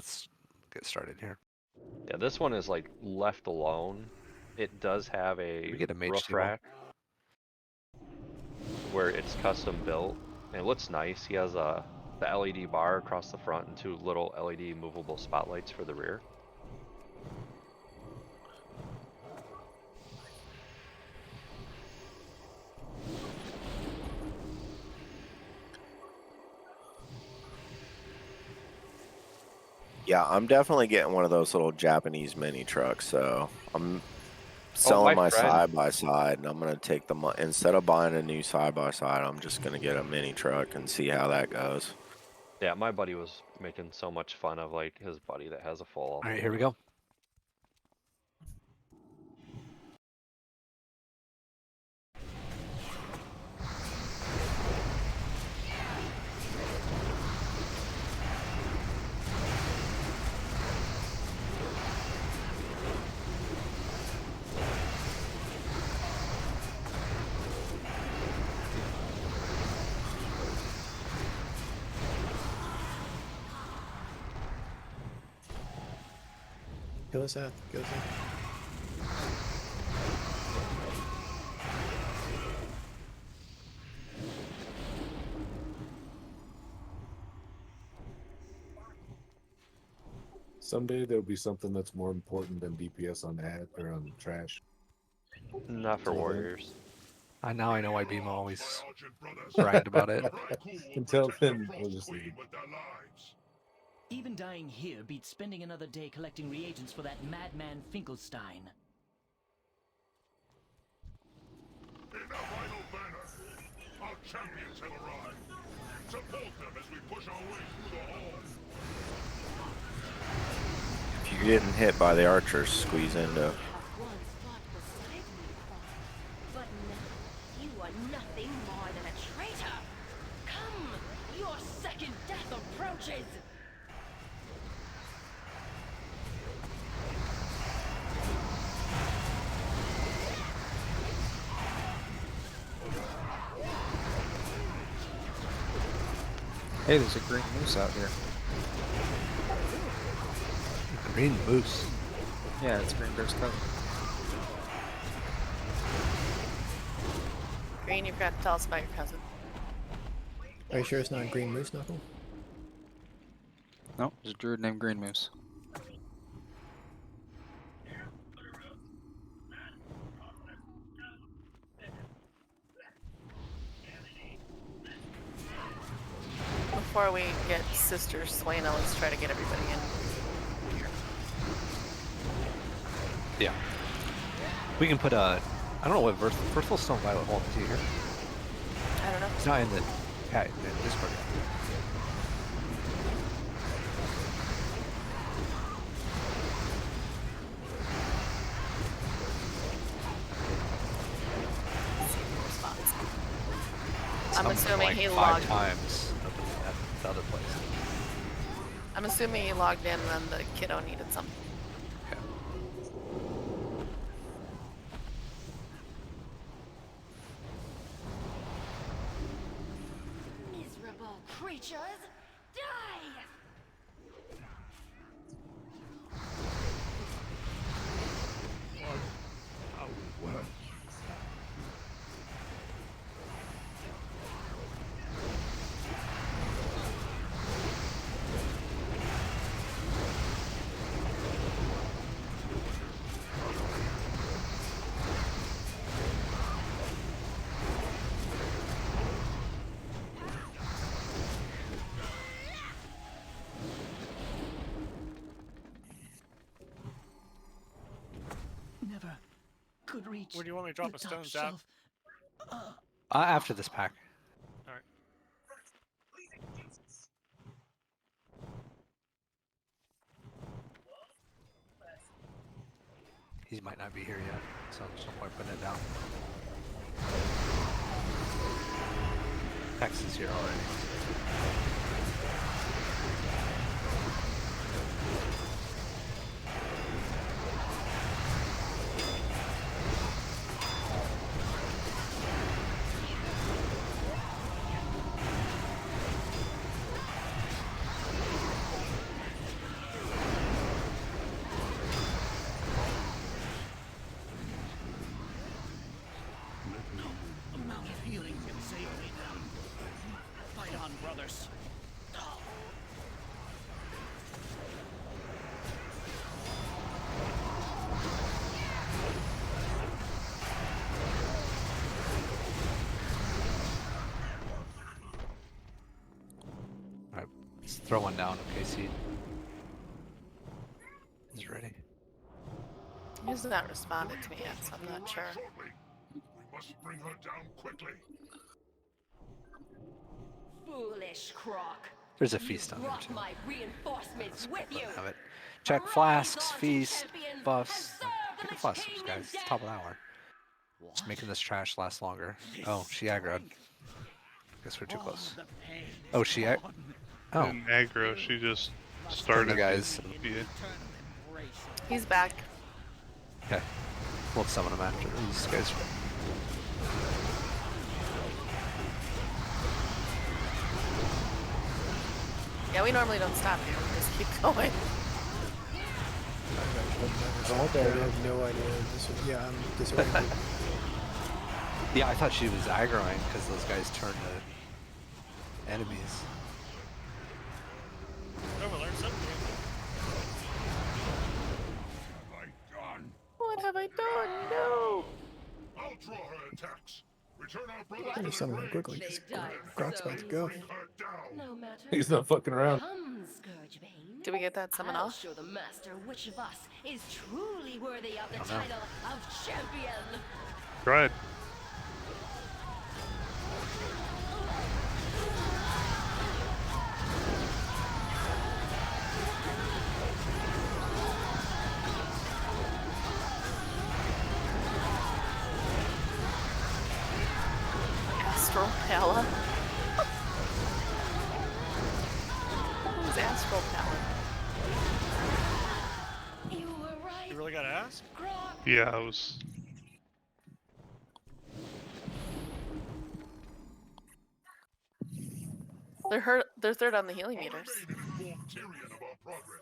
let's get started here. Yeah, this one is like left alone. It does have Did a we get a mage roof table? rack where it's custom built, and it looks nice. He has the LED bar across the front and 2 little LED movable spotlights for the rear. Yeah, I'm definitely getting one of those little Japanese mini trucks. So I'm selling my friend- side by side, and I'm gonna take the instead of buying a new side by side, I'm just gonna get a mini truck and see how that goes. Yeah, my buddy was making so much fun of like his buddy that has a full. All right, here we go. Kill us out. Kill us out. Someday there'll be something that's more important than DPS on ad or on trash. Not for Till then. warriors. Now I know why Beam always bragged about it. Until then, we'll just leave. Even dying here beats spending another day collecting reagents for that madman Finkelstein. In a vital banner, our champions have arrived. Support them as we push our way through the halls. If you're getting hit by the archers, squeeze into. But now you are nothing more than a traitor. Come, your second death approaches. Hey, there's a green moose out here. Green moose. Yeah, it's Green Bear's cousin. Green, you forgot to tell us about your cousin. Are you sure it's not a green moose knuckle? No, there's a druid named Green Moose. Before we get Sister Swaina, let's try to get everybody in. Yeah. We can put a. I don't know what Versatile Stone Violet Hole is here. I don't know. It's not in the Discord. I'm assuming like he 5 logged. times at the other place. I'm assuming he logged in and then the kiddo needed something. Okay. Miserable creatures, die! Never could reach. Where do you want me to drop the a top stone, Zap? shelf. After this pack. Alright. He might not be here yet, so there's no point putting it down. Hex is here already. Throw one down in case he is ready. He's not responded to me yet, so I'm not sure. Shortly. We must bring her down quickly. Foolish croc. There's a feast on there Brought too. my reinforcements with you. Have it. Check Arise, flasks, all feast, champions, buffs. and serve the Pick a Lich flask, King guys. in It's death. top of the hour. Just making this trash last longer. Oh, she aggroed. Guess we're too close. Oh, she ag. Oh, And aggro, she just turn started. the guys. Yeah. He's back. Okay. We'll summon them after these guys. Yeah, we normally don't stop here. We just keep going. I have no idea. Yeah, I'm disoriented. Yeah, I thought she was aggroing because those guys turned to enemies. Have I done? What have I done? No. I'll draw her attacks. Return our brother I'm gonna to summon the her grave. quickly because They died Grok's so about to go. Bring her down. No matter. He's not fucking around. Come, Scourgebane. Did we get that summon I'll off? show the master which of us is truly worthy of the don't know. title of champion. Tried. Astral Pala. Who's Astral Pala? You were right. You really gotta ask? Grok. Yeah, I was. They're third on the healing meters. Remain informed, Tyrion, of our progress.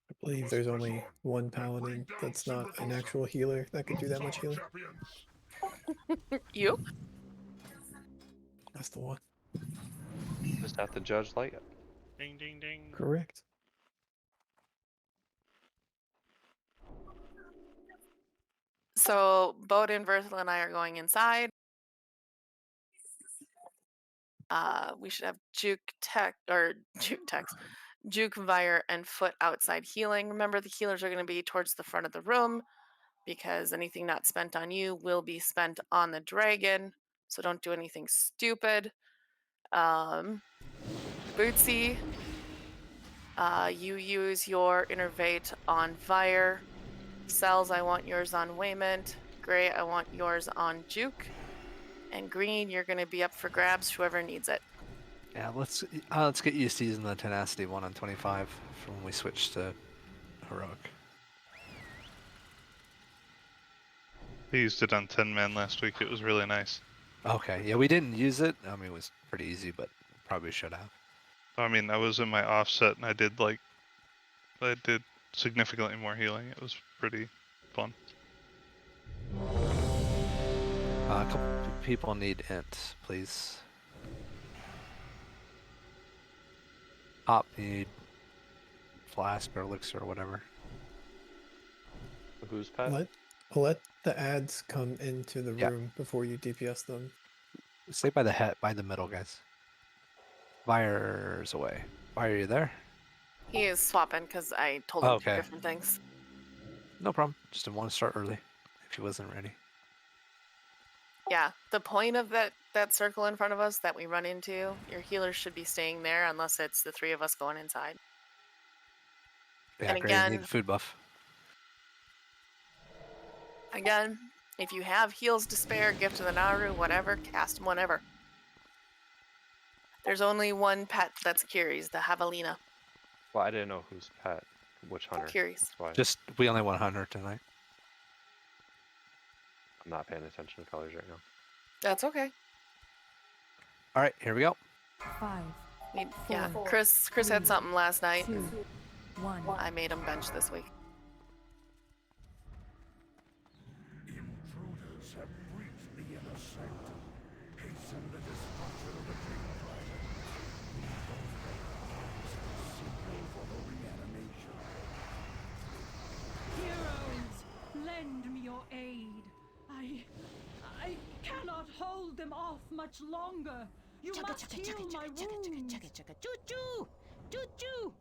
I believe there's only one paladin that's not an actual healer that could do that much healing. Champions. You? That's the one. Just have to judge light. Ding ding ding. Correct. So Bowden, Verthal, and I are going inside. We should have Juke, Vire, and Foot outside healing. Remember, the healers are going to be towards the front of the room because anything not spent on you will be spent on the dragon. So don't do anything stupid. Bootsy, you use your Innervate on Vire. Cells, I want yours on Waymond. Gray, I want yours on Juke. And Green, you're going to be up for grabs, whoever needs it. Yeah, let's get used to using the tenacity 1 on 25 from when we switched to heroic. I used it on 10 man last week. It was really nice. Okay, yeah, we didn't use it. I mean, it was pretty easy, but probably should have. I mean, I was in my offset and I did significantly more healing. It was pretty fun. A couple people need int, please. Op need flask or elixir or whatever. Who's pet? Let the ads come into the Yeah. room before you DPS them. Stay by the head, by the middle, guys. Fire's away. Fire, are you there? He is swapping because I told him two Okay. different things. No problem. Just didn't want to start early if he wasn't ready. Yeah, the point of that circle in front of us that we run into, your healers should be staying there unless it's the three of us going inside. Yeah, And great. again- Need food buff. Again, if you have heals to spare, gift to the Naru, whatever, cast them whenever. There's only one pet that's Kiri's, the Javelina. Well, I didn't know who's pet. Which hunter? Kiri's. That's why Just we only want hunter tonight. I'm not paying attention to colors right now. That's okay. All right, here we go. 5, Yeah, Four, Chris had something last night. 2, 1. I made him bench this week. Intruders have breached the inner sanctum. Hasten the destruction of the King Dragon. Signal for the reanimation. Heroes, lend me your aid. I cannot hold them off much longer. You must heal my wounds. Chugga, chugga, choo choo. Choo-choo!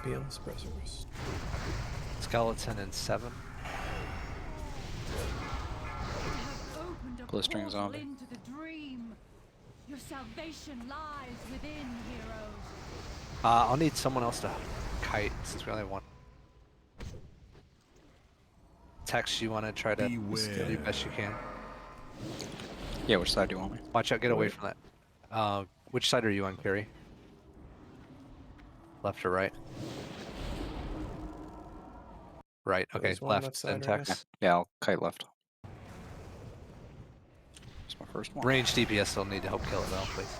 Be on the suppressors. Skeleton in 7. Blistering zombie. Into the dream. Your salvation lies within, heroes. I'll need someone else to kite since we only have one. Tex, you want to try to do the best you can? Yeah, which side do you want me? Watch out, get away from that. Which side are you on, Carrie? Left or right? Right, okay, There's one left left, then side, right? Tex. Yeah, I'll kite left. That's my first one. Range DPS still need to help kill it though, please.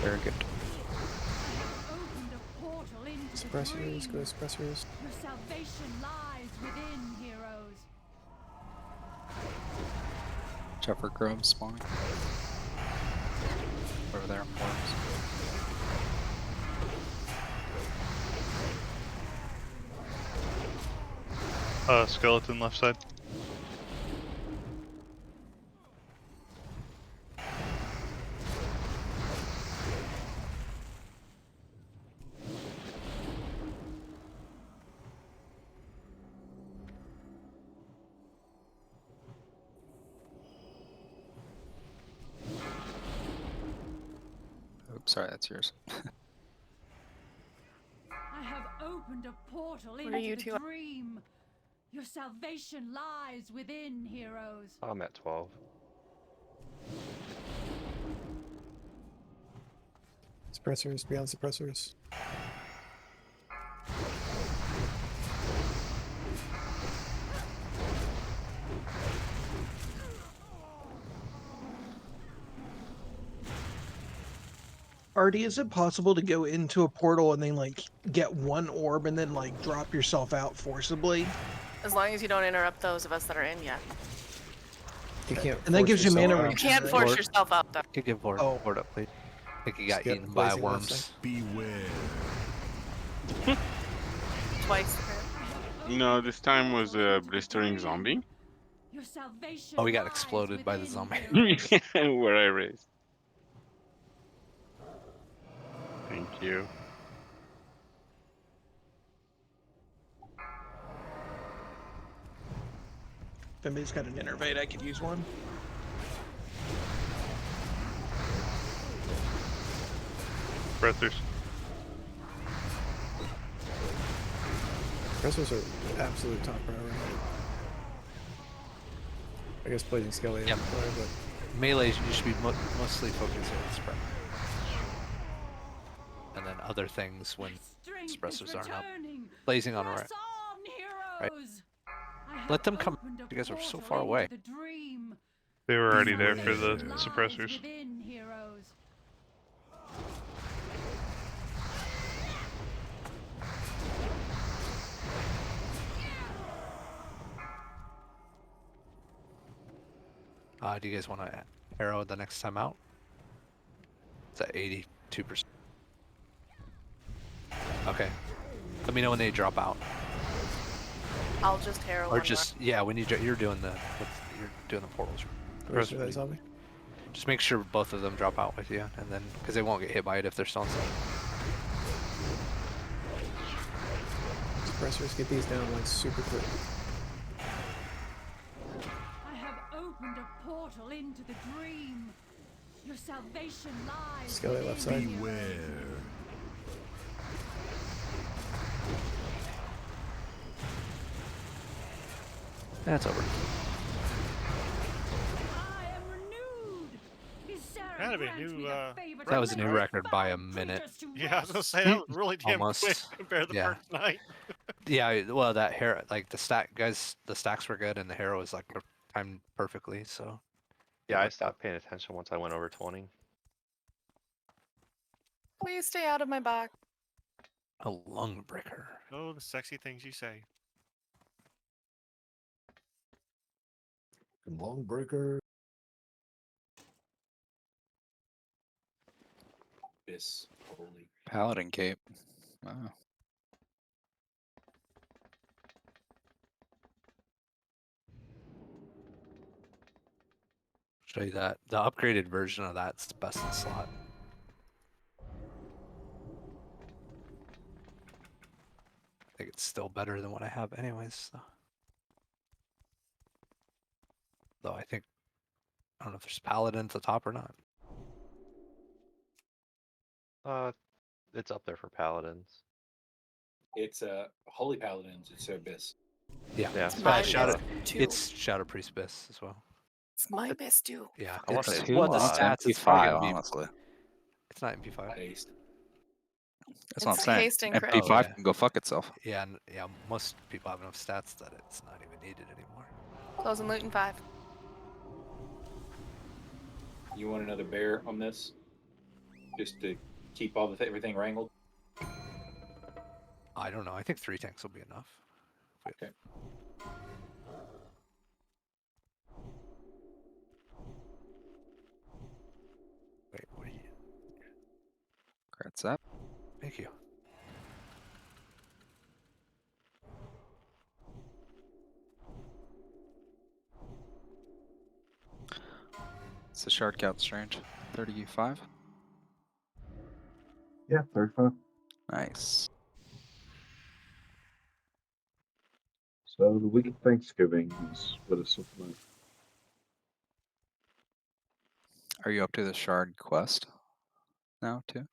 Very good. Opened a portal into the Suppressors, dream. go suppressors. Your salvation lies within, heroes. Check for grubs spawning. Over there, worms. Skeleton left side. Oops, sorry, that's yours. I have opened a portal What are you into two the dream. Your salvation lies within, heroes. I'm at 12. Suppressors, beyond suppressors. Artie, is it possible to go into a portal and then like get one orb and then like drop yourself out forcibly? As long as you don't interrupt those of us that are in yet. You can't. And that force gives you yourself mana out. You regen, can't right? force Lord. yourself out though. Could give Lord, Oh. Lord up, please. I think he got Skip eaten by blazing left worms. side. Beware. Twice. No, this time was a blistering zombie. Your salvation Oh, we got lies exploded by the within, zombie. heroes. Where I raised. Thank you. If anybody's got an innervate, I could use one. Breathers. Suppressors are absolute top priority. I guess blazing skelly. Yep. But Melee, you should be mostly focusing on spread. And then other things when Strength suppressors is aren't up. returning. Blazing on right. Press on, heroes. I have Let them come. opened a You guys are so portal far into away. the dream. They were already there for Salvation the lies suppressors. within, heroes. Do you guys want to arrow the next time out? It's at 82%. Okay. Let me know when they drop out. I'll just harrow Or one just yeah, when you're doing the portals. where's that zombie? Just make sure both of them drop out with you, and then because they won't get hit by it if they're still inside. Suppressors, get these down like super quick. I have opened a portal into the dream. Your salvation lies Skelly within, left side. heroes. Beware. That's over. I am renewed. Is Sarah Gotta be grant new, me the favor That to was a new let record by a fellow minute. traitors to Yeah, I was gonna rest? say that was really damn Almost. quick compared to the Yeah. first night. Yeah, well, that hair, like the stacks were good, and the hero was like timed perfectly. So Yeah, I stopped paying attention once I went over 20. Please stay out of my back. a lung breaker. Oh, the sexy things you say. Fucking long breaker. This holy. Paladin cape. Wow. Show you that. The upgraded version of that's the best in slot. I think it's still better than what I have anyways. So. Though I think, I don't know if there's Paladin at the top or not. It's up there for paladins. It's Holy Paladins. It's Abyss. Yeah, Yeah, It's my Shadow. best too. It's Shadow Priest Abyss as well. It's my best too. Yeah, I want to it's say well, the it's stats. It's probably MP5, gonna be. honestly. It's not MP5. Haste. That's what I'm It's saying. haste and crit. MP5 Oh, yeah. can go fuck itself. Yeah, and yeah. Most people have enough stats that it's not even needed anymore. Close and loot in 5. You want another bear on this? Just to keep all the everything wrangled? I don't know. I think 3 tanks will be enough. Okay. Wait, wait. Congrats up. Thank you. It's the shard count strange. 35. Yeah, 35. Nice. So the week of Thanksgiving is what it's looking like. Are you up to the shard quest now too?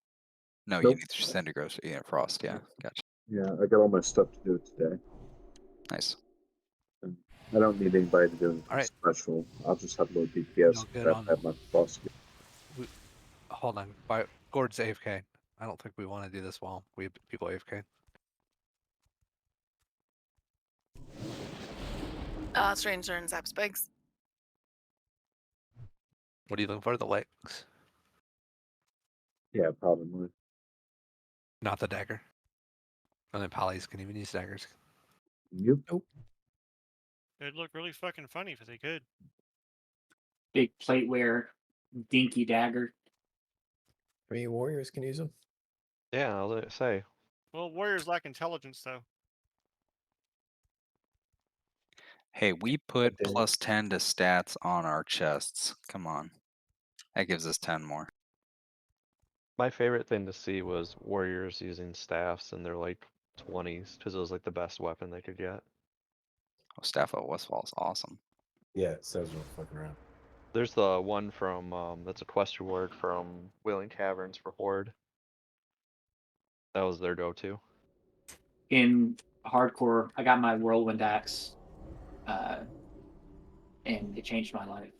No, you Nope. need to send a gross. Yeah, frost. Yeah, gotcha. Yeah, I got all my stuff to do it today. Nice. And I don't need anybody to do anything Alright. special. I'll just have low No DPS good and on- have my boss. Hold on. Gord's AFK. I don't think we want to do this while we have people AFK. Stranger and Zap Spigs. What are you looking for? The legs? Yeah, probably. Not the dagger. And then Polys can even use daggers. Yep. Nope. It'd look really fucking funny if they could. Big plateware, dinky dagger. 3 warriors can use them. Yeah, I was gonna say. Well, warriors lack intelligence, though. Hey, we put did. plus 10 to stats on our chests. Come on. That gives us 10 more. My favorite thing to see was warriors using staffs in their like 20s because it was like the best weapon they could get. Oh, Staff of Westfall is awesome. Yeah, it says we're fucking around. There's the one from that's a quest reward from Wailing Caverns for Horde. That was their go-to. In hardcore, I got my whirlwind axe, and it changed my life.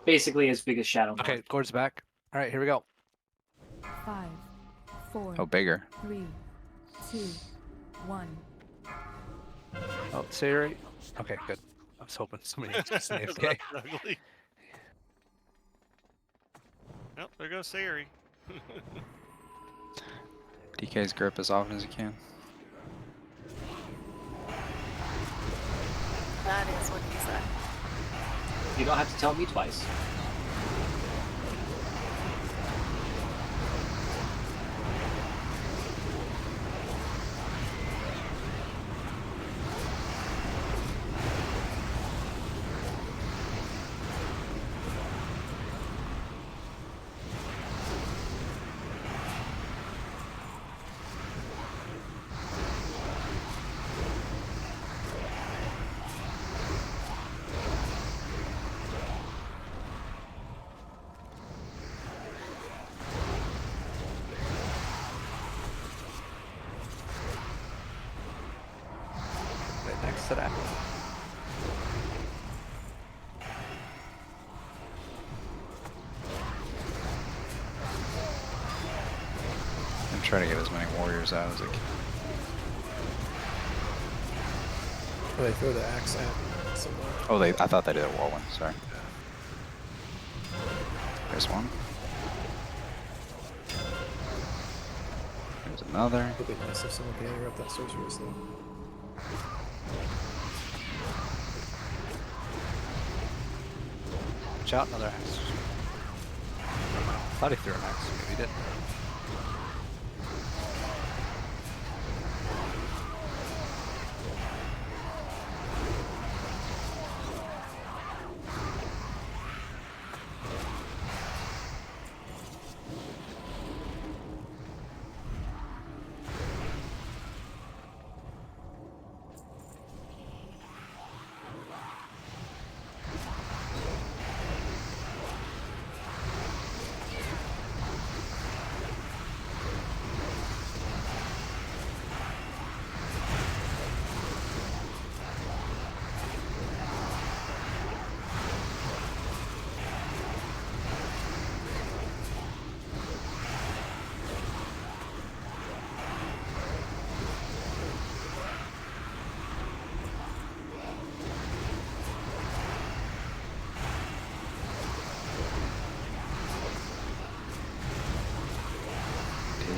Basically, as big as Shadow. Okay, Gord's back. All right, here we go. 5, 4, Oh, bigger. 3, 2, 1. Oh, Sayori. Okay, good. I was hoping somebody was just an AFK. That's ugly. Nope, there goes Sayori. DK's grip as often as you can. That is what he said. You don't have to tell me twice. Right next to that. I'm trying to get as many warriors out as I can. Oh, they throw the axe at someone. Oh, I thought they did a whirlwind. Sorry. There's one. There's another. It'd be nice if someone could interrupt that sorceress though. Watch out, another axe. Thought he threw an axe, maybe he didn't.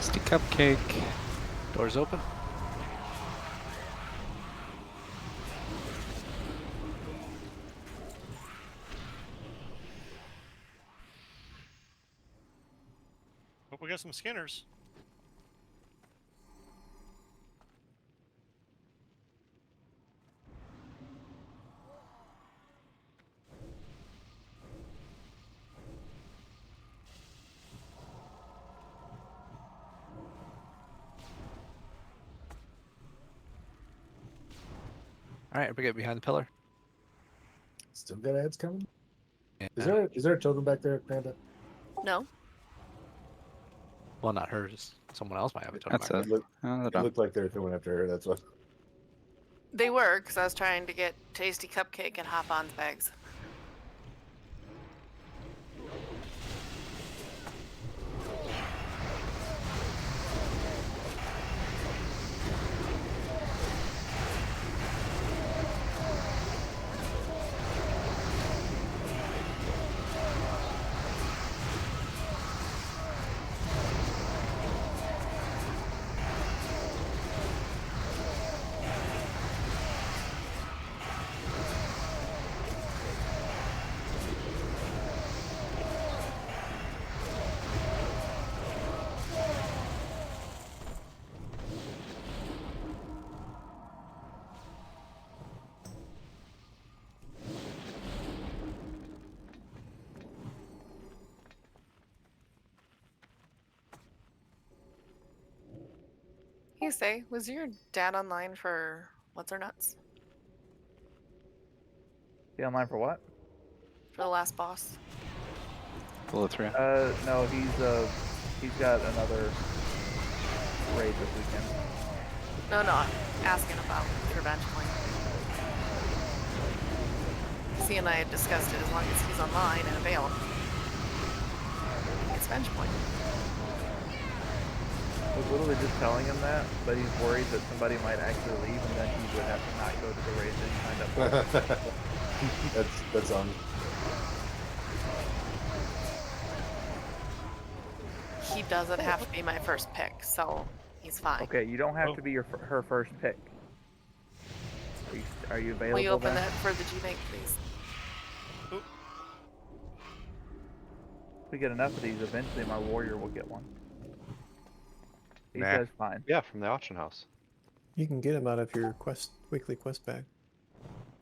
Tasty cupcake. Doors open. Hope we got some skinners. Alright, we get behind the pillar. Still got ads coming? Yeah. Is there a totem back there, Panda? No. Well, not hers. Someone else might have a totem That's back it. there. It looked like they were coming after her, that's what. They were, because I was trying to get Tasty Cupcake and Hop-On's bags. Hey, say, was your dad online for What's Her Nuts? Be online for what? For the last boss? Bullet through. No, he's got another raid this weekend. No, I'm asking about Revenge Point. C and I had discussed it as long as he's online and available. It's Revenge Point. I was literally just telling him that, but he's worried that somebody might actually leave and then he would have to not go to the raid that he signed up for. That's on. He doesn't have to be my first pick, so he's fine. Okay, you don't have to be her first pick. Are you available? Will you open then? that for the G-Bank, please? If we get enough of these, eventually my warrior will get one. He Nah. says fine. Yeah, from the auction house. You can get them out of your weekly quest bag.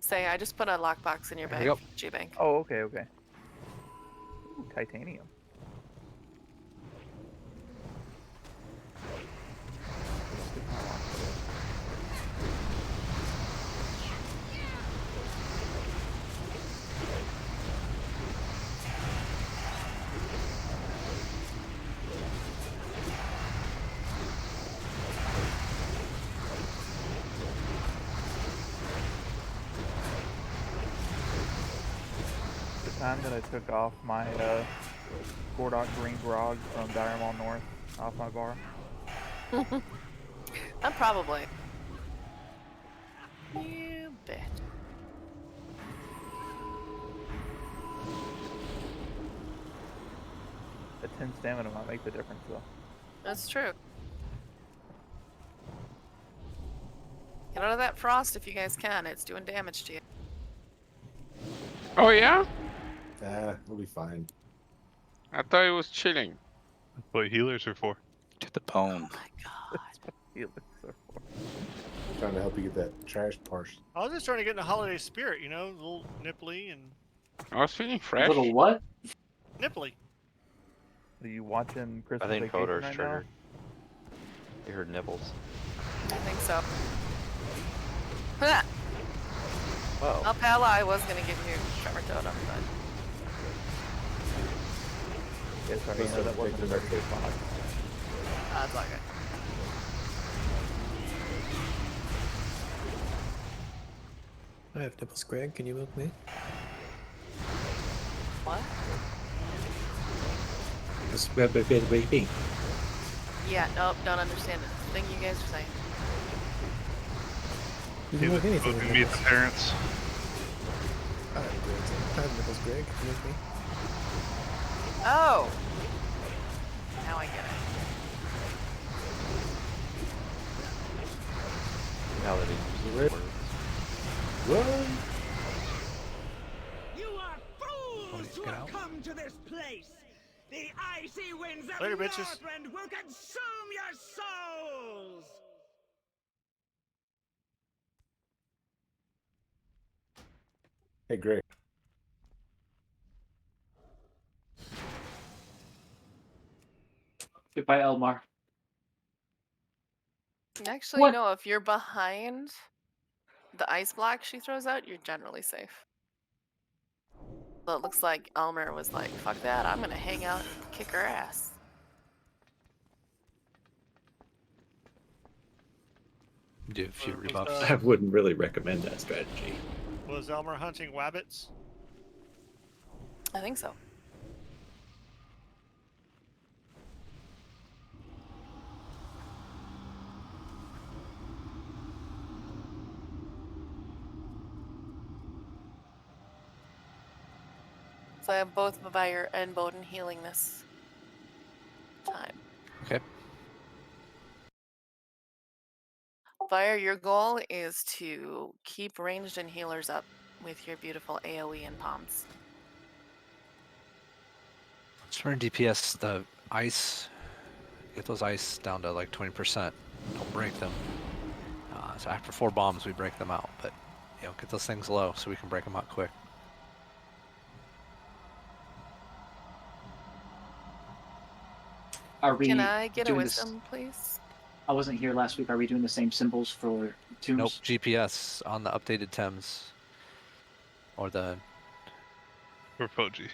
Say, I just put a lockbox in your There we bag, go. G-Bank. Oh, okay. Ooh, titanium. Time that I took off my Gordok Green Grog from Dire Mall North off my bar. Probably. You bet. The 10 stamina might make the difference though. That's true. Get out of that frost if you guys can. It's doing damage to you. Oh yeah? We'll be fine. I thought it was chilling. That's what healers are for. To the bone. Healers are for. Trying to help you get that trash parched. I was just trying to get in the holiday spirit, you know, a little nipply and I was feeling fresh. Little what? nipply. Are you watching I Christmas think Vacation Coder's right triggered. You heard nibbles. I think so. Ha! Whoa. Well, Pala, I was gonna give you Tremor Totem, but now? Yeah, sorry, you know, that wasn't a very good spot. it's all good. I have nipples, Greg. Can you milk me? What? That's where we be. Yeah, nope, don't understand the thing you guys are saying. You can milk anything with Meet the nipples. parents. I have nipples, Greg. Can you milk me? Oh! Now I get it. Now that he uses words. Run! You are fools Get who have out. come to this place. The icy winds of Later, bitches. Northrend will consume your souls. Hey, Greg. Goodbye, Elmar. Actually, What? you know, if you're behind the ice block she throws out, you're generally safe. So it looks like Elmer was like, fuck that, I'm gonna hang out and kick her ass. Do a few Was, rebuffs. I wouldn't really recommend that strategy. was Elmer hunting wabbits? I think so. So I have both Mavire and Bowden healing this time. Okay. Fire, your goal is to keep ranged and healers up with your beautiful AoE and palms. So for DPS, the ice, get those ice down to like 20%. Don't break them. So after 4 bombs, we break them out. But, you know, get those things low so we can break them out quick. Are we Can I get a doing this? wisdom, please? I wasn't here last week. Are we doing the same symbols for tombs? Nope, GPS on the updated Thames. Or the... Or Foji.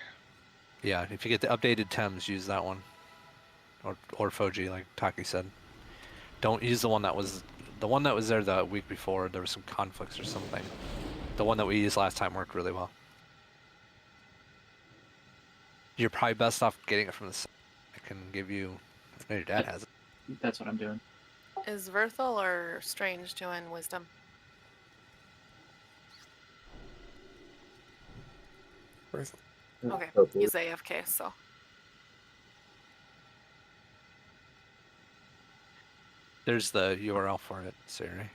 Yeah, if you get the updated Thames, use that one. Or Foji, like Taki said. Don't use the one that was... The one that was there the week before, there was some conflicts or something. The one that we used last time worked really well. You're probably best off getting it from the site. I can give you... I know your dad has it. That's what I'm doing. Is Verthal or Strange doing wisdom? Verthal. Okay, he's AFK, so. There's the URL for it, Siri.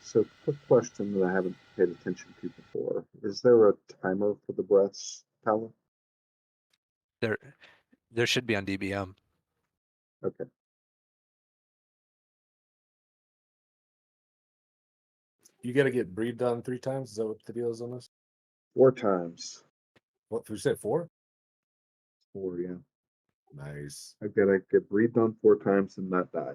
So, quick question that I haven't paid attention to before. Is there a timer for the breaths, Paula? There should be on DBM. Okay. You got to get breathed on 3 times? Is that what the deal is on this? 4 times. What, you said 4? 4, yeah. Nice. I gotta get breathed on 4 times and not die.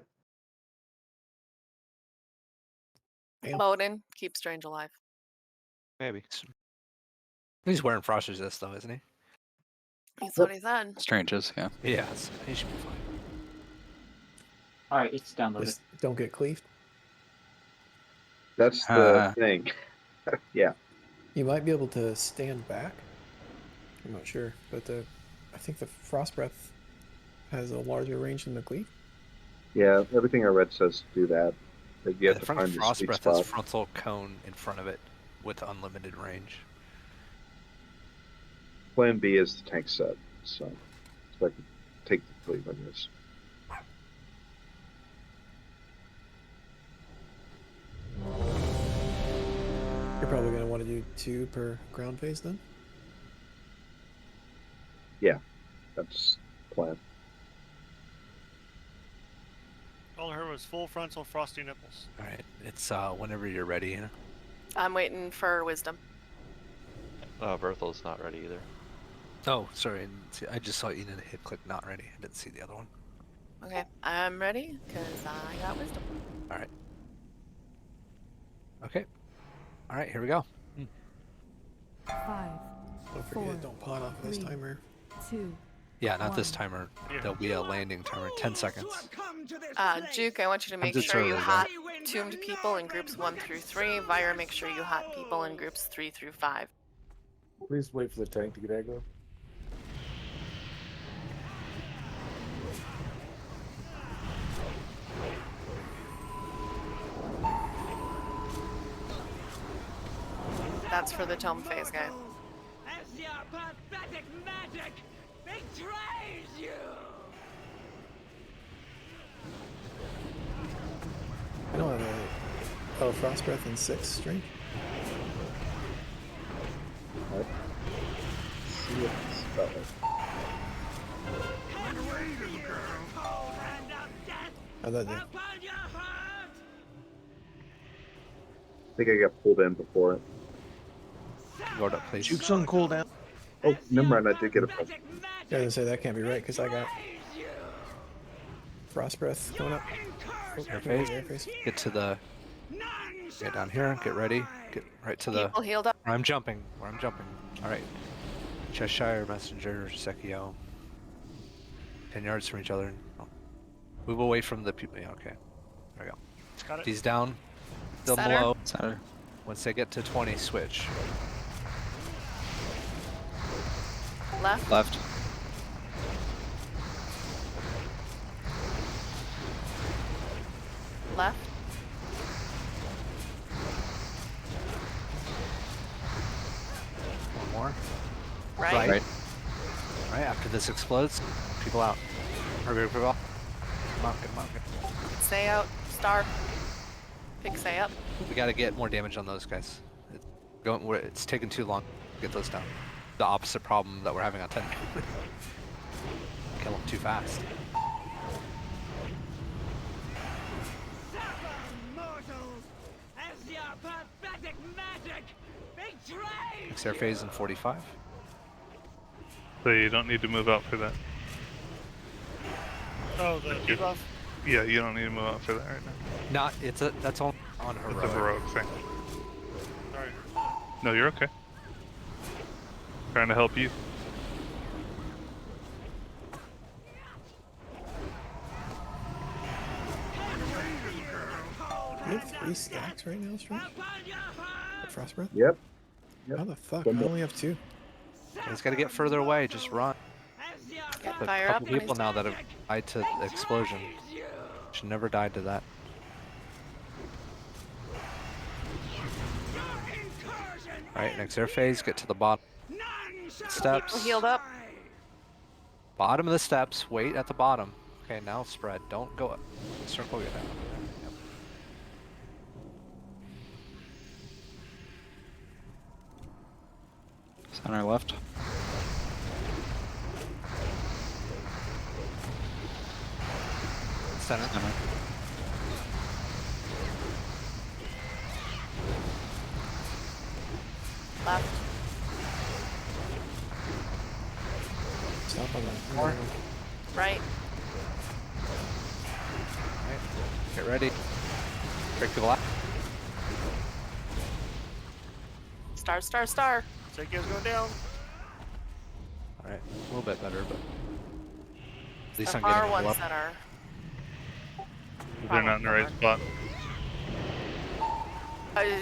Bowden, keep Strange alive. Maybe. He's wearing frost resist though, isn't he? That's what he said. Stranges, yeah. Yeah, he should be fine. All right, it's downloaded. Just don't get cleaved. That's the thing. Yeah. You might be able to stand back. I'm not sure, but I think the frost breath has a larger range than the cleave. Yeah, everything I read says to do that. But you have The to front find the frost sweet breath spot. has frontal cone in front of it with unlimited range. Plan B is the tank set, so I can take the cleave on this. You're probably going to want to do 2 per ground phase then? Yeah, that's the plan. All I heard was full frontal frosty nipples. All right, it's whenever you're ready. You know? I'm waiting for wisdom. Berthel's not ready either. Oh, sorry. I just saw Enid hit click not ready. I didn't see the other one. Okay, I'm ready because I got wisdom. All right. Okay. All right, here we go. 5, Don't forget, don't pawn off this timer. 2. Yeah, not this timer. There'll be a landing timer. 10 seconds. Juke, I want you to make Comes it sure you early, hot tombed people in groups 1 through 3. Vire, make sure you hot people in groups 3 through 5. Please wait for the tank to get aggro. That's for the tome phase, guy. As your pathetic magic betrays you! I don't have a Frost Breath and 6 strength. Let's see what this spell is. How'd that do? I think I got pulled in before it. Load up, please. Juke's on cooldown. Oh, never mind. I did get a pull. I was gonna say that can't be right because I got Frost Breath coming up. Oh, Air phase. Get to the. Get down here. Get ready. Get right to the. People healed up. Where I'm jumping. Where I'm jumping. All right. Cheshire Messenger, Sekio. 10 yards from each other. Oh. Move away from the people. Yeah, okay. There we go. Got it. These down. Still Center. below. Center. Once they get to 20, switch. Left. Left. Left. One more. Right. Right. All right. After this explodes, people out. Hurry, people out. Come on, come on. Stay out. Star. Pick say up. We got to get more damage on those guys. It's taking too long to get those down. The opposite problem that we're having on 10. Kill them too fast. Mortals, as your pathetic magic betrays Next air phase in 45. So you don't need to move out for that. Oh, the debuff? Yeah, you don't need to move out for that right now. That's on heroic. It's a heroic thing. Sorry. No, you're okay. Trying to help you. You have 3 stacks right now, Strange? Frost Breath? Yep. How the fuck? One I more. only have 2. It's got to get further away. Just run. Get A fire couple up. people now that have died to the explosion. Should never died to that. Alright, next air phase, get to the bottom. People Steps. healed up. Bottom of the steps, wait at the bottom. Okay, now spread. Don't go up. Circle your down. Yep. Center left. Center. Center. Left. Stop on that. More. Right. Alright, get ready. Break people out. Star, star, star. Sekio's going down. Alright, a little bit better, but at least The I'm getting far a ones level. that are. They're not in the right spot.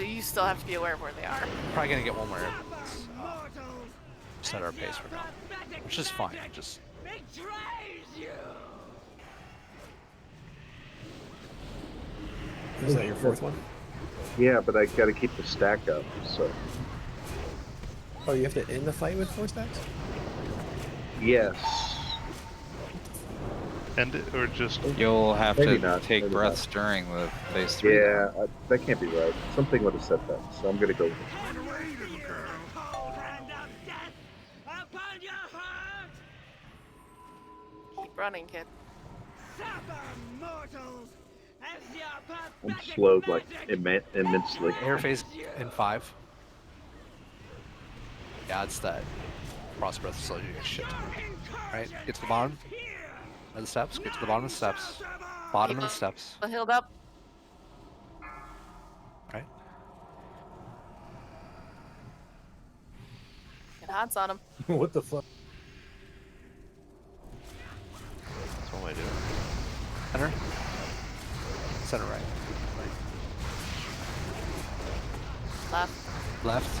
You still have to be aware of where they are. Probably gonna get one more air. Set our pace for now, which is fine. Just Is that your 4th one? Yeah, but I got to keep the stack up. So Oh, you have to end the fight with 4 stacks? yes. End it or just You'll have Maybe to not, take maybe breaths not. during the phase 3. Yeah, that can't be right. Something would have said that, so I'm gonna go with it. Run away, little girl. Keep running, kid. I'm slowed like immensely. Air phase in 5. Yeah, it's that frost breath slows you to shit. Right, get to the bottom of the steps. Get to the bottom of the steps. Bottom of the steps. Healed up. Right. Get hots on him. What the fuck? That's what I do. Center. Center right. Left. Left.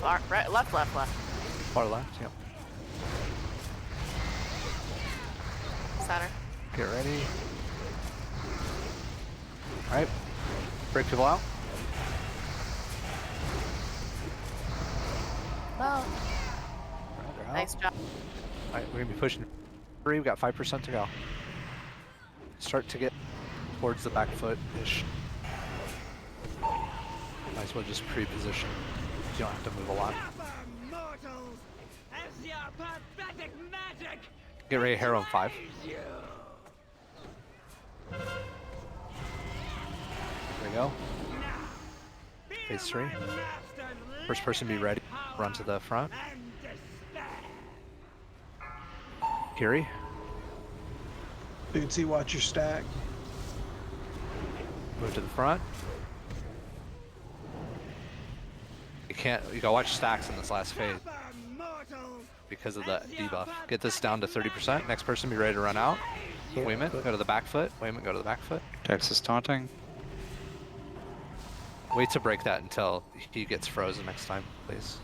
Far, right, left, left, left. Far left, yep. Center. Get ready. Alright. Break people out. No. They're out. Nice job. Alright, we're gonna be pushing 3. We've got 5% to go. Start to get towards the back foot-ish. Might as well just pre-position. You don't have to move a lot. Get ready to harrow in 5. There we go. Phase 3. First person be ready. Run to the front. Kiri. Bootsy, watch your stack. Move to the front. You gotta watch stacks in this last phase because of the debuff. Get this down to 30%. Next person be ready to run out. Wayman, go to the back foot. Wayman, go to the back foot. Texas taunting. Wait to break that until he gets frozen next time, please.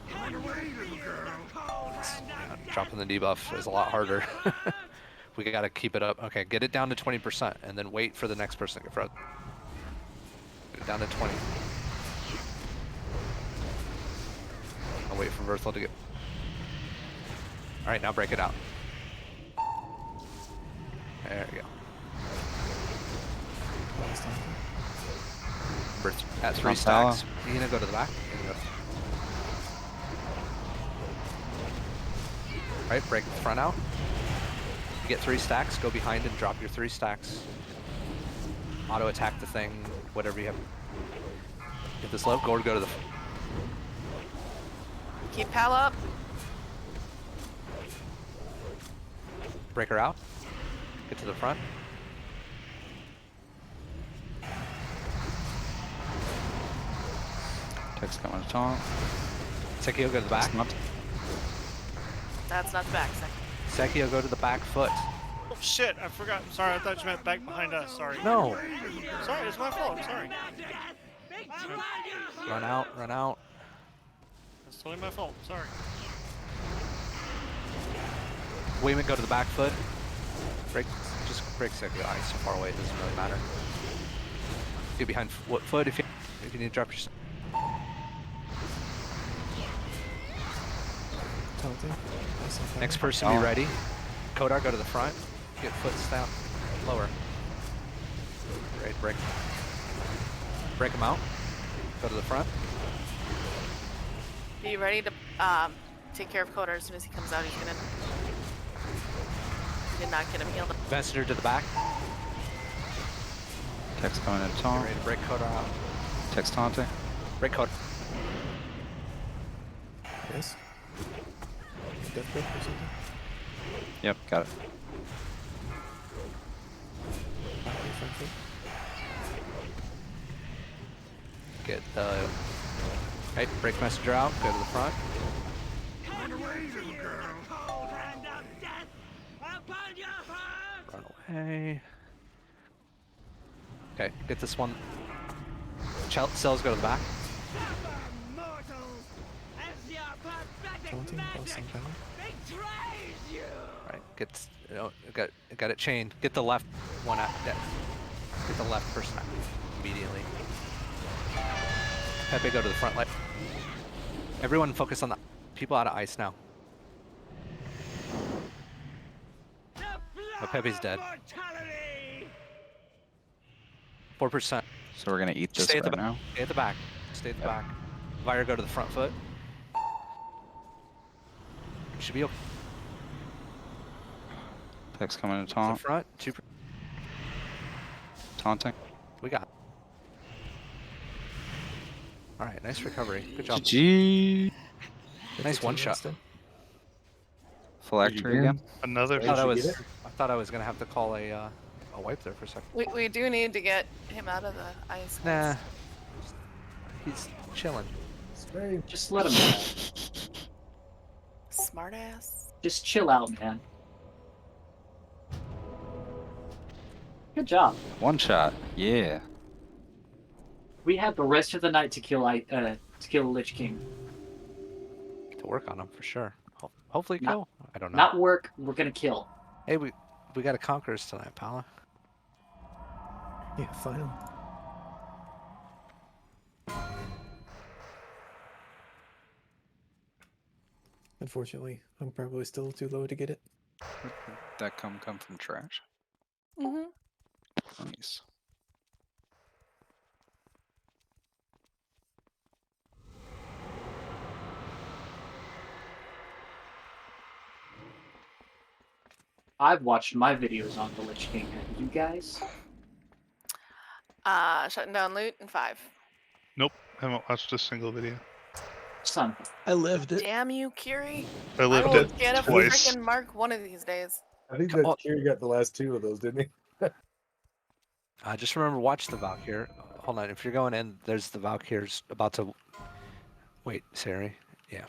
Dropping the debuff is a lot harder. We gotta keep it up. Okay, get it down to 20% and then wait for the next person to get frozen. Get it down to 20. I'll wait for Verthal to get... Alright, now break it out. There we go. At 3 stacks, you're gonna go to the back. Alright, break the front out. You get 3 stacks, go behind and drop your 3 stacks. Auto attack the thing, whatever you have. Get this low, go to the... Keep pal up. Break her out. Get to the front. Text coming to taunt. Sekio, go to the back. That's not the back. Sekio, go to the back foot. Oh shit, I forgot. Sorry, I thought you meant back behind us. Sorry. No. Sorry, it's my fault. I'm sorry. Run out, run out. That's totally my fault. Sorry. Wayman, go to the back foot. Break, just break Sekio. He's so far away, it doesn't really matter. Get behind foot if you need to drop your... Next person be ready. Kodar, go to the front. Get foot down. Lower. Great, break. Break him out. Go to the front. Be ready to take care of Kodar as soon as he comes out. He's gonna... He did not get him healed. Messenger to the back. Text coming to taunt. Get ready to break Kodar out. Text taunting. Break Kodar. Yes. Death grip or something? Yep, got it. Get the... Right, break messenger out, go to the front. Run away. Okay, get this one. Cells go to the back. Right, get got it chained. Get the left one out. Get the left person out immediately. Pepe, go to the front light. Everyone focus on the people out of ice now. But Pepe's dead. 4%. So we're gonna eat this Stay at the right back. now. Stay at the back. Stay at the back. Vire, go to the front foot. You should be okay. Tech's coming to To the taunt. front. 2%. Taunting. We got it. All right, nice recovery. Good job. GG. Nice one shot. Phylactery again. Another. I thought I was gonna have to call a wipe there for a second. We do need to get him out of the ice. Nah, he's chilling. Just let him go. Smartass. Just chill out, man. Good job. One shot. Yeah. We have the rest of the night to kill Lich King. To work on him for sure. Hopefully kill. I don't know. Not work. We're gonna kill. Hey, we got a conquerors tonight, Paula. Yeah, finally. Unfortunately, I'm probably still too low to get it. That come from trash. Mm-hmm. Nice. I've watched my videos on the Lich King. Have you guys? Shutting down loot in 5. Nope, haven't watched a single video. Son. I lived it. Damn you, Kiri. I lived will it get a twice. freaking mark one of these days. I think that Kiri got the last 2 of those, didn't he? Just remember, watch the Valkyr. Hold on, if you're going in, there's the Valkyrs about to. Wait, Sari. Yeah.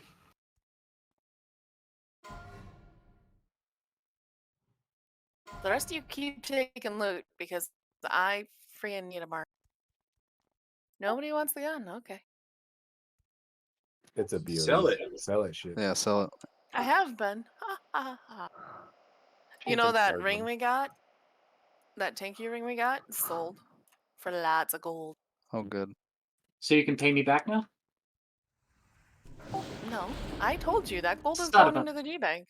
The rest of you keep taking loot because I freaking need a mark. Nobody wants the gun. Okay. It's a beauty. Sell it. Sell it, shit. Yeah, sell it. I have been. Ha ha ha. You People know that charge ring them. we got? That tanky ring we got? Sold for lots of gold. Oh, good. So you can pay me back now? No, I told you that gold is Son going of a- into the G Bank.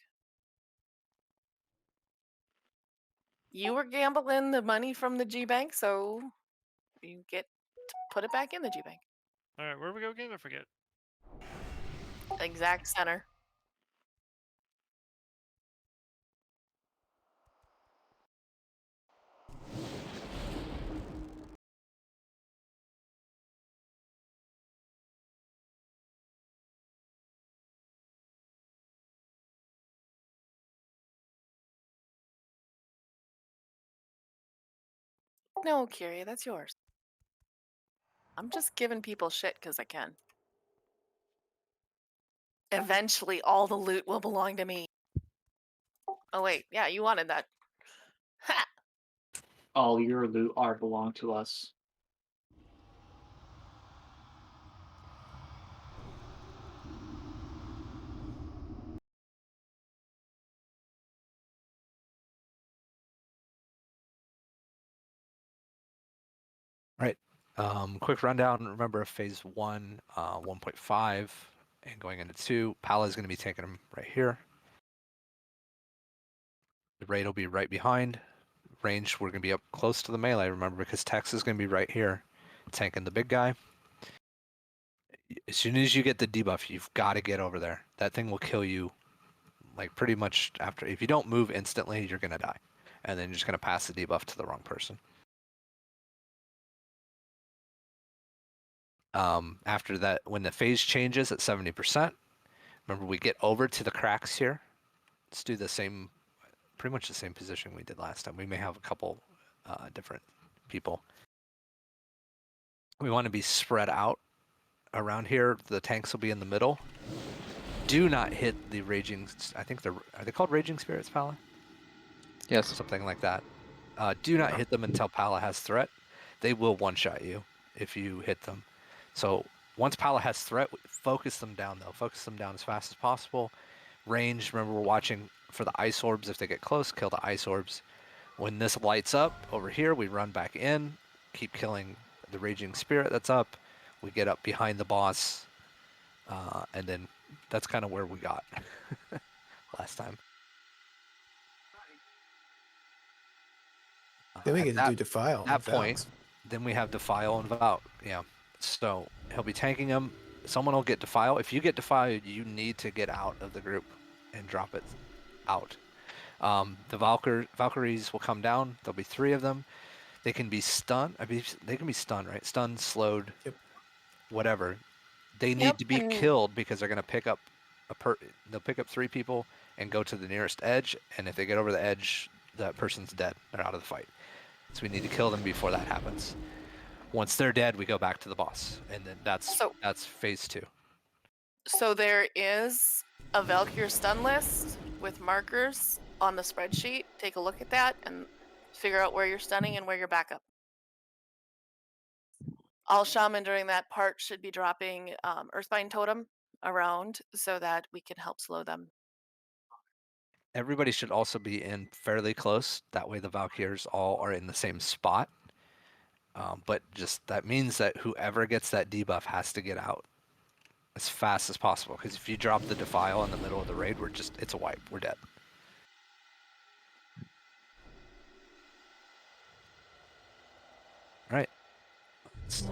You were gambling the money from the G Bank, so you get to put it back in the G Bank. All right, where we go again? I forget. Exact center. No, Kiri, that's yours. I'm just giving people shit because I can. Eventually, all the loot will belong to me. Oh, wait. Yeah, you wanted that. Ha! All your loot belong to us. Right. Quick rundown. Remember, phase 1, 1.5, and going into 2. Pala is going to be taking him right here. The raid will be right behind. Range, we're going to be up close to the melee, remember, because Tex is going to be right here, tanking the big guy. As soon as you get the debuff, you've got to get over there. That thing will kill you, like, pretty much after. If you don't move instantly, you're going to die. And then you're just going to pass the debuff to the wrong person. After that, when the phase changes at 70%, remember, we get over to the cracks here. Let's do the same, pretty much the same position we did last time. We may have a couple different people. We want to be spread out around here. The tanks will be in the middle. Do not hit the raging, I think are they called raging spirits, Pala? Yes. Something like that. Do not hit them until Pala has threat. They will one-shot you if you hit them. So once Pala has threat, focus them down, though. Focus them down as fast as possible. Range, remember, we're watching for the ice orbs. If they get close, kill the ice orbs. When this lights up over here, we run back in, keep killing the raging spirit that's up. We get up behind the boss, and then that's kind of where we got last time. Then we at get to that, do Defile. that and point, Valks. then we have Defile and Val. Yeah. So he'll be tanking him. Someone will get Defile. If you get Defile, you need to get out of the group and drop it out. The Valkyries will come down. There'll be 3 of them. They can be stunned. I mean, they can be stunned, right? Stunned, slowed, whatever. They need to be killed because they're going to pick up they'll pick up 3 people and go to the nearest edge. And if they get over the edge, that person's dead. They're out of the fight. So we need to kill them before that happens. Once they're dead, we go back to the boss, and then that's phase 2. So there is a Valkyr stun list with markers on the spreadsheet. Take a look at that and figure out where you're stunning and where you're backup. All shaman during that part should be dropping Earthbind Totem around so that we can help slow them. Everybody should also be in fairly close. That way the Valkyrs all are in the same spot. But just that means that whoever gets that debuff has to get out as fast as possible. Because if you drop the Defile in the middle of the raid, it's a wipe. We're dead. All right. Let's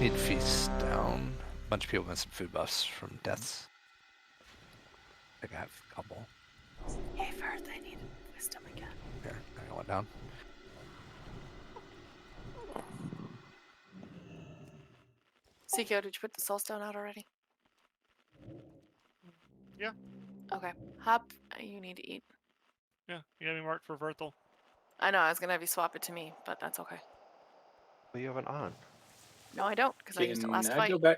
need feast down. A bunch of people got some food buffs from deaths. I think I have a couple. Hey, first I need wisdom again. Here, I got one down. Sikyo, did you put the soul stone out already? Yeah. Okay. Hop, you need to eat. Yeah, you got me marked for Verthal. I know, I was going to have you swap it to me, but that's okay. Well, you have it on. No, I don't, because I used it last fight. Go back?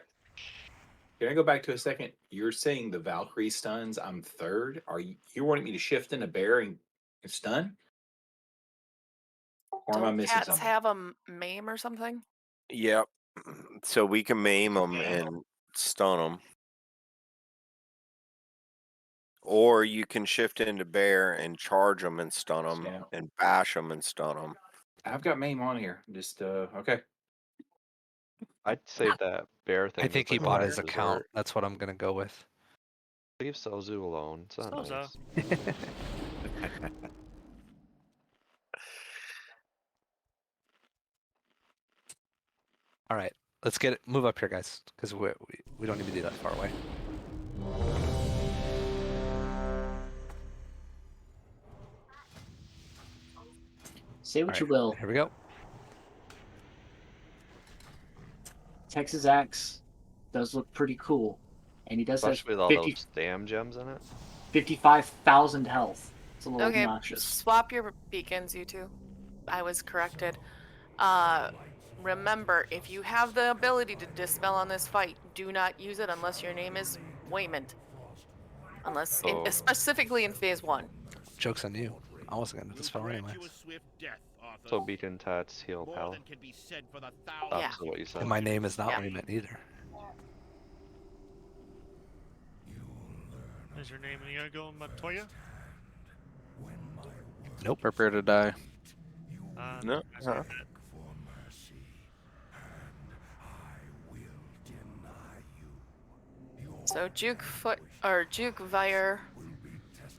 Can I go back to a second? You're saying the Valkyrie stuns, I'm third. Are you wanting me to shift in a bear and stun? Or am I missing Cats something? have a maim or something? Yep. So we can maim them and stun them. Or you can shift into bear and charge them and stun them and bash them and stun them. I've got maim on here. Just, okay. I'd save that bear thing. I think as, he like, bought a his dessert. account. That's what I'm going to go with. Leave Sozu alone. It's not Sozo. nice. All right. Let's move up here, guys, because we don't need to be that far away. Say what All you right, will. Here we go. Texas Axe does look pretty cool. And he does have Especially with all those damn gems in it. 55,000 health. It's a little Okay, obnoxious. swap your beacons, you two. I was corrected. Remember, if you have the ability to dispel on this fight, do not use it unless your name is Waymond. Unless, specifically in phase 1. Joke's on you. I wasn't going to dispel anyway. So beacon tats heal pal. Opposite what you said. And my name is not Waymond either. Is your name Inigo Montoya? Nope. Prepare to die. No. Huh. So Juke Vire,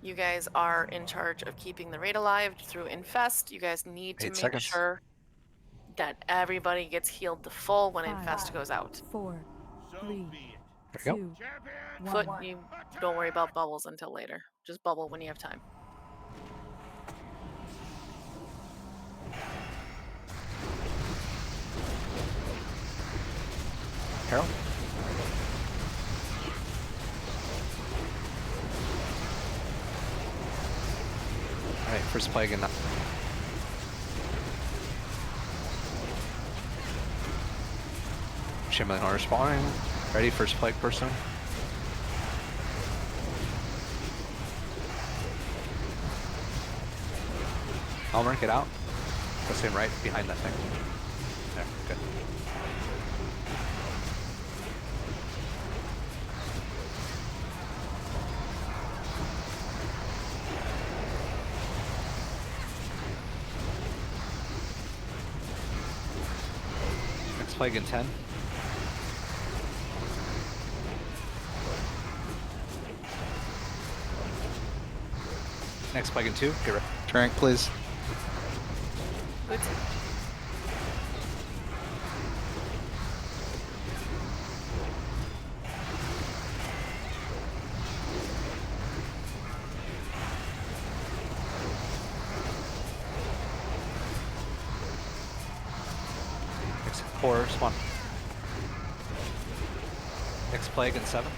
you guys are in charge of keeping the raid alive through Infest. You guys need to 8 make seconds. sure that everybody gets healed to full when 5, Infest goes out. 4, 3, There we 2, Foot, 1. you don't worry about bubbles until later. Just bubble when you have time. Carol? Alright, first plague in that. Shimmerling Horror spawning. Ready, first plague person. Elmer, get out. Go stand right behind that thing. There, good. Next plague in 10. Next plague in 2. Get ready. Trank, please. Good. X4, spawn. X plague in 7.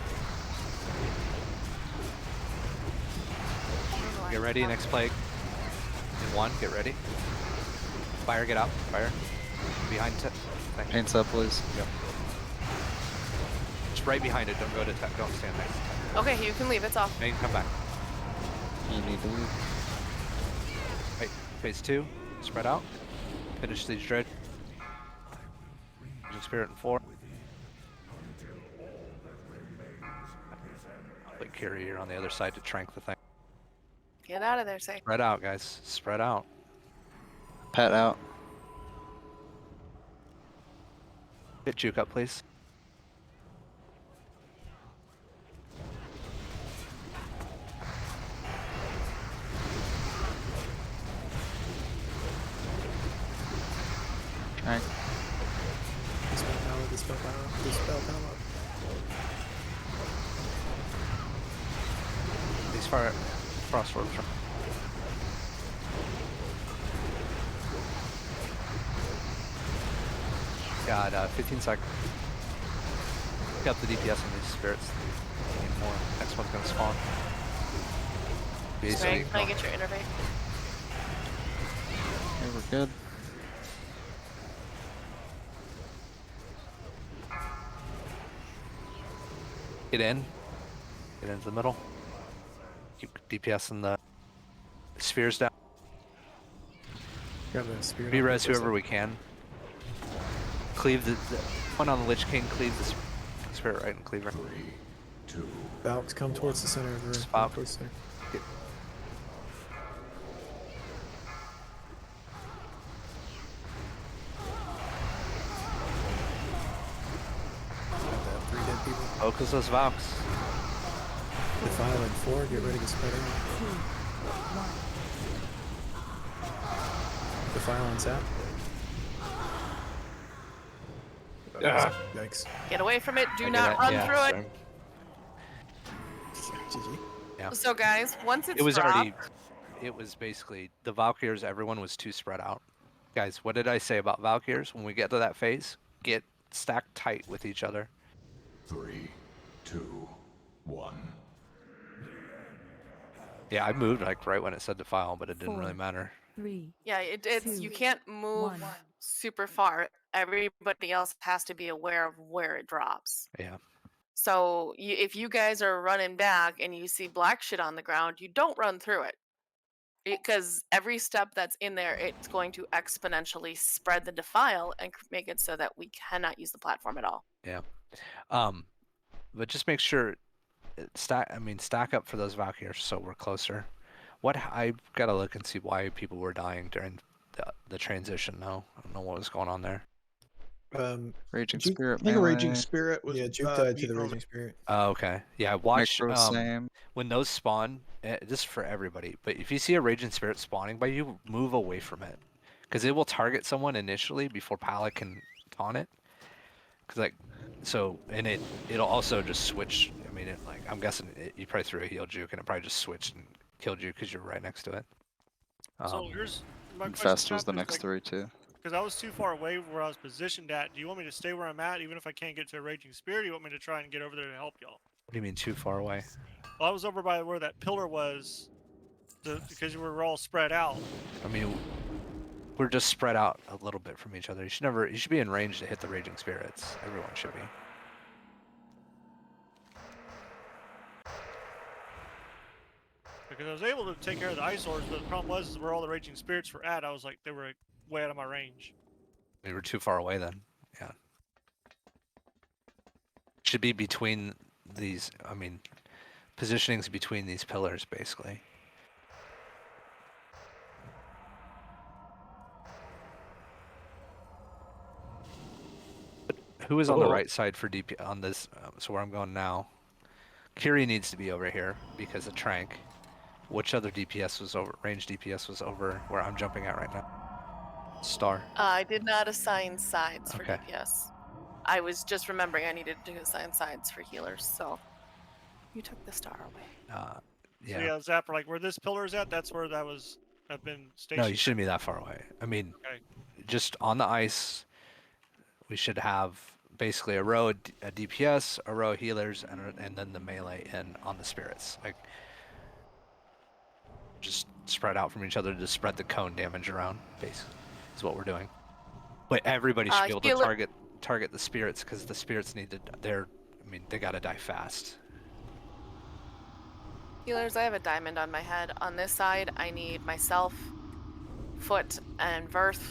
Get ready, next plague. In 1, get ready. Fire, get out. Fire. Behind it. Paints up, please. Yep. Just right behind it. Don't go to don't stand next. Okay, you can leave. It's off. Now you can come back. You need to leave. Right. Phase 2. Spread out. Finish these dread. Raging Spirit in 4. Put Kiri here on the other side to trank the thing. Get out of there, say. Spread out, guys. Spread out. Pat out. Get Juke up, please. Trank. Dispel power, dispel power, dispel power. These fire frost orbs. Got 15 seconds. Got the DPS on these spirits. Need more. Next one's gonna spawn. Sorry, can I get your innervate? Okay, we're good. Get in. Get into the middle. Keep DPS in the spheres down. Grab a spirit. Re-res whoever we can. Cleave the one on the Lich King. Cleave the spirit right and cleave right. 3, 2. Valks, come towards the center of the room. Spot. Come towards the center. Got 3 dead people. Focus those Valks. Defile in 4. Get ready to spread out. Defile on Sap. Yikes. Get away from it. Do I not get run yeah, through it. sorry. GG. Yeah. So guys, once it's It was dropped, already. It was basically the Valkyrs. Everyone was too spread out. Guys, what did I say about Valkyrs? When we get to that phase, get stacked tight with each other. 3, 2, 1. Yeah, I moved like right when it said defile, but it didn't really 4, matter. 3. yeah, it's you 2, can't move 1. super far. Everybody else has to be aware of where it drops. Yeah. So if you guys are running back and you see black shit on the ground, you don't run through it. Because every step that's in there, it's going to exponentially spread the defile and make it so that we cannot use the platform at all. Yeah. But just make sure stack up for those Valkyrs so we're closer. I gotta look and see why people were dying during the transition now. I don't know what was going on there. Raging Juke- Spirit I think a melee. Raging Spirit was. Yeah, Juke died to beaten the over. Raging Spirit. Oh, okay. Yeah, watch Micro same. when those spawn. This is for everybody, but if you see a Raging Spirit spawning by you, move away from it, because it will target someone initially before Pala can taunt it. And it'll also just switch. I mean, I'm guessing you probably threw a heal juke and it probably just switched and killed you because you're right next to it. So here's my question. Fest was the next 3 too. Because I was too far away where I was positioned at. Do you want me to stay where I'm at, even if I can't get to a Raging Spirit? Or do you want me to try and get over there to help y'all? What do you mean too far away? Well, I was over by where that pillar was, because we were all spread out. I mean, we're just spread out a little bit from each other. You should be in range to hit the Raging Spirits. Everyone should be. Because I was able to take care of the ice ores, but the problem was where all the Raging Spirits were at. I was like, they were way out of my range. We were too far away then. Yeah. Should be between these. I mean, positioning's between these pillars, basically. Who is on the right side for DP on this? So where I'm going now, Kiri needs to be over here because of Trank. Which other DPS was over? Range DPS was over where I'm jumping at right now. Star. I did not assign sides for Okay. DPS. I was just remembering I needed to assign sides for healers, so you took the star away. So yeah, Zapper, like where this pillar is at, that's where that was. I've been stationed. No, you shouldn't be that far away. I mean, Okay. just on the ice, we should have basically a row of DPS, a row of healers, and then the melee in on the spirits. Like, just spread out from each other to spread the cone damage around. Basically, is what we're doing. But everybody should be able to target the spirits because the spirits need to. They gotta die fast. Healers, I have a diamond on my head. On this side, I need myself, Foot, and Verth.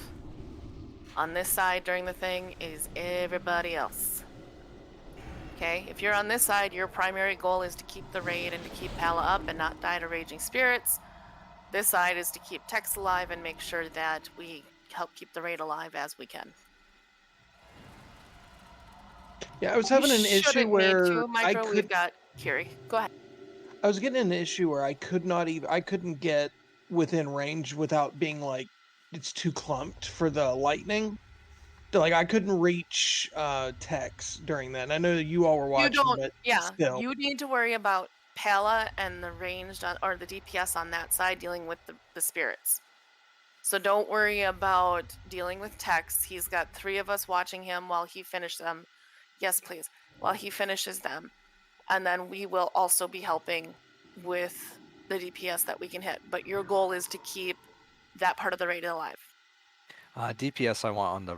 On this side during the thing is everybody else. Okay, if you're on this side, your primary goal is to keep the raid and to keep Pala up and not die to raging spirits. This side is to keep Tex alive and make sure that we help keep the raid alive as we can. Yeah, I was having an issue where I Micro, could. we've got Kiri. Go ahead. I was getting an issue where I couldn't get within range without being like, it's too clumped for the lightning. Like I couldn't reach Tex during that. And I know that you all were watching, but still. You need to worry about Pala and the ranged or the DPS on that side dealing with the spirits. So don't worry about dealing with Tex. He's got 3 of us watching him while he finishes them. Yes, please. While he finishes them. And then we will also be helping with the DPS that we can hit. But your goal is to keep that part of the raid alive. DPS I want on the,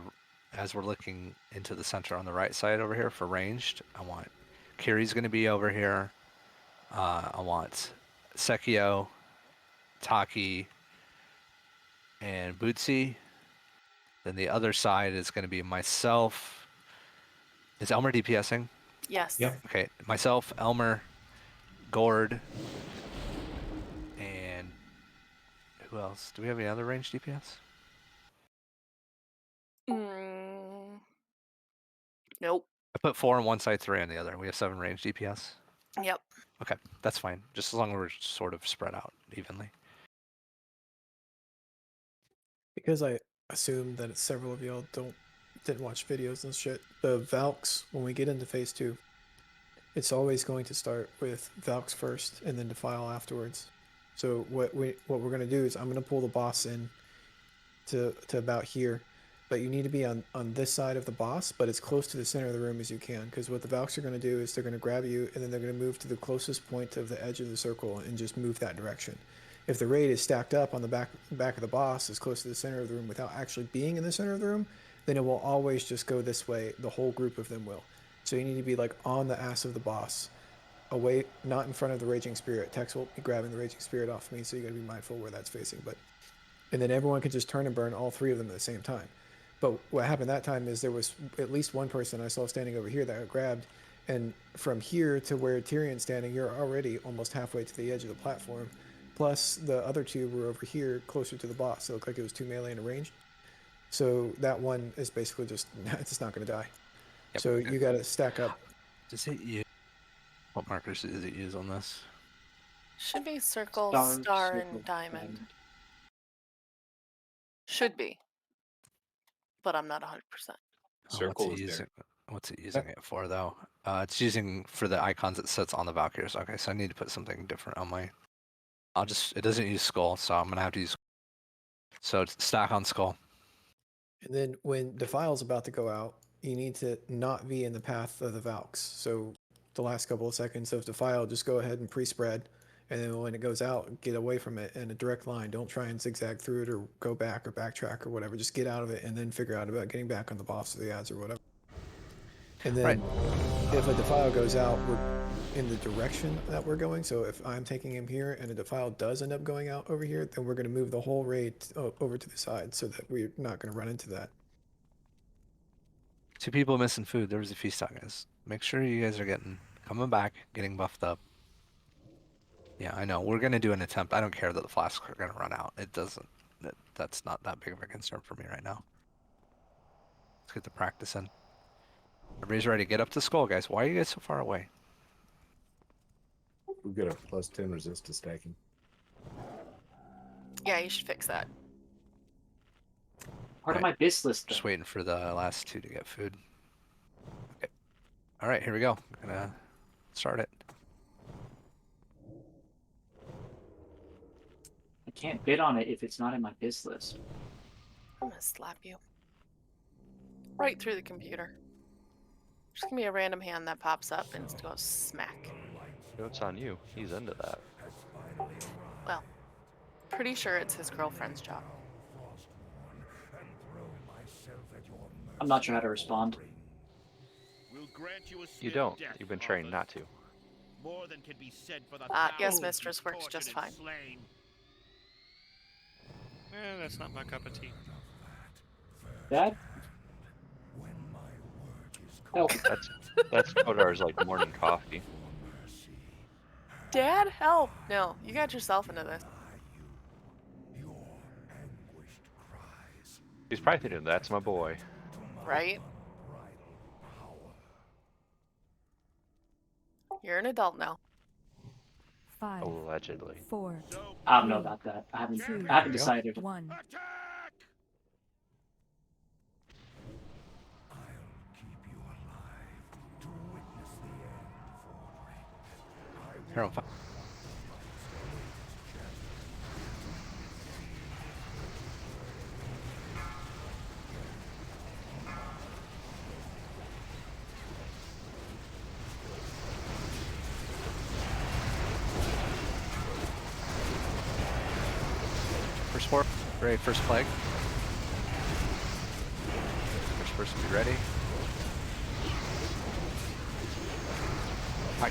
as we're looking into the center on the right side over here for ranged, I want Kiri's going to be over here. I want Sekio, Taki, and Bootsy. Then the other side is going to be myself. Is Elmer DPSing? Yes. Yep. Okay, myself, Elmer, Gord, and who else? Do we have any other ranged DPS? Nope. I put 4 on one side, 3 on the other. We have 7 ranged DPS. Yep. Okay, that's fine. Just as long as we're sort of spread out evenly. Because I assume that several of y'all didn't watch videos and shit. The Valks, when we get into phase 2, it's always going to start with Valks first and then Defile afterwards. So what we're gonna do is I'm gonna pull the boss in to about here, but you need to be on this side of the boss, but as close to the center of the room as you can, because what the Valks are gonna do is they're gonna grab you and then they're gonna move to the closest point of the edge of the circle and just move that direction. If the raid is stacked up on the back of the boss as close to the center of the room without actually being in the center of the room, then it will always just go this way. The whole group of them will. So you need to be like on the ass of the boss, away, not in front of the raging spirit. Tex will be grabbing the raging spirit off me, so you gotta be mindful where that's facing. And then everyone can just turn and burn all 3 of them at the same time. But what happened that time is there was at least one person I saw standing over here that got grabbed, and from here to where Tyrion's standing, you're already almost halfway to the edge of the platform. Plus, the other 2 were over here, closer to the boss. So it looked like it was 2 melee in a range. So that one is basically just, it's not going to die. Yep. So you got to stack up. Does it use, what markers does it use on this? Should be circle, star, and diamond. Should be. But I'm not 100%. Circle is there. What's it using it for, though? It's using for the icons it sets on the Valkyries. Okay, so I need to put something different on my... it doesn't use skull, so I'm gonna have to use. So it's stack on skull. And then when Defile's about to go out, you need to not be in the path of the Valks. So the last couple of seconds of Defile, just go ahead and pre-spread, and then when it goes out, get away from it in a direct line. Don't try and zigzag through it or go back or backtrack or whatever. Just get out of it and then figure out about getting back on the boss or the ads or whatever. And then if a Defile goes out, we're in the direction that we're going. So if I'm taking him here and a Defile does end up going out over here, then we're going to move the whole raid over to the side so that we're not going to run into that. 2 people missing food. There was a feast out, guys. Make sure you guys are coming back, getting buffed up. Yeah, I know. We're going to do an attempt. I don't care that the flasks are going to run out. It doesn't. That's not that big of a concern for me right now. Let's get the practice in. Everybody's ready to get up to skull, guys. Why are you guys so far away? We've got a +10 resist to stacking. Yeah, you should fix that. part of Right. my biz list. Just though. waiting for the last two to get food. Okay. All right, here we go. Gonna start it. I can't bid on it if it's not in my biz list. I'm gonna slap you. Right through the computer. Just give me a random hand that pops up and it's goes smack. It's on you. He's into that. Well, pretty sure it's his girlfriend's job. I'm not sure how to respond. You don't. You've been trained not to. More than can be said for the Yes, mistress, works just fine. That's not my cup of tea. Dad? Help. That's Kodar's like morning coffee. Dad, help! No, you got yourself into this. He's probably thinking, that's my boy. Right? You're an adult now. 5, Allegedly. 4. I don't know about that. I haven't decided. 1. Here on fire. First sport, ready, first plague. First person be ready. Hi.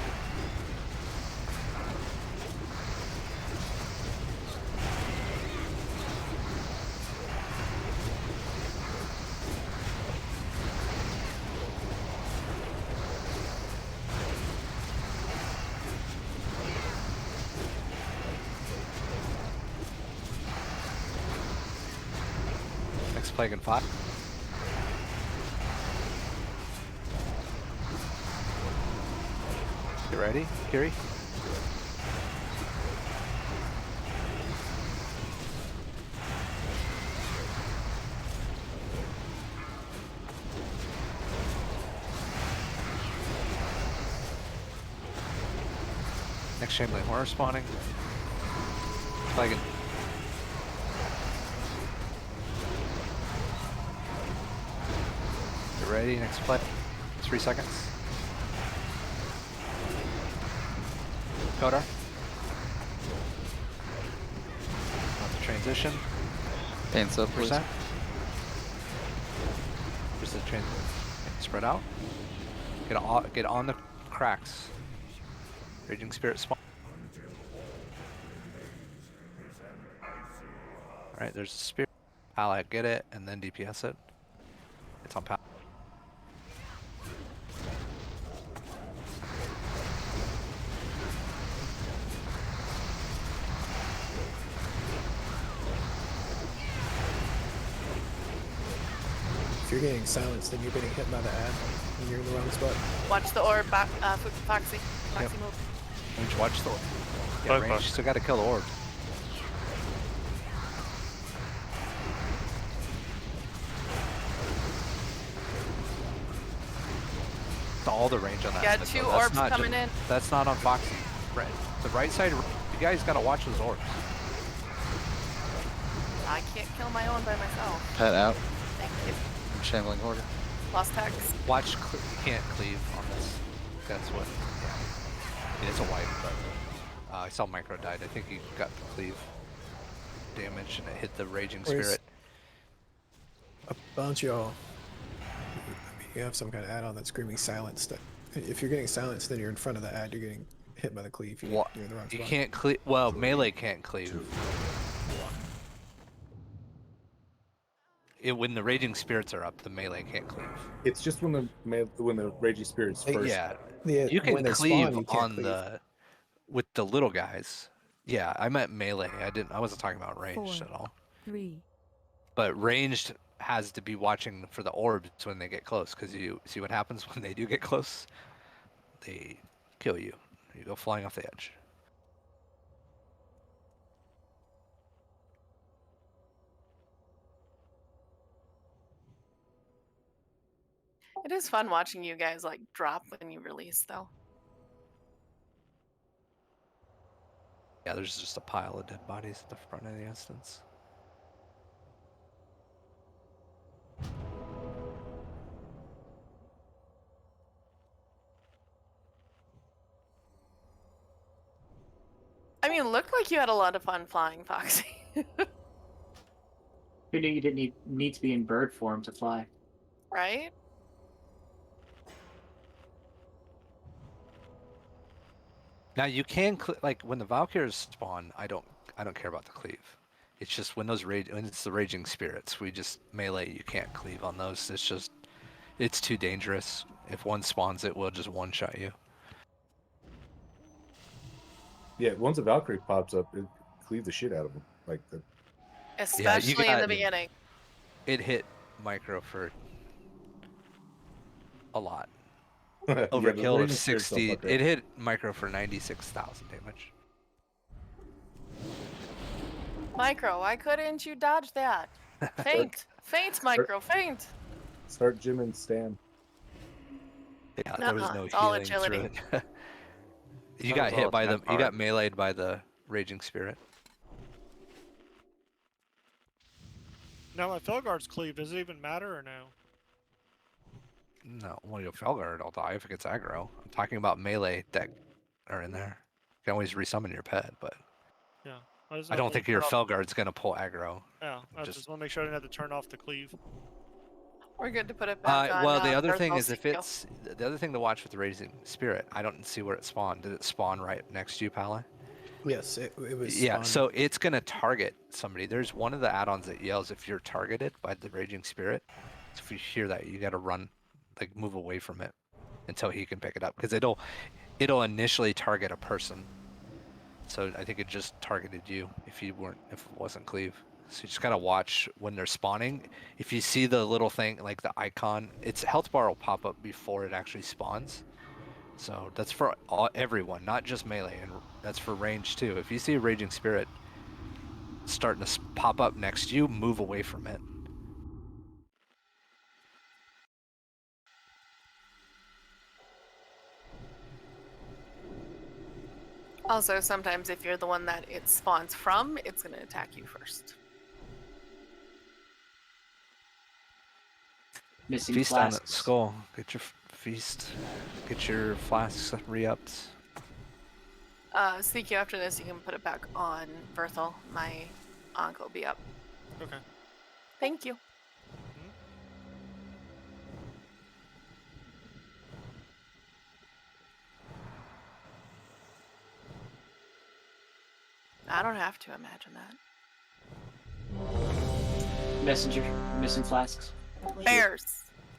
Next plague in 5. You ready, Kiri? Next Shambling Horror spawning. Plague in Get ready, next play. 3 seconds. Kodar. About to transition. Pain sub, please. Percent. Just the train. Spread out. Get on the cracks. Raging Spirit spawn. Alright, there's a spirit. Ally, get it, and then DPS it. It's on power. If you're getting silenced, then you're getting hit by the ad, and you're in the wrong spot. Watch the orb, Foxy. Foxy move. Range, watch the orb. Yeah, Bye, range, bye. you still gotta kill the orb. All the range on that. Yeah, mid, 2 though. That's orbs not coming just- in. That's not on Foxy. Right. The right side, you guys gotta watch those orbs. I can't kill my own by myself. Pet out. Thank you. Shambling Hoarder. Lost hex. Watch, you can't cleave on this. That's what, yeah. It's a wipe, but I saw Micro died. I think he got the cleave damage and it hit the Raging Where's- Spirit. A bunch of y'all. I mean, you have some kind of add-on that's screaming silence. That if you're getting silenced, then you're in front of the ad. You're getting hit by the cleave. You're in the wrong You spot. can't cleave, well, melee can't cleave. When the Raging Spirits are up, the melee can't cleave. It's just when the Raging Spirits first. Yeah, Yeah, you can when they cleave spawn, you can't on cleave. the with the little guys. Yeah, I meant melee. I wasn't talking about ranged 4, at all. 3. But ranged has to be watching for the orbs when they get close, because you see what happens when they do get close. They kill you. You go flying off the edge. It is fun watching you guys like drop when you release, though. Yeah, there's just a pile of dead bodies at the front of the instance. I mean, it looked like you had a lot of fun flying, Foxy. Who knew you didn't need to be in bird form to fly? Right? Now you can like when the Valkyries spawn. I don't care about the cleave. It's just when when it's the raging spirits, we just melee. You can't cleave on those. It's too dangerous. If one spawns, it will just one shot you. Yeah, once a Valkyrie pops up, it cleave the shit out of them. Like the. Especially in the beginning. It hit micro for a lot. Yeah, the Overkill of raging spirits don't 60. fuck It around. hit micro for 96,000 damage. Micro, why couldn't you dodge that? Faint. Faint, Micro, faint. Start Jim and Stan. Yeah, there was Nuh-uh, no it's all healing through agility. it. You That got was all hit by attack the. You got power. meleeed by the raging spirit. Now my Felguard's cleave, does it even matter or no? No, well, your Felguard will die if it gets aggro. I'm talking about melee that are in there. You can always resummon your pet, but Yeah. I don't think your Felguard's gonna pull aggro. Yeah, I just want to make sure I didn't have to turn off the cleave. We're good to put it back on. Well, the other thing Berthol's is if skill. it's the other thing to watch with the raging spirit. I don't see where it spawned. Did it spawn right next to you, Pally? Yes, it was. Yeah, spawned. so it's gonna target somebody. There's one of the add-ons that yells if you're targeted by the raging spirit. So if you hear that, you gotta run, like move away from it until he can pick it up, because it'll initially target a person. So I think it just targeted you if it wasn't cleave. So you just gotta watch when they're spawning. If you see the little thing like the icon, its health bar will pop up before it actually spawns. So that's for everyone, not just melee, and that's for range too. If you see a raging spirit starting to pop up next to you, move away from it. Also, sometimes if you're the one that it spawns from, it's going to attack you first. Missing Feast on that flasks. skull. Get your feast. Get your flasks re-upped. CQ, after this, you can put it back on Berthel. My Ankh will be up. Okay. Thank you. I don't have to imagine that. Messenger, missing flasks. Bears.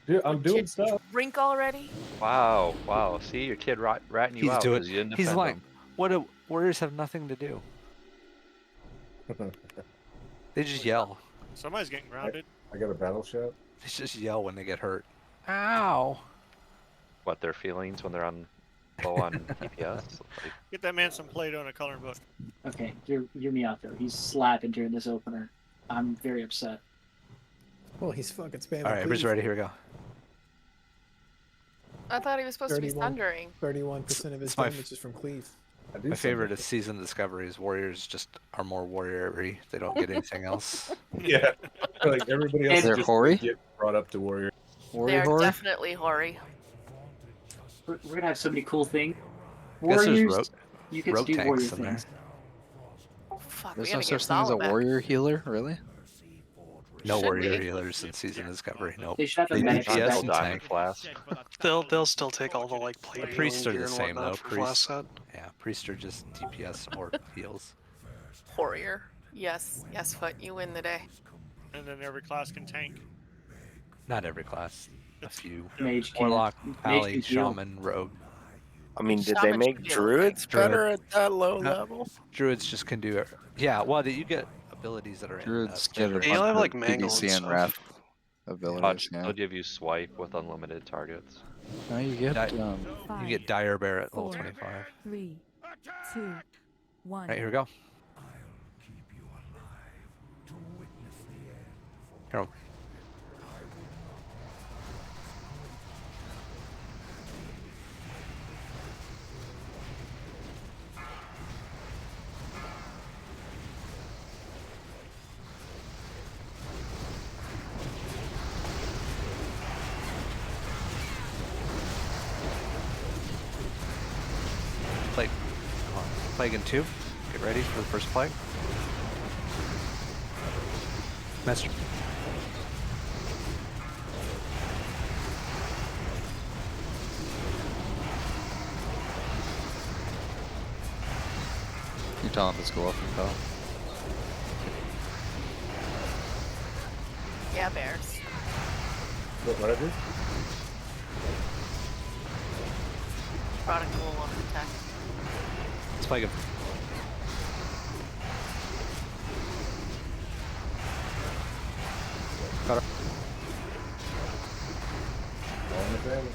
Dude, I'm doing Did you stuff. drink already? Wow, wow. See, your kid ratting you He's out doing. because you didn't He's defend like, him. what do warriors have nothing to do? They just yell. Somebody's getting grounded. I got a battle shot. They just yell when they get hurt. Ow! What their feelings when they're on low on DPS? Like, Get that man some Play-Doh and a coloring book. Okay, hear me out though. He's slapping during this opener. I'm very upset. Well, he's fucking spamming. All right, everybody's ready. Here we go. I thought he was supposed to be sundering. 31% of his It's my damage is from cleave. My favorite is season discoveries. Warriors just are more warrior-y. They don't get anything else. Yeah, like everybody else They're just hoary? get brought up to warrior. They are definitely hoary. We're gonna have so many cool things. Guess there's Warriors, you get to rogue do warrior tanks in there. things. Fuck, There's we no gotta get such thing as a Zala back. warrior healer, really? No Should warrior be. healers in season discovery. Nope. They should have a magic DPS spell. and diamond tank. flask. They'll still take all the like plate The healing priests are gear the and same whatnot though. for flask Priests, set. yeah, priests are just DPS or heals. Warrior. Yes, yes, Foot, you win the day. And then every class can tank. Not every class. A few. Mage can. Warlock, Mage Pally, can heal. Shaman, Rogue. I mean, did they Shaman make should be able to druids Druid. better at that low No. level? Druids just can do it. Yeah, well, you get abilities that are Druids in get standard. a Yeah, you'll have, bunch like, of mangle PDC and and stuff. wrath abilities. They'll give you swipe with unlimited targets. No, you get You get Dire Bear at level 4, 25. 3, 2, 1. Right, here we go. Here. Plague in 2. Get ready for the first plague. Master. You tell him to go up and go. Yeah, bears. What I do? Brought a cool wolf attack. Let's play him. Got her. All in the family.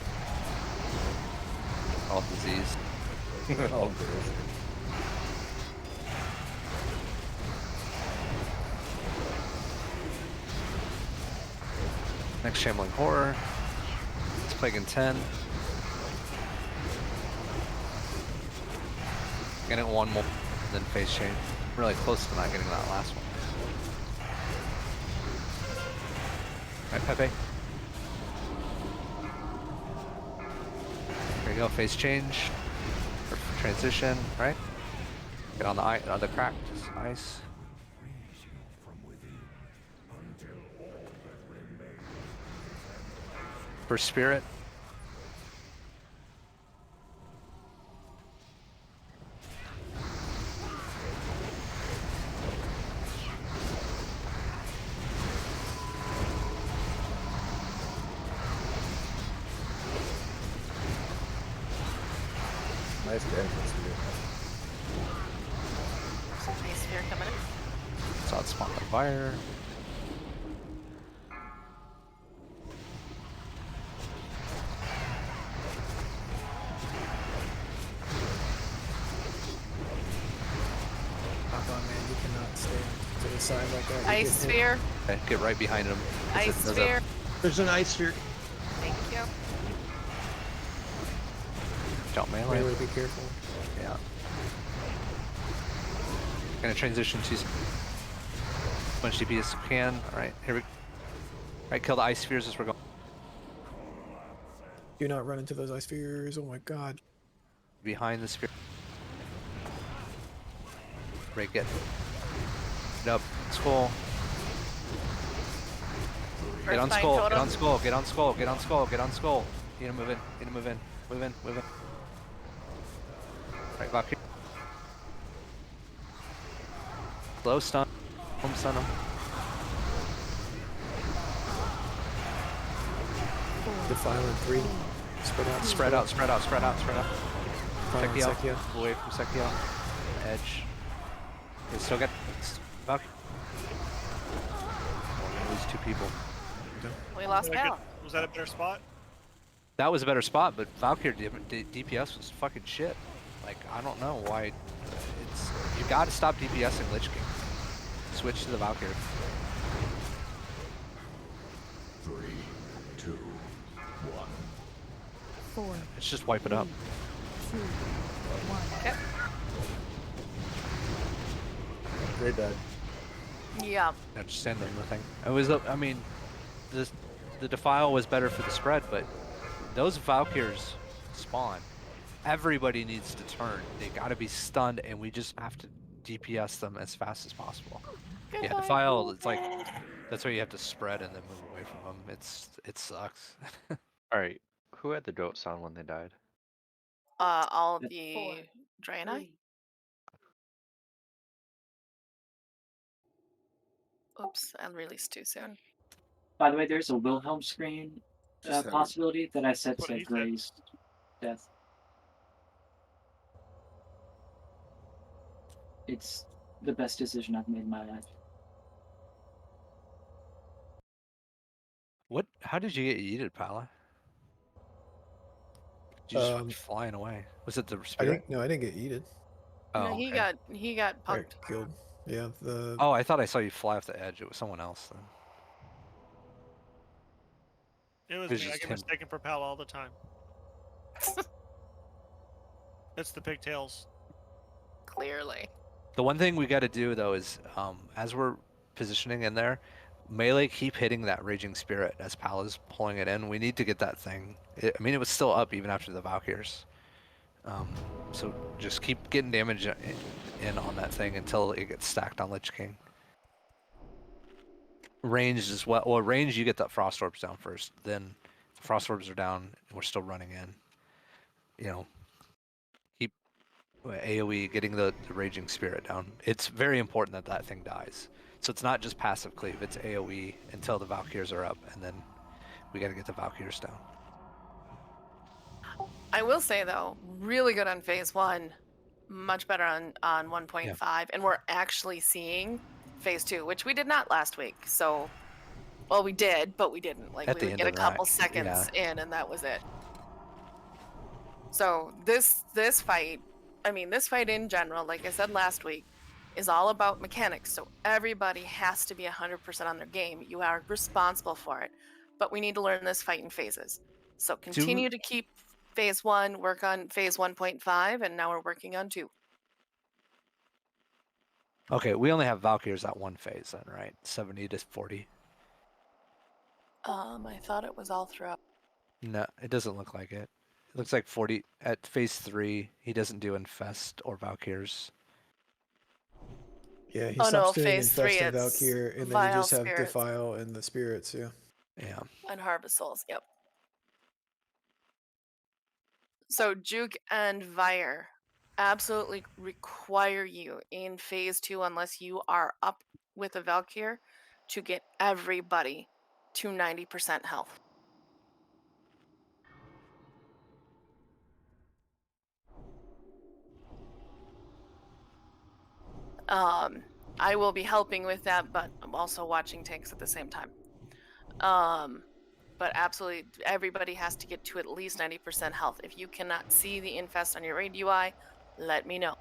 All disease. All good. Next Shambling Horror. Let's Plague in 10. Getting one more, then phase change. Really close to not getting that last one. Alright, Pepe. There you go, phase change. Or transition, right? Get on the cracked ice. For spirit. Nice entrance here. Nice spear coming in. Saw it spawn the fire. You cannot stand to the side like that. You Ice get hit. sphere. Okay, get right behind him. Ice sphere. There's an ice sphere. Thank you. Jump melee. Really be careful. Yeah. Gonna transition to as much DP as we can. Alright, here we go. Alright, kill the ice spheres as we're going. Do not run into those ice spheres. Oh my god. Behind the spear. Break it. Get up. Skull. Get on Earthbind skull. Get totem. on skull. Get on skull. Get on skull. Get on skull. Need to move in. Need to move in. Move in. Move in. Right back here. Low stun. Home stun him. Defile in 3. Spread out. Spread out. Spread out. Spread out. Spread out. Violent Sekiel. Sekiel. Away from Sekiel. Edge. They still get back. We're gonna lose 2 people. We lost Was that a Pal. good- Was that a better spot? That was a better spot, but Valkyrie DPS was fucking shit. Like, I don't know why. It's you got to stop DPSing Lich King. Switch to the Valkyrie. 3, 2, 1. 4. Let's just wipe it up. 2. 1. Okay. Great dad. Yeah. Yeah, just send them the thing. It was, I mean, the Defile was better for the spread, but those Valkyries spawn. Everybody needs to turn. They gotta be stunned, and we just have to DPS them as fast as possible. Yeah, Defile, it's like, that's why you have to spread and then move away from them. It sucks. Alright, who had the goat sound when they died? All of the Draenei. Oops, I released too soon. By the way, there's a Wilhelm screen possibility that I set What to he said. Gray's death. It's the best decision I've made in my life. What? How did you get yeeted, Pala? You just went flying away. Was it the I spirit? think no, I didn't get yeeted. Oh, No, he okay. got I punked. got killed. Yeah, the Oh, I thought I saw you fly off the edge. It was someone else then. It was It was me. I just get him. mistaken for Pal all the time. It's the pigtails. Clearly. The one thing we got to do though is, as we're positioning in there, melee keep hitting that raging spirit as Pal is pulling it in. We need to get that thing. I mean, it was still up even after the Valkyries. So just keep getting damage in on that thing until it gets stacked on Lich King. Ranged as well. Well, range you get that Frost Orbs down first. Then the Frost Orbs are down, and we're still running in. You know, keep AoE getting the Raging Spirit down. It's very important that that thing dies. So it's not just passive cleave. It's AoE until the Valkyrs are up, and then we got to get the Valkyrs down. I will say though, really good on phase 1, much better on 1.5, and we're actually seeing phase 2, which we did not last week. So, well, we did, but we didn't. Like At we the would end get a of that, couple seconds in, and that was it. So this fight, I mean, this fight in general, like I said last week, is all about mechanics. So everybody has to be 100% on their game. You are responsible for it, but we need to learn this fight in phases. So continue to keep phase 1, work on phase 1.5, and now we're working on 2. Okay, we only have Valkyrs at one phase then, right? 70 to 40. I thought it was all throughout. No, it doesn't look like it. It looks like 40 at phase 3. He doesn't do Infest or Valkyrs. Yeah, he Oh no, stops doing phase 3 Infest and it's Valkyr, and then you Vile just have Spirits Defile and the Spirits, yeah. Yeah. and Harvest Souls. Yep. So Juke and Vire absolutely require you in phase 2, unless you are up with a Valkyr, to get everybody to 90% health. I will be helping with that, but I'm also watching tanks at the same time. But absolutely, everybody has to get to at least 90% health. If you cannot see the infest on your raid UI, let me know.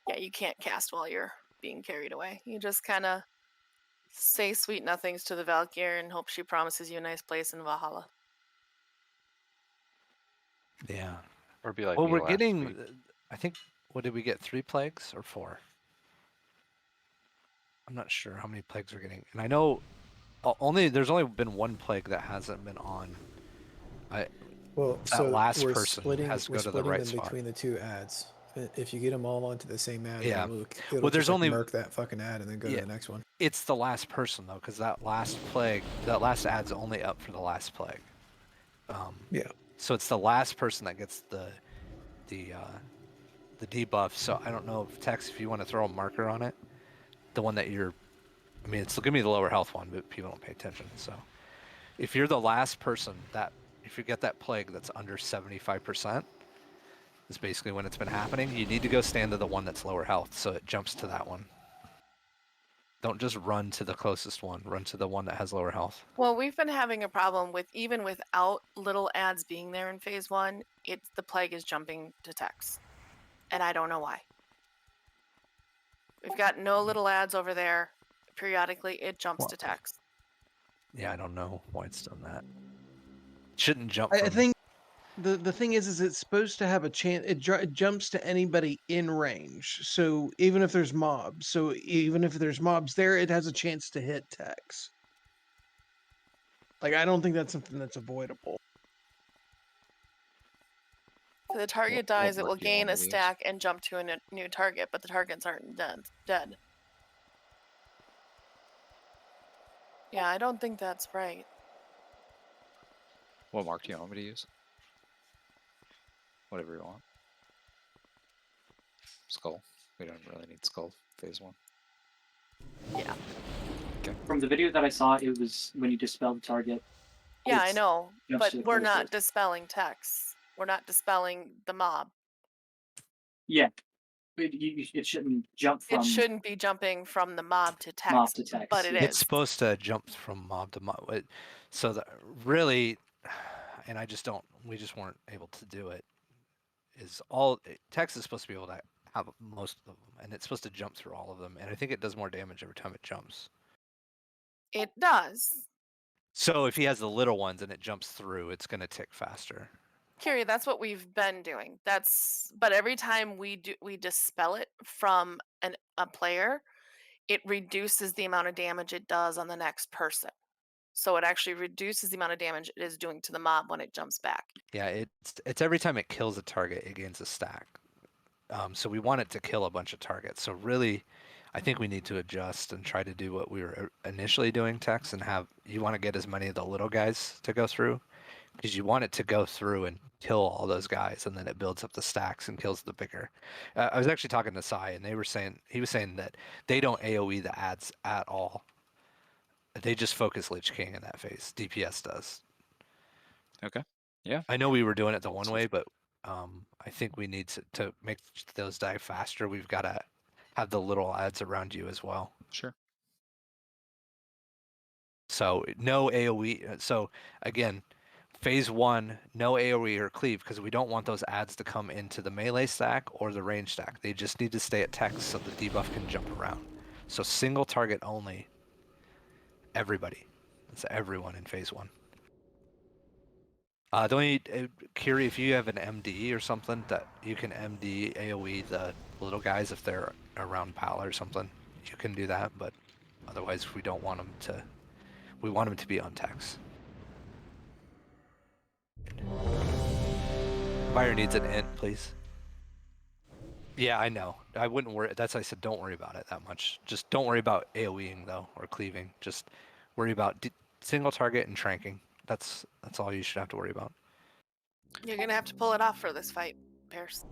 Yeah, you can't cast while you're being carried away. You just kind of say sweet nothings to the Valkyr and hope she promises you a nice place in Valhalla. Yeah. Or be like well, me we're last getting, week. I think, what did we get? 3 plagues or 4? I'm not sure how many plagues we're getting. And I know there's only been 1 plague that hasn't been on. Well, that so last we're person splitting, has to we're go to the splitting right them spot. between the 2 ads. If you get them all onto the same ad, Yeah. it'll Well, just there's like only murk that fucking ad and then go to the next one. It's the last person though, because that last plague, that last ad's only up for the last plague. Yeah. So it's the last person that gets the debuff. So I don't know if Tex, if you want to throw a marker on it, the one that you're, I mean, it's give me the lower health one, but people don't pay attention. So if you're the last person if you get that plague that's under 75%, is basically when it's been happening. You need to go stand to the one that's lower health, so it jumps to that one. Don't just run to the closest one. Run to the one that has lower health. Well, we've been having a problem with, even without little ads being there in phase 1, the plague is jumping to Tex. And I don't know why. We've got no little ads over there. Periodically, it jumps to Tex. Yeah, I don't know why it's done that. It shouldn't jump. I think the thing is it's supposed to have a chance. It jumps to anybody in range. So even if there's mobs, there, it has a chance to hit Tex. Like, I don't think that's something that's avoidable. If the target dies, it will gain a stack and jump to a new target, but the targets aren't dead. Yeah, I don't think that's right. What mark do you want me to use? Whatever you want. Skull. We don't really need skull phase 1. Yeah. Okay. From the video that I saw, it was when you dispel the target. Yeah, I know, jumps but to the we're not closest. dispelling Tex. We're not dispelling the mob. Yeah. It shouldn't jump from. It shouldn't be jumping from the mob to Tex, but it It's is. supposed to jump from mob to mob. So that really, and we just weren't able to do it. Tex is supposed to be able to have most of them, and it's supposed to jump through all of them. And I think it does more damage every time it jumps. It does. So if he has the little ones and it jumps through, it's going to tick faster. Kiri, that's what we've been doing. But every time we dispel it from a player, it reduces the amount of damage it does on the next person. So it actually reduces the amount of damage it is doing to the mob when it jumps back. Yeah, it's every time it kills a target, it gains a stack. So we want it to kill a bunch of targets. So really, I think we need to adjust and try to do what we were initially doing, Tex, and you want to get as many of the little guys to go through, because you want it to go through and kill all those guys, and then it builds up the stacks and kills the bigger. I was actually talking to Sai, and he was saying that they don't AoE the ads at all. They just focus Lich King in that phase. DPS does. Okay. Yeah. I know we were doing it the one way, but I think we need to make those die faster. We've got to have the little ads around you as well. Sure. So no AoE. So again, phase 1, no AoE or cleave, because we don't want those ads to come into the melee stack or the range stack. They just need to stay at text so the debuff can jump around. So single target only. Everybody. That's everyone in phase 1. The only, Kiri, if you have an MD or something that you can MD AoE the little guys if they're around PAL or something, you can do that, but otherwise we don't want them to, we want them to be on text. Buyer needs an int, please. Yeah, I know. I wouldn't worry. That's why I said don't worry about it that much. Just don't worry about AoEing though, or cleaving. Just worry about single target and tranking. That's all you should have to worry about. You're gonna have to pull it off for this fight, Pierce.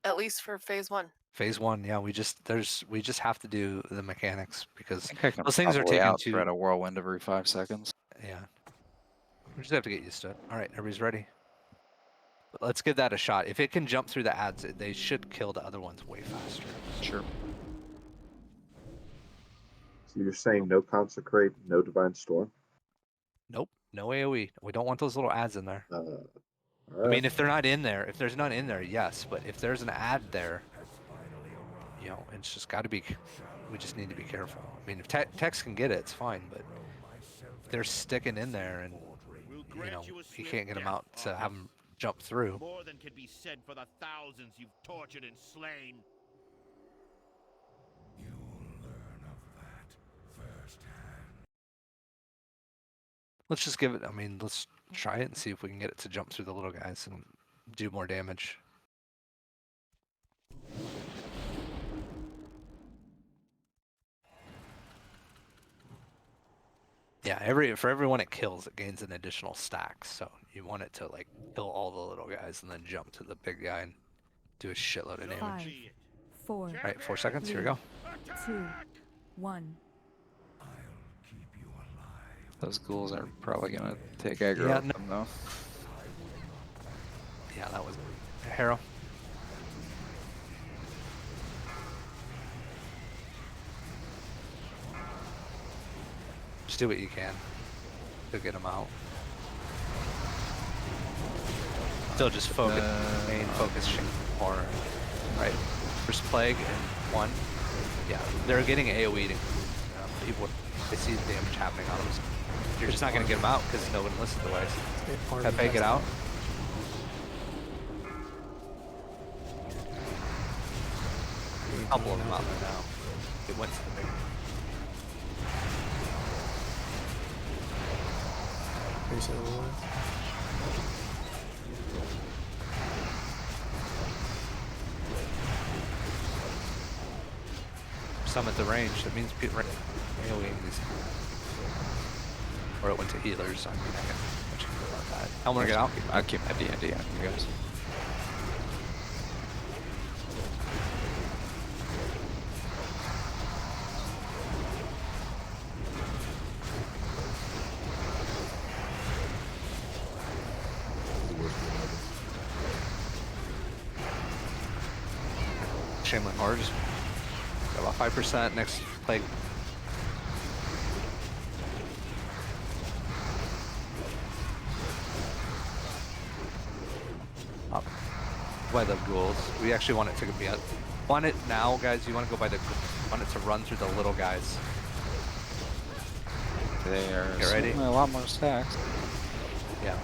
At least for phase 1. Phase 1, yeah, we just have to do the mechanics because I think I can those things are probably taking outspread a whirlwind every 5 seconds. Yeah. We just have to get used to it. All right, everybody's ready. Let's give that a shot. If it can jump through the ads, they should kill the other ones way faster. Sure. So you're saying no consecrate, no divine storm? Nope, no AoE. We don't want those little ads in there. Right. I mean, if they're not in there, if there's none in there, yes. But if there's an ad there, you know, it's just got to be. We just need to be careful. I mean, if Tex can get it, it's fine. But if they're sticking in there, and you know, you can't get them out to have them jump through. More than can be said for the thousands you've tortured and slain. Let's just give it. I mean, let's try it and see if we can get it to jump through the little guys and do more damage. Yeah, for everyone it kills, it gains an additional stack. So you want it to like kill all the little guys and then jump to the big guy and do a shitload of damage. 5, 4. All right, 4 seconds. Here we go. 2, 1. Those ghouls are probably gonna take aggro Yeah, on them though. Yeah, that was Harrow. Just do what you can to get them out. Still just focus, main focus or right. First plague and 1. Yeah, they're getting AoE'd. People, they see the damage happening on them. You're just not going to get them out because no one listens otherwise. Pepe, get out. A couple of them out there now. It went to the big. Some at the range. That means people AoEing these. Or it went to healers. I mean, I can what you feel about that. I want to get out. I'll keep my D&D on you guys. Shaman Horde just got about 5% next plague. Up by the ghouls. We actually want it to be want it now, guys. You want to go by the want it to run through the little guys. They are Get ready. a lot more stacks. Yeah.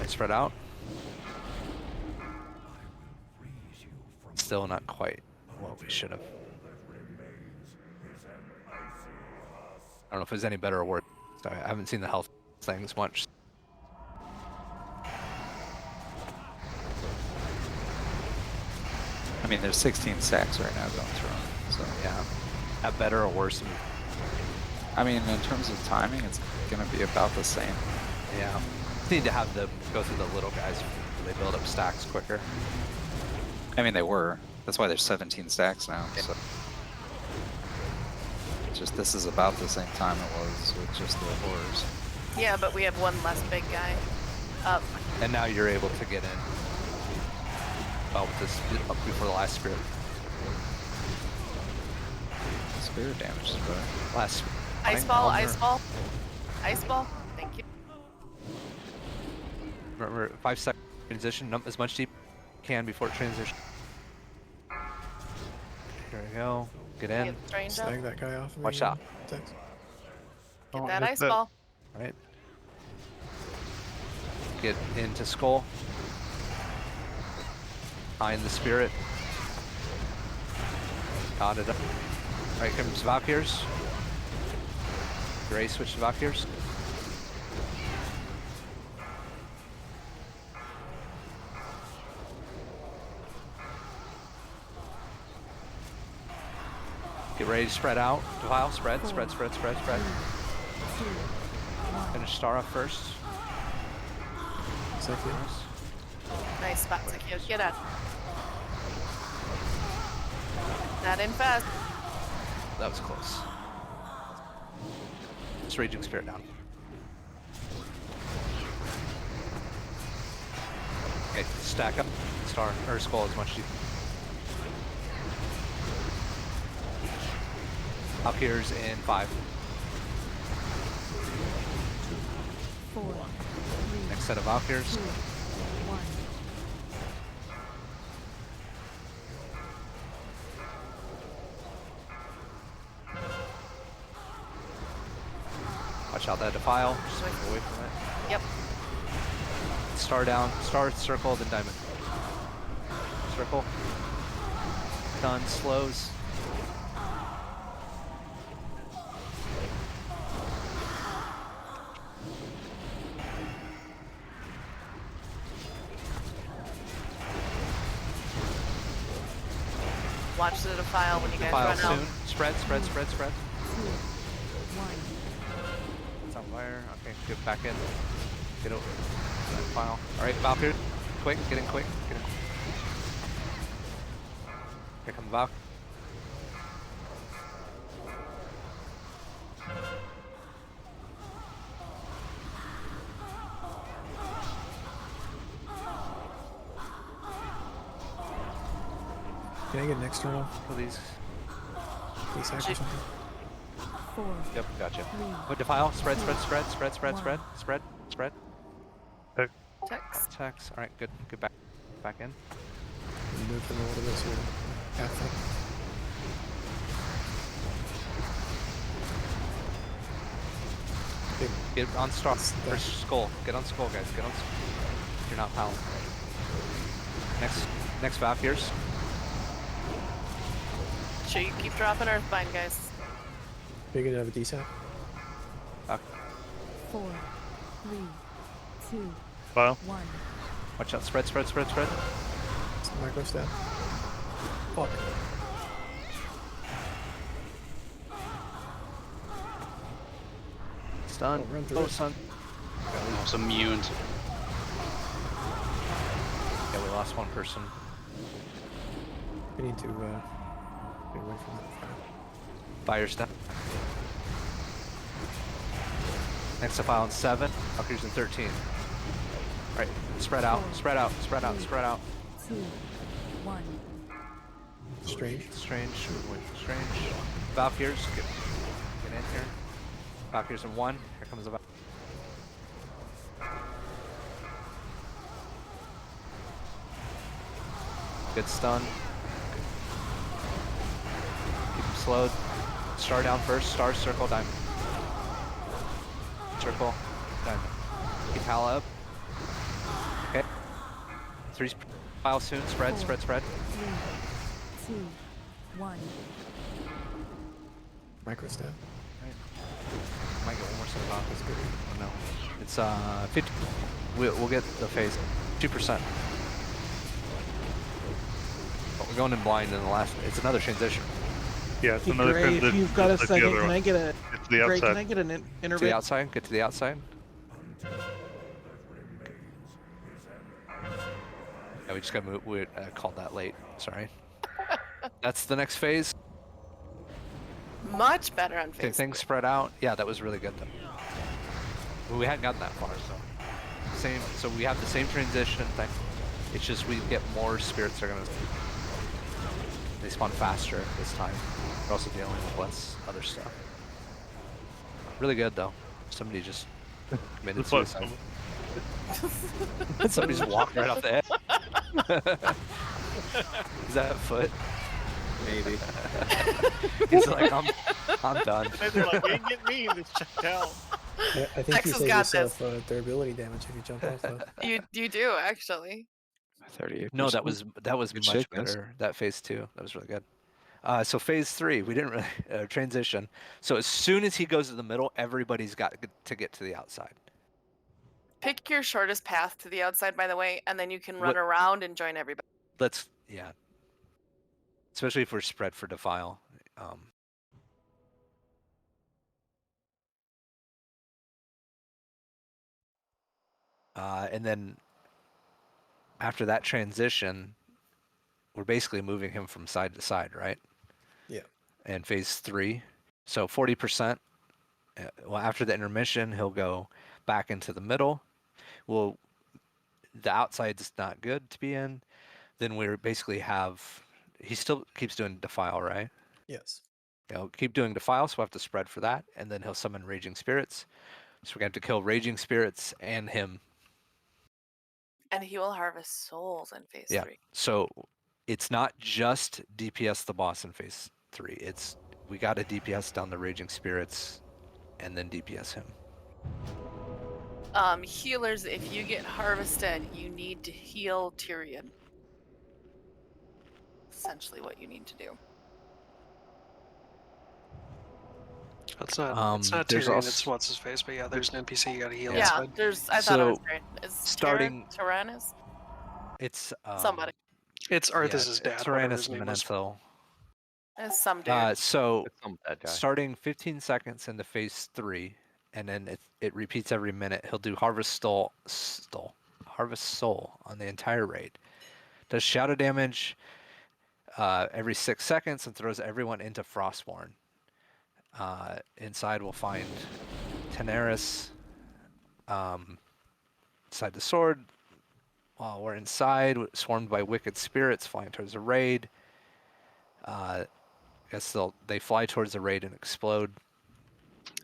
They spread out. still not quite what we should have. I don't know if it's any better or worse. I haven't seen the health things much. I mean, there's 16 stacks right now going through them, so yeah. At better or worse? I mean, in terms of timing, it's going to be about the same. Yeah. Need to have them go through the little guys. They build up stacks quicker. I mean, they were. That's why there's 17 stacks now. So. Just this is about the same time it was with just the horrors. Yeah, but we have one less big guy up. And now you're able to get in. With this up before the last spirit. Spirit damage is better. Last. Ice ball, ice ball. Ice ball. Thank you. Remember, 5 second transition. Dump as much deep as you can before transition. Here we go. Get in. Snag that guy off. Watch out. Get that ice ball. All right. Get into skull. Behind the spirit. Got it up. All right, comes Valkyrs. Gray switch to Valkyrs. Get ready to spread out. Defile, spread. Finish Star off first. Nice spot, Zacchaeus. Get out. Not in fast. That was close. Just Raging Spirit down. Okay, stack up. Star, or Skull as much as you can. Up here's in 5. 4. Next set of Valkyrs. 1. Watch out that defile. Just move away from it. Yep. Star down. Star, circle, then diamond. Circle. Done. Slows. Watch the defile when you guys Defile run soon. out. Spread. 2. 1. It's on fire. Okay, get back in. Get over. Defile. All right, Valkyrie. Quick. Get in quick. Get in. Here comes Valk. Can I get an external for these? Please hack or something. 4. Yep, gotcha. 3. Put defile. Spread. Spread. Text. All right, good. Get back in. Move them a little bit so we don't half them. Get on Star. Or Skull. Get on Skull, guys. Get on. You're not piling. Next Valkyrs. Sure, you keep dropping Earthbind, guys. You're gonna have a DSAP? 4. 3. 2. Wow. 1. Watch out. Spread. Micro stab. Fuck. Stun. Run through Oh, it. son. I was immune. Yeah, we lost one person. We need to get away from that fire. Fire step. Next to file in 7. Valkyries in 13. Alright, spread out. 2. 1. Strange. Valkyrs, get in here. Valkyrs in 1. Here comes the Valkyrie. Good stun. Keep him slowed. Star down first. Star, circle, diamond. Circle, diamond. Keep Hala up. Okay. 3 file soon. Spread. 2, 1. Micro stab. Might get one more set of offense. Oh, no. It's 50. We'll get the phase. 2%. But we're going in blind in the last. It's another transition. Yeah, it's Hey, another Gray, if transition. you've got a just like the second, other can one. I get a It's the Gray, can outside. I get an To the interval? outside. Get to the outside. Yeah, we just got moved. We called that late. Sorry. That's the next phase. Much better on Can phase things spread out? Yeah, that was really good though. Well, we hadn't gotten that far, so same. So we have the same transition thing. It's just we get more spirits that are gonna. They spawn faster this time. We're also dealing with less other stuff. Really good though. Somebody just committed Looks like suicide. Somebody just walked right off the edge. Is that a foot? Maybe. He's like, I'm done. They're like, we ain't getting me. This checked out. I think you Texas save got yourself durability damage if you jump off though. You do actually. 38%. No, that was Good much shit, guys. better. That phase 2, that was really good. So phase 3, we didn't really transition. So as soon as he goes to the middle, everybody's got to get to the outside. Pick your shortest path to the outside, by the way, and then you can run What- around and join everybody. Yeah. Especially if we're spread for defile. And then after that transition, we're basically moving him from side to side, right? Yeah. And phase 3, so 40%. Well, after the intermission, he'll go back into the middle. Well, the outside's not good to be in. Then we basically have. He still keeps doing defile, right? Yes. He'll keep doing defile, so we'll have to spread for that, and then he'll summon raging spirits. So we're gonna have to kill raging spirits and him. And he will harvest souls in phase Yeah. 3. So it's not just DPS the boss in phase 3. It's we got to DPS down the raging spirits, and then DPS him. Healers, if you get harvested, you need to heal Tyrion. Essentially what you need to do. It's not there's Tyrion, also- it's what's his face, but yeah, there's an NPC you gotta heal Yeah, inside. there's. I thought it was So, great. Is starting- Tyrannus? It's Somebody. It's Arthas's dad, whatever Tyrannus his name was. Menethil. It's some dude. So It's some bad guy. starting 15 seconds into phase 3, and then it repeats every minute. He'll do Harvest Soul on the entire raid. Does shadow damage every 6 seconds and throws everyone into Frostborn. Inside we'll find Tenaris. Inside the sword. While we're inside, swarmed by wicked spirits flying towards the raid. Guess they fly towards the raid and explode.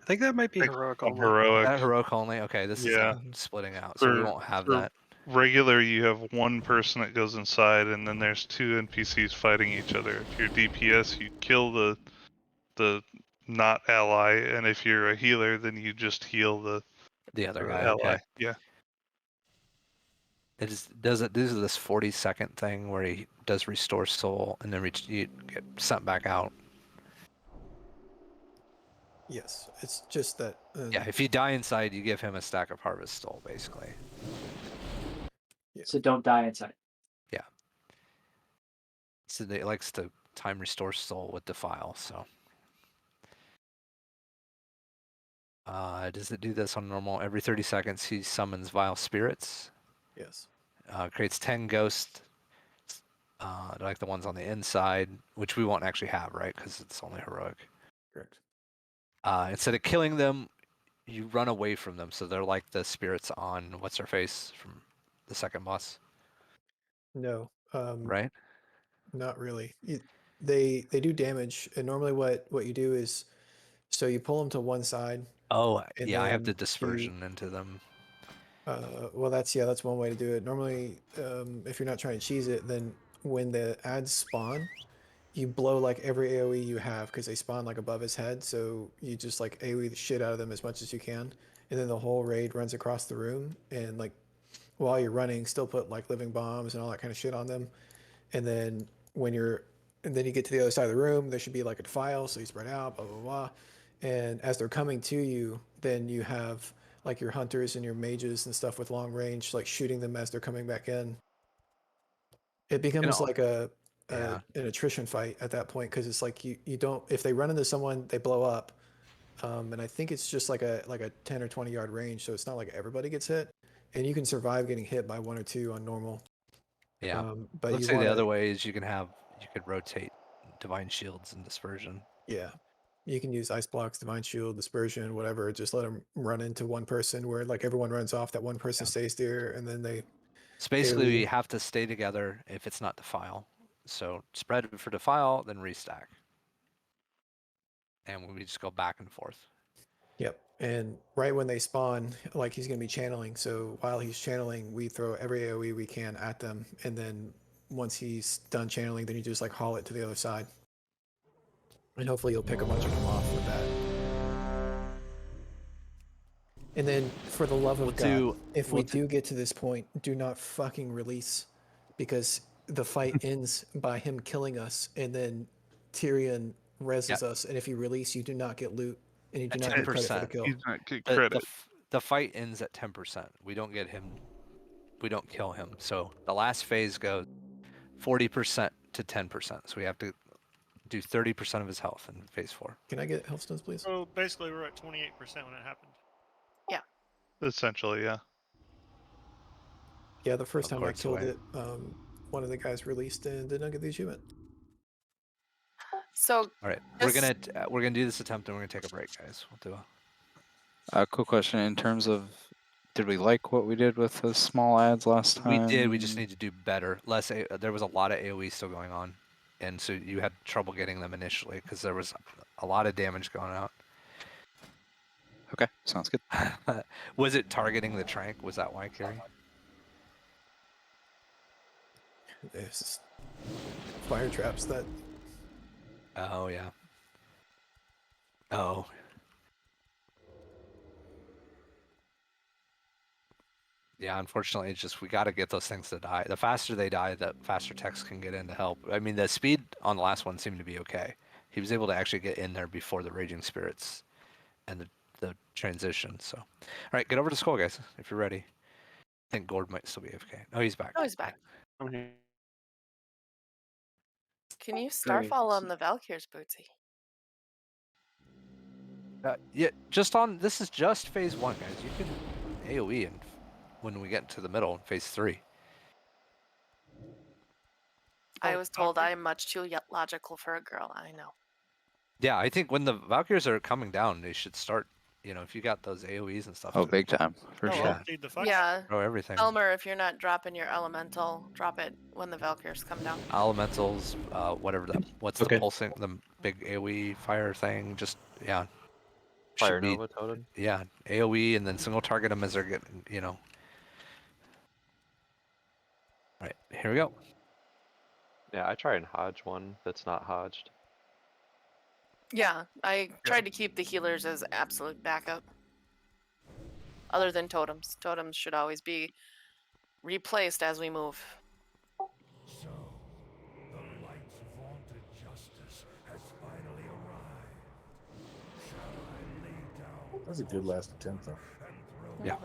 I think that might be heroic only. Heroic. That heroic only? Okay, this is splitting out, so we won't have that. Regular, you have one person that goes inside, and then there's 2 NPCs fighting each other. If you're DPS, you kill the not ally, and if you're a healer, then you just heal The other guy. ally. Okay. Yeah. Does it do this 40-second thing where he does restore soul and then you get sent back out? Yes, it's just that. Yeah, if you die inside, you give him a stack of harvest soul, basically. So don't die inside. Yeah. So it likes to time restore soul with defile, so. Does it do this on normal? Every 30 seconds, he summons vile spirits. Yes. Creates 10 ghosts, like the ones on the inside, which we won't actually have, right? Because it's only heroic. Correct. Instead of killing them, you run away from them. So they're like the spirits on what's her face from the second boss. No. Right? Not really. They do damage, and normally what you do is, so you pull them to one side. Oh, and yeah, I have the then dispersion into them. Well, that's one way to do it. Normally, if you're not trying to cheese it, then when the ads spawn, you blow like every AoE you have because they spawn like above his head. So you just like AoE the shit out of them as much as you can, and then the whole raid runs across the room. And like while you're running, still put like living bombs and all that kind of shit on them. And then when you're and then you get to the other side of the room. There should be like a defile, so you spread out, blah blah blah. And as they're coming to you, then you have like your hunters and your mages and stuff with long range, like shooting them as they're coming back in. It becomes like an attrition fight at that point, because it's like you don't, if they run into someone, they blow up. And I think it's just like a 10 or 20 yard range, so it's not like everybody gets hit, and you can survive getting hit by 1 or 2 on normal. Yeah. But Let's you say want the other way is you could rotate divine shields and dispersion. Yeah, you can use ice blocks, divine shield, dispersion, whatever. Just let them run into one person, where like everyone runs off, that one person stays there, and then they. So basically, we have to stay together if it's not defile. So spread for defile, then restack, and we just go back and forth. Yep. And right when they spawn, like he's going to be channeling. So while he's channeling, we throw every AoE we can at them. And then once he's done channeling, then you just like haul it to the other side. And hopefully you'll pick a bunch of them off with that. And then for the love of God, if we do get to this point, do not fucking release, because the fight ends by him killing us, and then Tyrion reses us. And if you release, you do not get loot. And you do not get credit for the kill. You don't get credit. The fight ends at 10%. We don't get him. We don't kill him. So the last phase goes 40% to 10%. So we have to do 30% of his health in phase 4. Can I get health stones, please? So basically, we're at 28% when it happened. Yeah. Essentially, yeah. Yeah, the first time I killed it, one of the guys released and did not get the achievement. So all right, we're gonna do this attempt and we're gonna take a break, guys. We'll do a cool question in terms of, did we like what we did with the small ads last time? We did. We just need to do better. There was a lot of AoE still going on, and so you had trouble getting them initially because there was a lot of damage going out. Okay, sounds good. Was it targeting the trank? Was that why, Carrie? There's fire traps that. Oh yeah. Oh. Yeah, unfortunately, it's just we got to get those things to die. The faster they die, the faster Tex can get in to help. I mean, the speed on the last one seemed to be okay. He was able to actually get in there before the Raging Spirits and the transition. So, all right, get over to Skull, guys, if you're ready. I think Gord might still be AFK. Oh, he's back. Oh, he's back. Okay. Can you starfall on the Valkyries, Bootsy? Yeah, this is just phase 1, guys. You can AoE and when we get to the middle, phase 3. I was told I am much too logical for a girl. I know. Yeah, I think when the Valkyries are coming down, they should start. You know, if you got those AoEs and stuff. Oh, big time for sure. Yeah. Oh, everything. Elmer, if you're not dropping your elemental, drop it when the Valkyries come down. Elementals, whatever that. What's the pulsing? The big AoE fire thing. Just yeah. Fire Nova totem. Yeah, AoE and then single target them as they're getting. You know. All right, here we go. Yeah, I try and hodge one that's not hodged. Yeah, I tried to keep the healers as absolute backup. Other than totems. Totems should always be replaced as we move. So, the light's vaunted justice has finally arrived. Shall I lay down? That was a good last attempt, though. Yeah.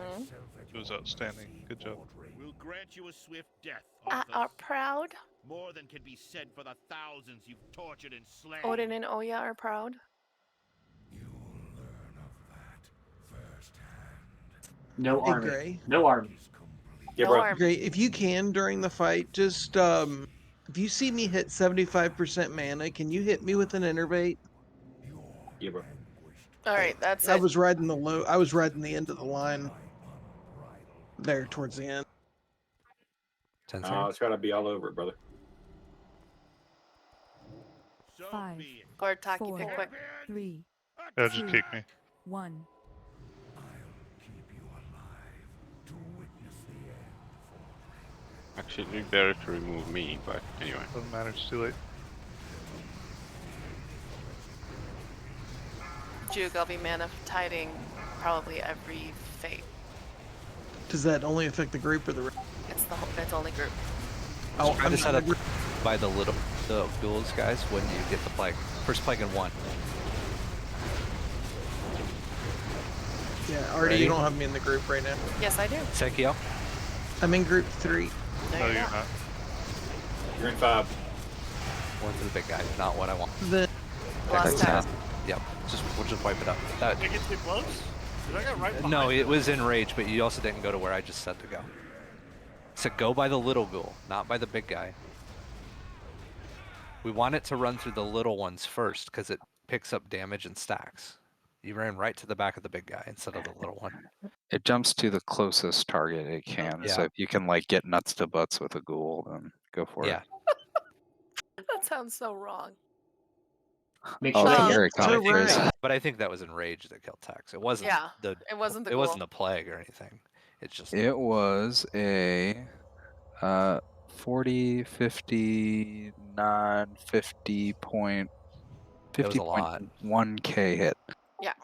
It was outstanding. Good job. We'll grant you a swift death. Are proud. More than can be said for the thousands you've tortured and slain. Odin and Oya are proud. No Hey, army. Gray. No army. Yeah, bro. Gray, if you can during the fight, just if you see me hit 75% mana, can you hit me with an innervate? Yeah, bro. All right, that's I it. was riding the end of the line. There towards the end. 10 Oh, seconds. it's gotta be all over it, brother. 5, Gord, Taki, 4, pick quick. 3, Yeah, just kick me. 1. Actually, it'd be better to remove me, but anyway. Doesn't matter, it's too late. Juke, I'll be mana tiding probably every fate. Does that only affect the group or the? It's only group. Oh, I just had to buy the little the ghouls, guys, when you get the plague. First plague in 1. Yeah, Artie, Ready? you don't have me in the group right now. Yes, I do. Sekio? I'm in group 3. No, you're not. You're in 5. One for the big guy, not what I want. The Last time. Yep, we'll just wipe it up. That, Did it get too close? 'Cause I got right behind no, you. it was in rage, but you also didn't go to where I just said to go. So go by the little ghoul, not by the big guy. We want it to run through the little ones first, because it picks up damage and stacks. You ran right to the back of the big guy instead of the little one. It jumps to the closest target it can. So Yeah. if you can like get nuts to butts with a ghoul, then go for Yeah. it. That sounds so wrong. Make Oh, sure it's they a very hit. common phrase. But I think that was in rage that killed Tex. It wasn't Yeah, the it wasn't the it wasn't ghoul. the plague or anything. It's just It was a 40, 59, 50 point, it was a lot. 50.1k hit. Yeah.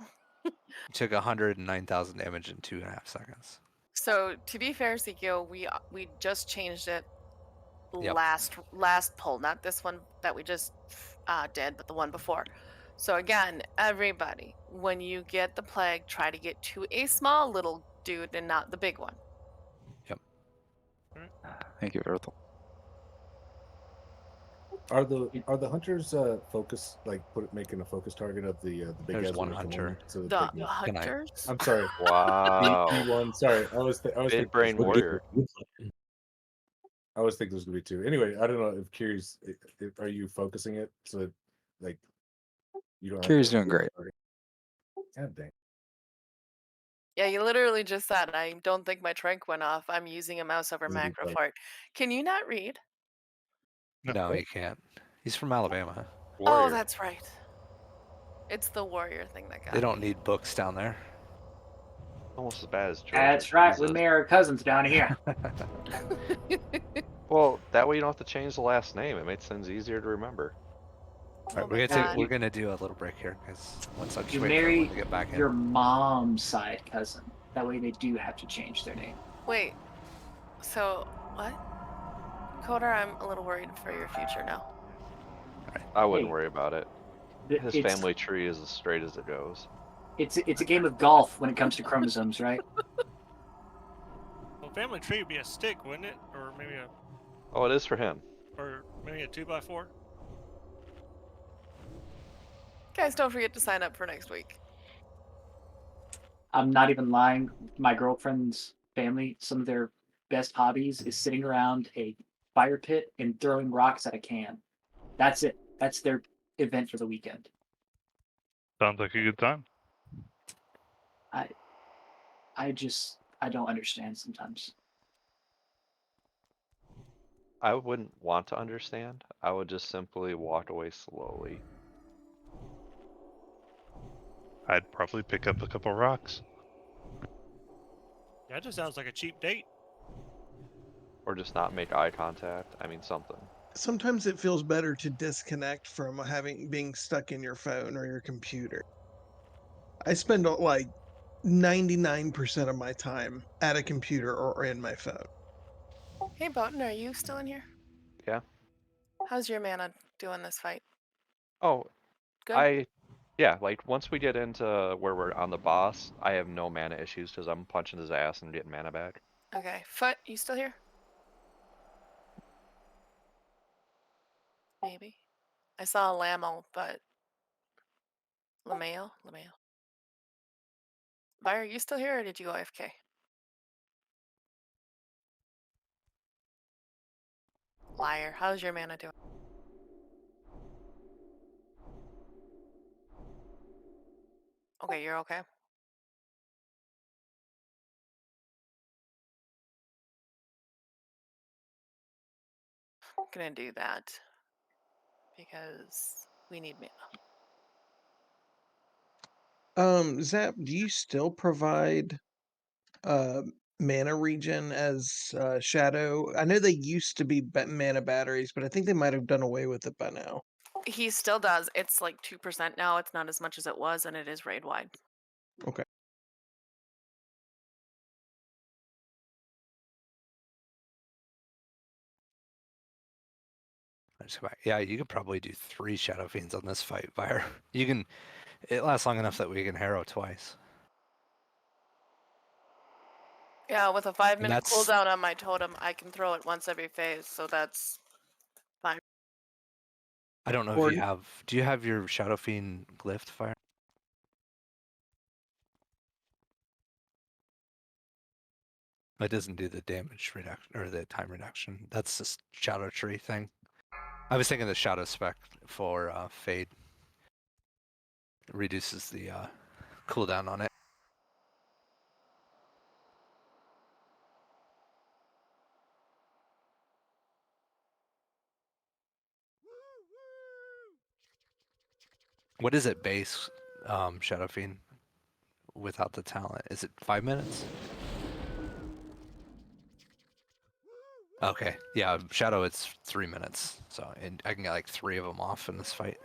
You took 109,000 damage in 2.5 seconds. So to be fair, Sekio, we just changed it Yep. last pull, not this one that we just did, but the one before. So again, everybody, when you get the plague, try to get to a small little dude and not the big one. Thank you, Earthel. Are the hunters focus making a focus target of the big There's guys one when they come hunter. in so that The they can... hunters? I'm sorry. Wow. E1. Sorry, I was Big thinking brain warrior. I was thinking there's gonna be 2. Anyway, I don't know if Kiri's. Are you focusing it so that, like, you don't have Kiri's to doing great. God dang. Yeah, you literally just said, I don't think my trank went off. I'm using a mouse over Doesn't macro matter. for it. Can you not read? No, he can't. He's from Alabama. Warrior. Oh, that's right. It's the warrior thing that got They don't me. need books down there. Almost as bad as Georgia. That's right. We Jesus. may our cousins down here. Well, that way you don't have to change the last name. It makes things easier to remember. All right, Oh my God. we're gonna do a little break here because once I just You wait for everyone marry to get back in. your mom's side cousin. That way they do have to change their name. Wait. So what? Coder, I'm a little worried for your future now. I wouldn't Hey, worry about it. His it's family tree is as straight as it goes. it's a game of golf when it comes to chromosomes, right? Well, family tree would be a stick, wouldn't it? Or maybe Oh, it is for him. a 2x4. Guys, don't forget to sign up for next week. I'm not even lying. My girlfriend's family, some of their best hobbies is sitting around a fire pit and throwing rocks at a can. That's it. That's their event for the weekend. Sounds like a good time. I don't understand sometimes. I wouldn't want to understand. I would just simply walk away slowly. I'd probably pick up a couple rocks. That just sounds like a cheap date. Or just not make eye contact. I mean, something. Sometimes it feels better to disconnect from being stuck in your phone or your computer. I spend like 99% of my time at a computer or in my phone. Hey, Botan, are you still in here? Yeah. How's your mana doing this fight? Oh, Good? yeah, like once we get into where we're on the boss, I have no mana issues because I'm punching his ass and getting mana back. Okay. Foot, you still here? Maybe. I saw a Lamo, but Lameo? Byre, are you still here or did you go AFK? Liar. How's your mana doing? Okay, you're okay. I'm gonna do that because we need mana. Zap, do you still provide mana regen as shadow? I know they used to be mana batteries, but I think they might have done away with it by now. He still does. It's like 2% now. It's not as much as it was, and it is raid wide. Okay. Just go back. Yeah, you could probably do 3 Shadow Fiends on this fight, Fire. You can. It lasts long enough that we can Harrow twice. Yeah, with a 5-minute that's- cooldown on my totem, I can throw it once every phase, so that's fine. I don't know if you have. Do you have your Shadow Fiend glyphed, Fire? It doesn't do the damage reduction or the time reduction. That's just Shadow Tree thing. I was thinking the Shadow spec for Fade. It reduces the cooldown on it. What is it base, Shadow Fiend, without the talent? Is it 5 minutes? Okay, yeah, Shadow it's 3 minutes, so and I can get like 3 of them off in this fight.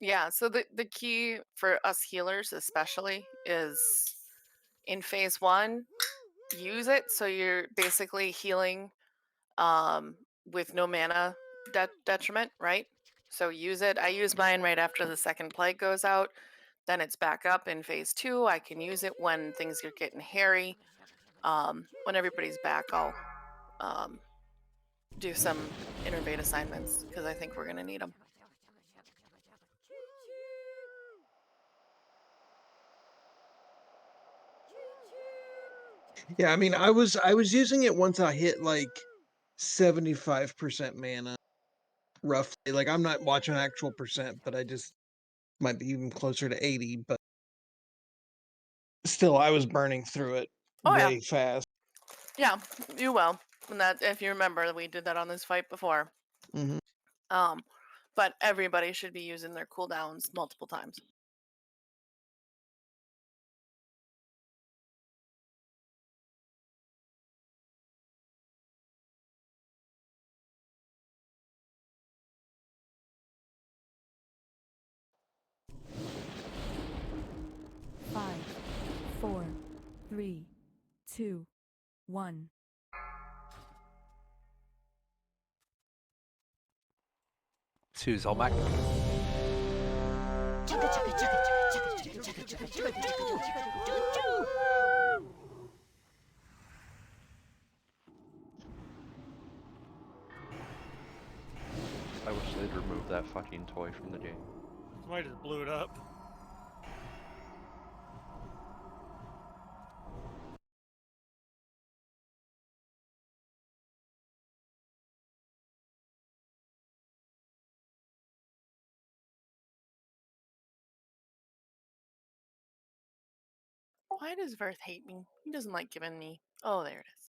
Yeah, so the key for us healers especially is in phase 1, use it so you're basically healing with no mana detriment, right? So use it. I use mine right after the second plague goes out. Then it's back up in phase 2. I can use it when things are getting hairy. When everybody's back, I'll do some innervate assignments because I think we're gonna need them. Yeah, I mean, I was using it once I hit like 75% mana, roughly. Like I'm not watching actual percent, but I just might be even closer to 80. But still, I was burning through it way fast. Yeah, you will. And that, if you remember, we did that on this fight before. Mm-hmm. But everybody should be using their cooldowns multiple times. Five, 4, 3, 2, 1. Sue's all back. I wish they'd remove that fucking toy from the game. Somebody just blew it up. Why does Verth hate me? He doesn't like giving me. Oh, there it is.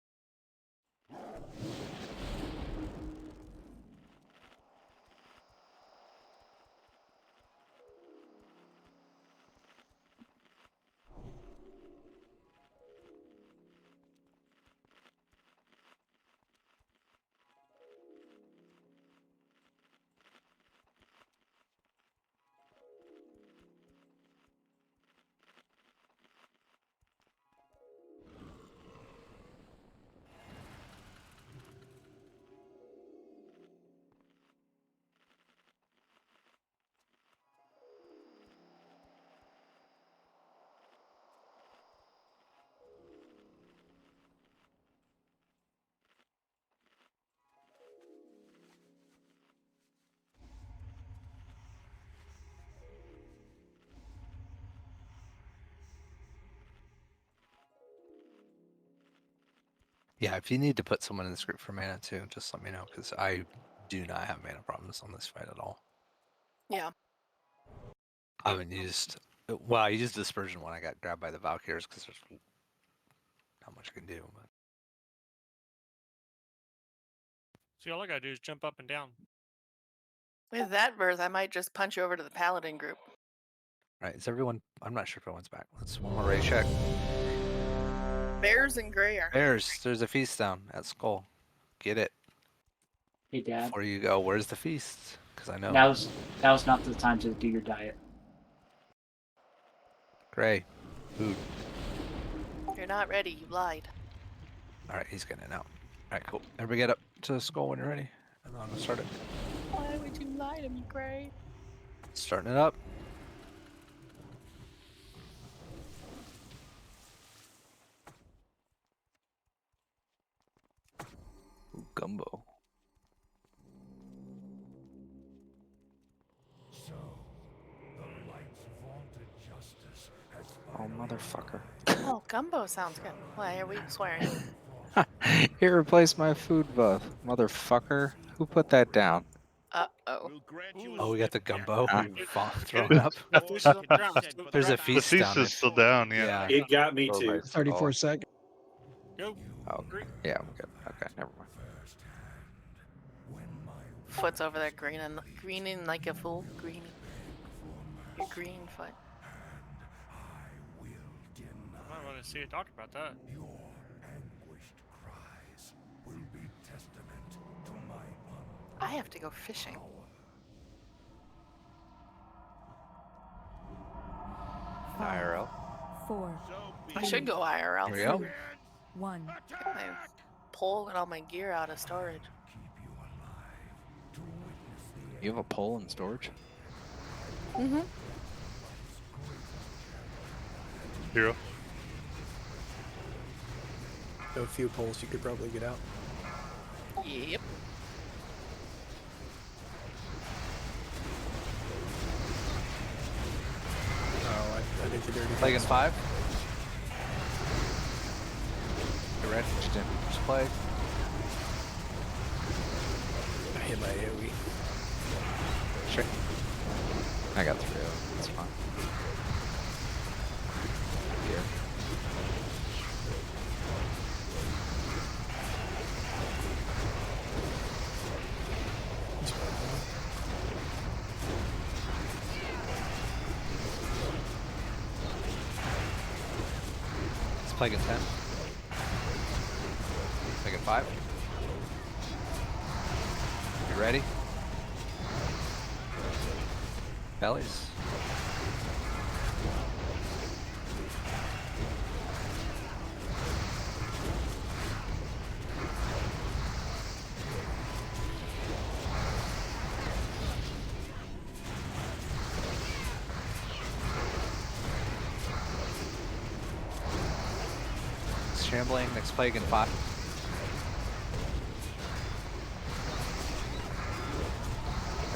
Yeah, if you need to put someone in the script for mana too, just let me know because I do not have mana problems on this fight at all. Yeah. I haven't used. Well, I used Dispersion when I got grabbed by the Valkyries because there's not much I can do. But See, all I gotta do is jump up and down. With that Verth, I might just punch over to the Paladin group. right, is everyone? I'm not sure if everyone's back. Let's one more raid check. Bears and Gray are. There's a feast down at Skull. Get it. Hey, Dad. Before you go, where's the feast? Because I know. Now's not the time to do your diet. Gray, food. You're not ready. You lied. All right, he's getting it out. Alright, cool. Everybody get up to the skull when you're ready. And I'm gonna start it. Why would you lie to me, Gray? Starting it up. Ooh, gumbo. So, the light's vaunted justice has Oh, motherfucker. Oh, gumbo sounds good. Why are we swearing? It replaced my food buff. Motherfucker. Who put that down? Uh-oh. Oh, we got the gumbo Huh? thrown up. The feast is on the ground. So There's a grab it. The feast feast down is still down, yeah. It got me Oh, too. nice. 34 seconds. Go. Oh, yeah, I'm good. Okay, never mind. Foot's over there greening like a fool. Greening. Your green foot. I might want to see a doctor about that. your anguished cries will be testament to my I have to go fishing. IRL. 4. I should go IRL. Here we go. 1. Get my pole and all my gear out of storage. You have a pole in storage? Mm-hmm. Hero. A few poles you could probably get out. Yep. Oh, I did the dirty. Plague in things. 5. Get ready. Just plague. I hit my AoE. Sure. I got 3 of them. That's fine. Here. It's plague in 10. Plague in 5. You ready? Bellies. Shambling, next plague in 5.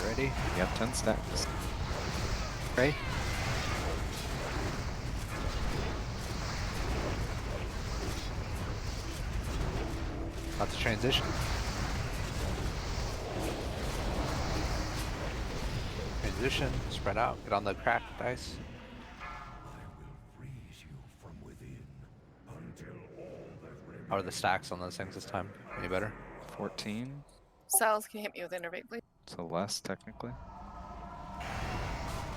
Ready? You have 10 stacks. Ready? About to transition. Transition, spread out, get on the cracked dice. How are the stacks on those things this time? Any better? 14. Sal's, can you hit me with innervate, please? So less, technically.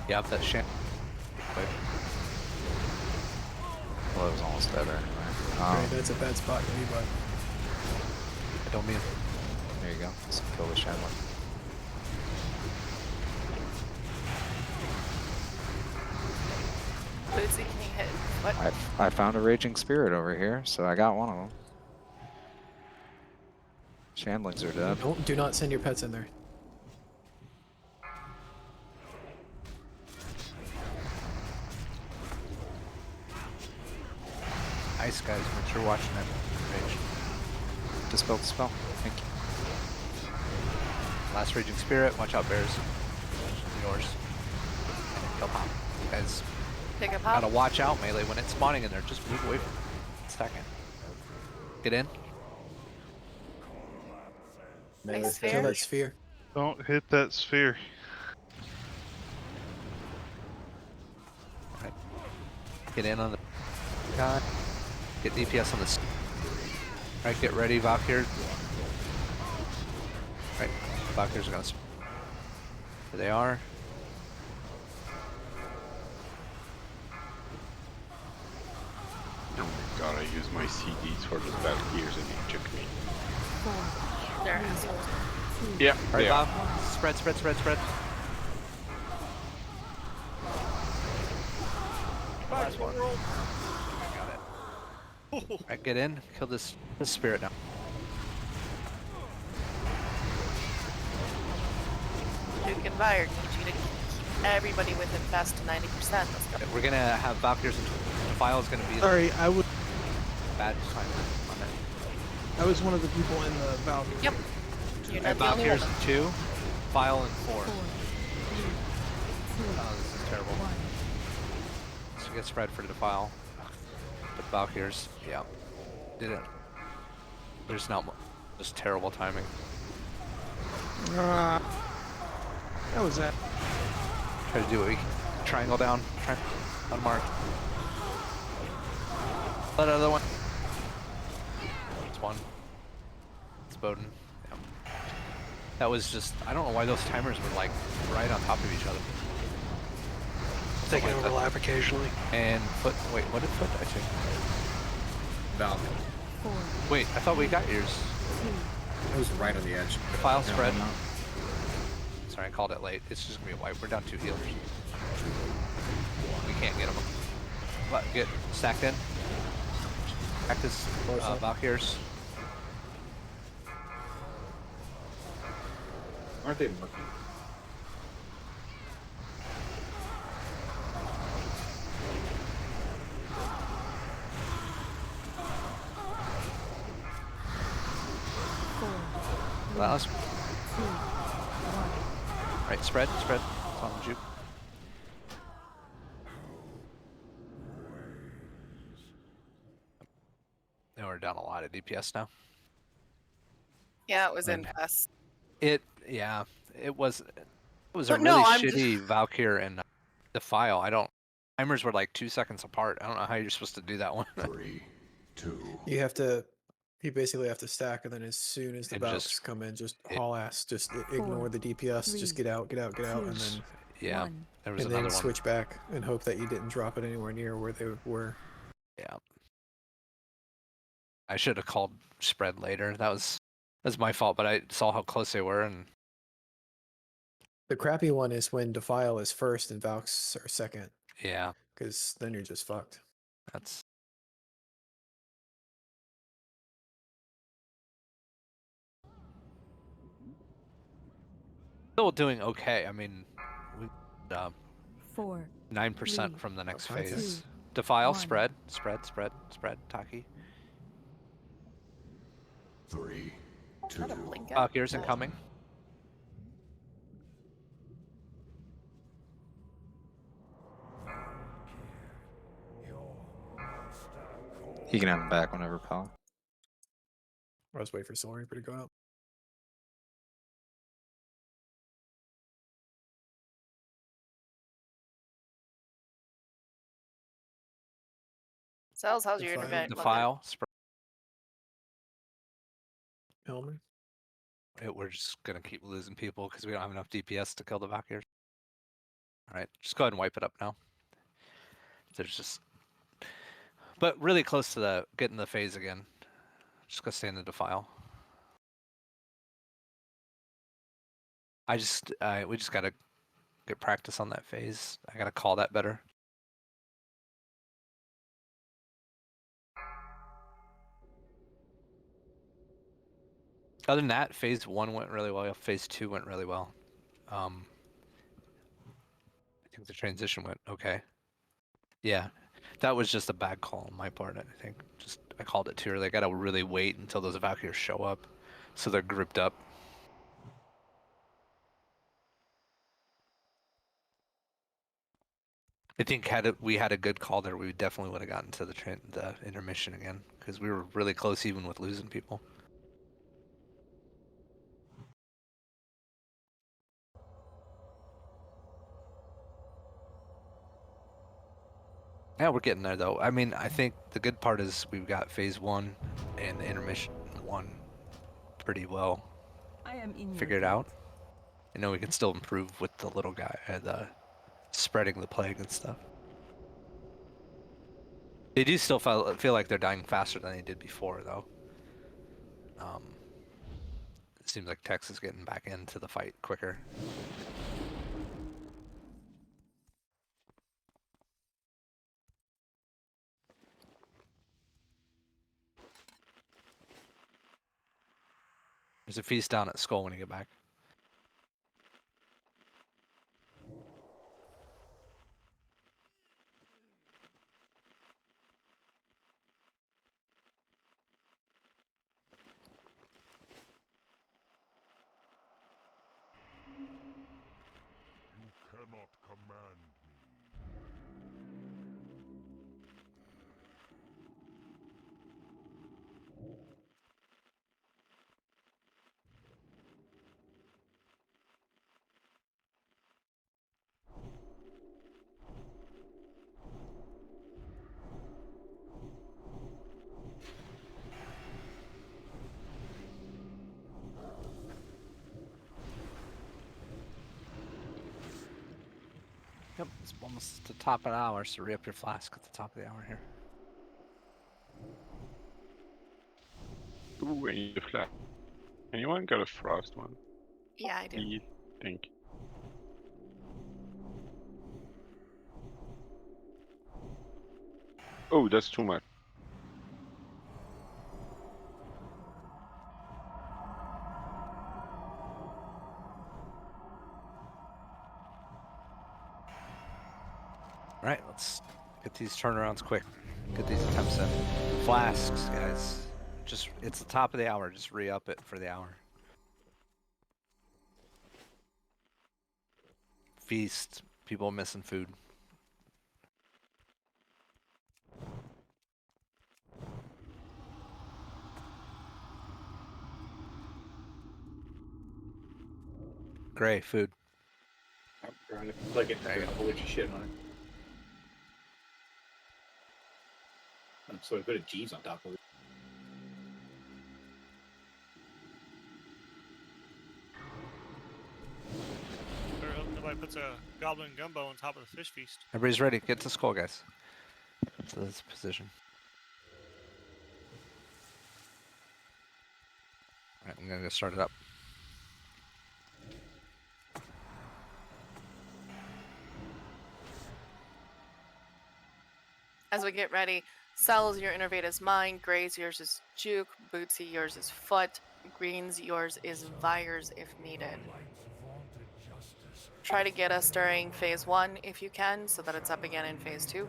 Yeah, up that shit. Quick. Well, it was almost dead anyway. Right, that's a bad spot for me, bud. I don't mean. There you go. Let's kill the Shambler. Bootsy, can you hit? What? I found a Raging Spirit over here, so I got one of them. Shamblings are dead. Do not send your pets in there. Ice guys, make sure you're watching that rage. Dispel the spell. Thank you. Last Raging Spirit, watch out bears. Yours. Kill pop. Guys, Pick a pop. gotta watch out melee when it's spawning in there. Just move away from it. Stacking. Get in. Nice sphere. Kill that sphere. Don't hit that sphere. Right. Get in on the guy. Get DPS on the. Alright, get ready, Valkyr. Right, Valkyrs are gonna. There they are. Oh my god, I use my CDs for the bad gears and they took me. They're assholes. Yeah, Alright, they are. Bob. Spread, spread, spread, spread. Last one. Got it. Alright, get in. Kill this spirit now. Duke and Vire, need you to keep everybody within fast to 90%. Let's go. We're gonna have Valkyries and Defile is gonna be Sorry, I would. bad time on it. I was one of the people in the Valkyrie. Yep. You're not the only Valkyries woman. 2, File and 4. Oh, this is terrible. So get spread for the Defile. But Valkyries, yeah. Did it. There's not just terrible timing. That was that. Try to do what we can. Triangle down. Unmarked. That other one. It's one. It's Bowden. Yeah. That was just, I don't know why those timers were like right on top of each other. They can overlap occasionally. And foot, wait, what did foot I check? Valve. Wait, I thought we got yours. It was right on the edge. File spread. Sorry, I called it late. It's just gonna be a wipe. We're down 2 healers. We can't get them. But get stacked in. Practice Valkyries. Aren't they marking? Last. Right, spread. It's on the juke. Now we're down a lot of DPS now. Yeah, it was And infest. Yeah, it was a But really no, I'm shitty Valkyr and Defile. Timers were like 2 seconds apart. I don't know how you're supposed to do that one. 3, 2. You basically have to stack, and then as soon as the And Valks just- come in, just haul ass. Just ignore the DPS. Just get out, and then Yeah, there was and another then one. switch back and hope that you didn't drop it anywhere near where they were. Yeah. I should have called spread later. That's my fault, but I saw how close they were, and The crappy one is when Defile is first and Valks are second, yeah, because then you're just fucked. that's. Still doing okay. I mean, we 9% from the next phase. Defile, spread, Taki. 3, 2. Valkyries incoming. He can have him back whenever, pal. I was waiting for Solar Reaper to go out. Cells, how's your Defile. internet? Defile, spread. Elmer. We're just gonna keep losing people because we don't have enough DPS to kill the Valkyries. All right, just go ahead and wipe it up now. There's just, but really close to getting the phase again. Just gonna stay in the Defile. We just gotta get practice on that phase. I gotta call that better. Other than that, phase 1 went really well. Phase 2 went really well. I think the transition went okay. Yeah, that was just a bad call on my part. I think I called it too early. I gotta really wait until those Valkyries show up, so they're grouped up. I think had we had a good call there, we definitely would have gotten to the intermission again, because we were really close even with losing people. Yeah, we're getting there though. I mean, I think the good part is we've got phase 1 and the intermission 1 pretty well figured out. I know we can still improve with the little guy and spreading the plague and stuff. They do still feel like they're dying faster than they did before, though. It seems like Tex is getting back into the fight quicker. There's a feast down at Skull when you get back. command Yep, it's almost the top of the hour, so re-up your flask at the top of the hour here. Ooh, I need a flask. Anyone got a frost one? Yeah, I do. Please, thank you. Oh, that's too much. All right, let's get these turnarounds quick. Get these attempts in. Flasks, guys. Just, it's the top of the hour. Just re-up it for the hour. Feast. People missing food. Gray, food. I'm trying to click it. There you go. A whole bunch of shit on it. So I put a G's on top of it. Better hope nobody puts a goblin gumbo on top of the fish feast. Everybody's ready. Get to skull, guys. To this position. All right, I'm gonna get started up. As we get ready, Cells, your innervate is mine. Gray's, yours is Juke. Bootsy, yours is Foot. Green's, yours is Vires if needed. Try to get us during phase 1 if you can, so that it's up again in phase 2.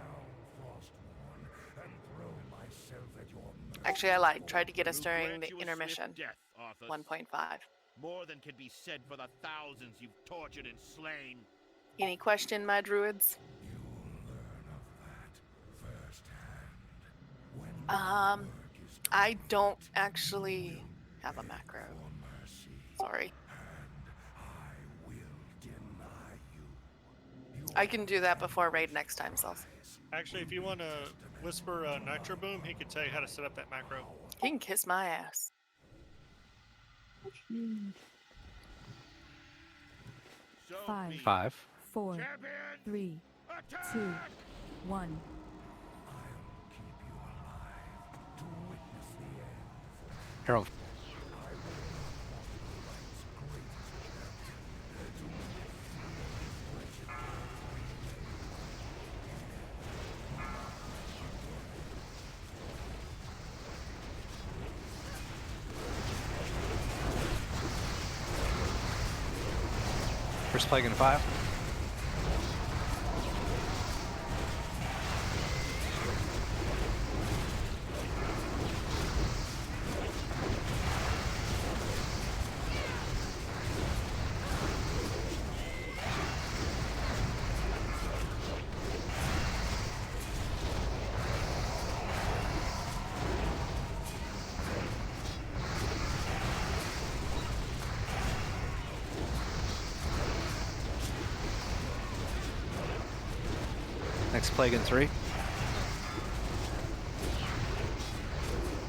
Actually, I lied. Tried to get us during the intermission. 1.5. More than can be said for the thousands you've tortured and slain. Any question, my druids? I don't actually have a macro. Sorry. I can do that before raid next time, Cells. Actually, if you want to whisper Nitro Boom, he could tell you how to set up that macro. He can kiss my ass. 5, 4, 3, 2, 1. Harold. First plague in 5. Next plague in 3.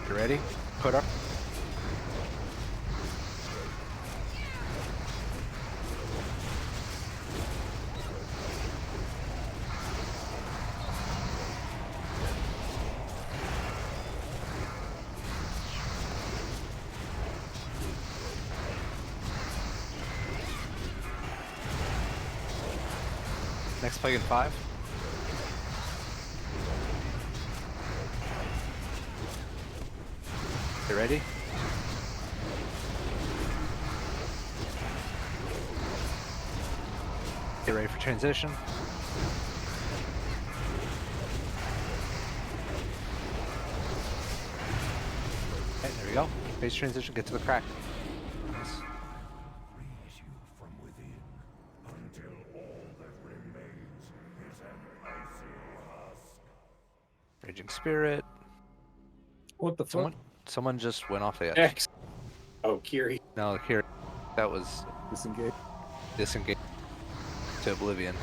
You ready? Put up. Next plague in 5. You ready? Get ready for transition. Okay, there we go. Phase transition, get to the crack. Nice. freeze you from within until all that remains Raging Spirit. What the fuck? Someone just went off the edge. X. Oh, Kiri. No, Kiri. That was Disengage. disengage to oblivion.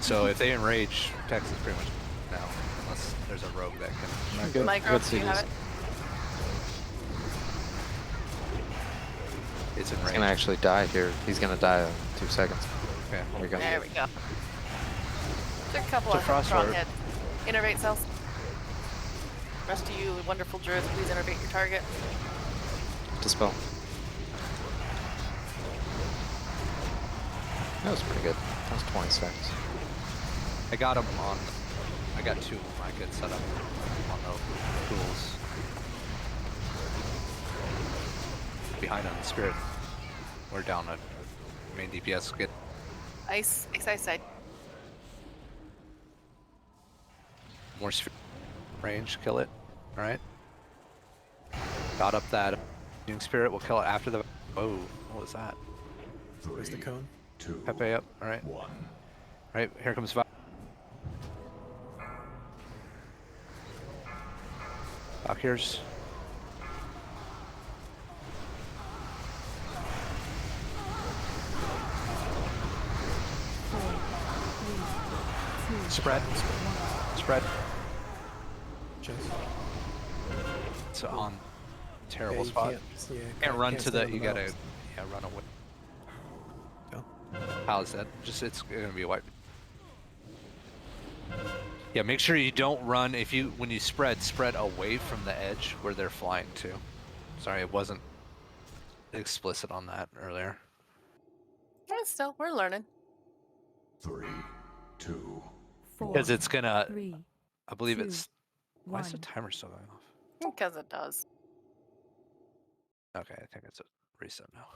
So if they enrage, Tex is pretty much now, unless there's a rogue that can. Good. Micro, Good do you have it? It's He's enraged. gonna actually die here. He's gonna die in 2 seconds. Okay. We're gonna There we go. Took a couple So of frost strong ward. hits. Innervate cells. Rest of you wonderful druids, please innervate your target. Dispel. That was pretty good. That was 20 seconds. I got him on. I got 2 of them I could set up on the tools. Behind on the spirit. We're down at main DPS. Get Ice side. more range. Kill it. All right. Got up that Doom Spirit. We'll kill it after the. Oh, what was that? Where's the cone? 2, Pepe up. All right. 1. All right. Here comes Valkyrs. Spread. Spread. Just. It's on terrible Yeah, you spot. can't Run can't to stay the. on You the gotta. valves. Yeah, run away. Go. How's that? Just it's gonna be a wipe. Yeah, make sure you don't run. If you when you spread away from the edge where they're flying to. Sorry, it wasn't explicit on that earlier. Still, we're learning. 3, 2, Because it's gonna. 3, I believe 2, it's. Why is the 1. timer still going off? Because it does. Okay, I think it's a reset now.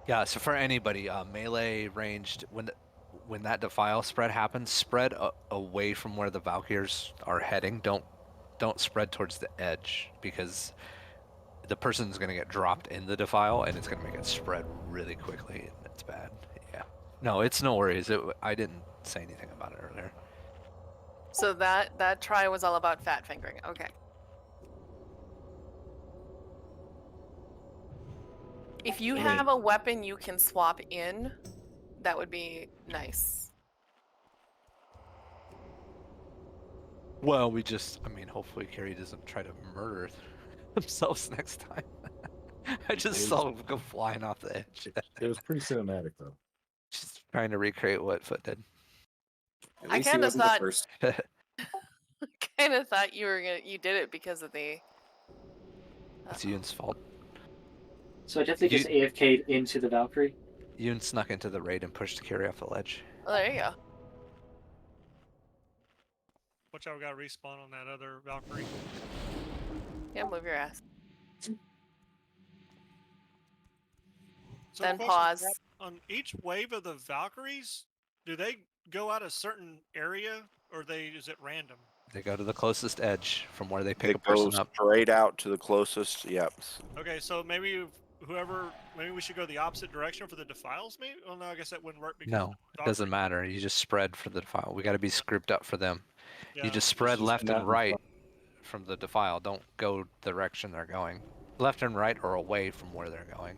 Yeah, so for anybody, melee ranged, when that defile spread happens, spread away from where the Valkyrs are heading. Don't spread towards the edge because the person's gonna get dropped in the defile and it's gonna make it spread really quickly and it's bad. Yeah. No, it's no worries. I didn't say anything about it earlier. So that try was all about fat fingering. Okay. If you have a weapon you can swap in, that would be nice. Well, I mean, hopefully Carrie doesn't try to murder themselves next time. I just saw them go flying off the edge. It was pretty cinematic though. Just trying to recreate what Foot did. At I least he kind of wasn't the thought, first. you did it because of the. It's Yoon's fault. So I definitely just AFK'd into the Valkyrie. Yoon snuck into the raid and pushed Carrie off the ledge. Oh, there you go. Watch out, we got respawn on that other Valkyrie. Yeah, move your ass. So Then question, pause. on each wave of the Valkyries, do they go out a certain area or is it random? They go to the closest edge from where they pick They a person go up. straight out to the closest. Yep. Okay, so maybe we should go the opposite direction for the defiles, maybe? Well, no, I guess that wouldn't work because No, it doesn't matter. You just spread for the defile. We got to be grouped up for them. Yeah. You just spread left and right from the defile. Don't go the direction they're going. Left and right or away from where they're going.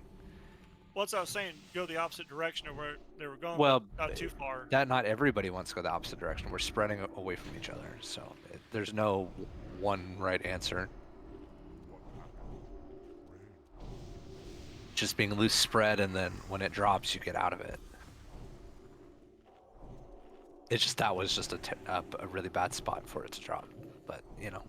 Well, that's what I was saying. Go the opposite direction of where they were going, Well, but not too far. Not everybody wants to go the opposite direction. We're spreading away from each other, so there's no one right answer. Just being loose spread, and then when it drops, you get out of it. It's just that was just a really bad spot for it to drop, but you know.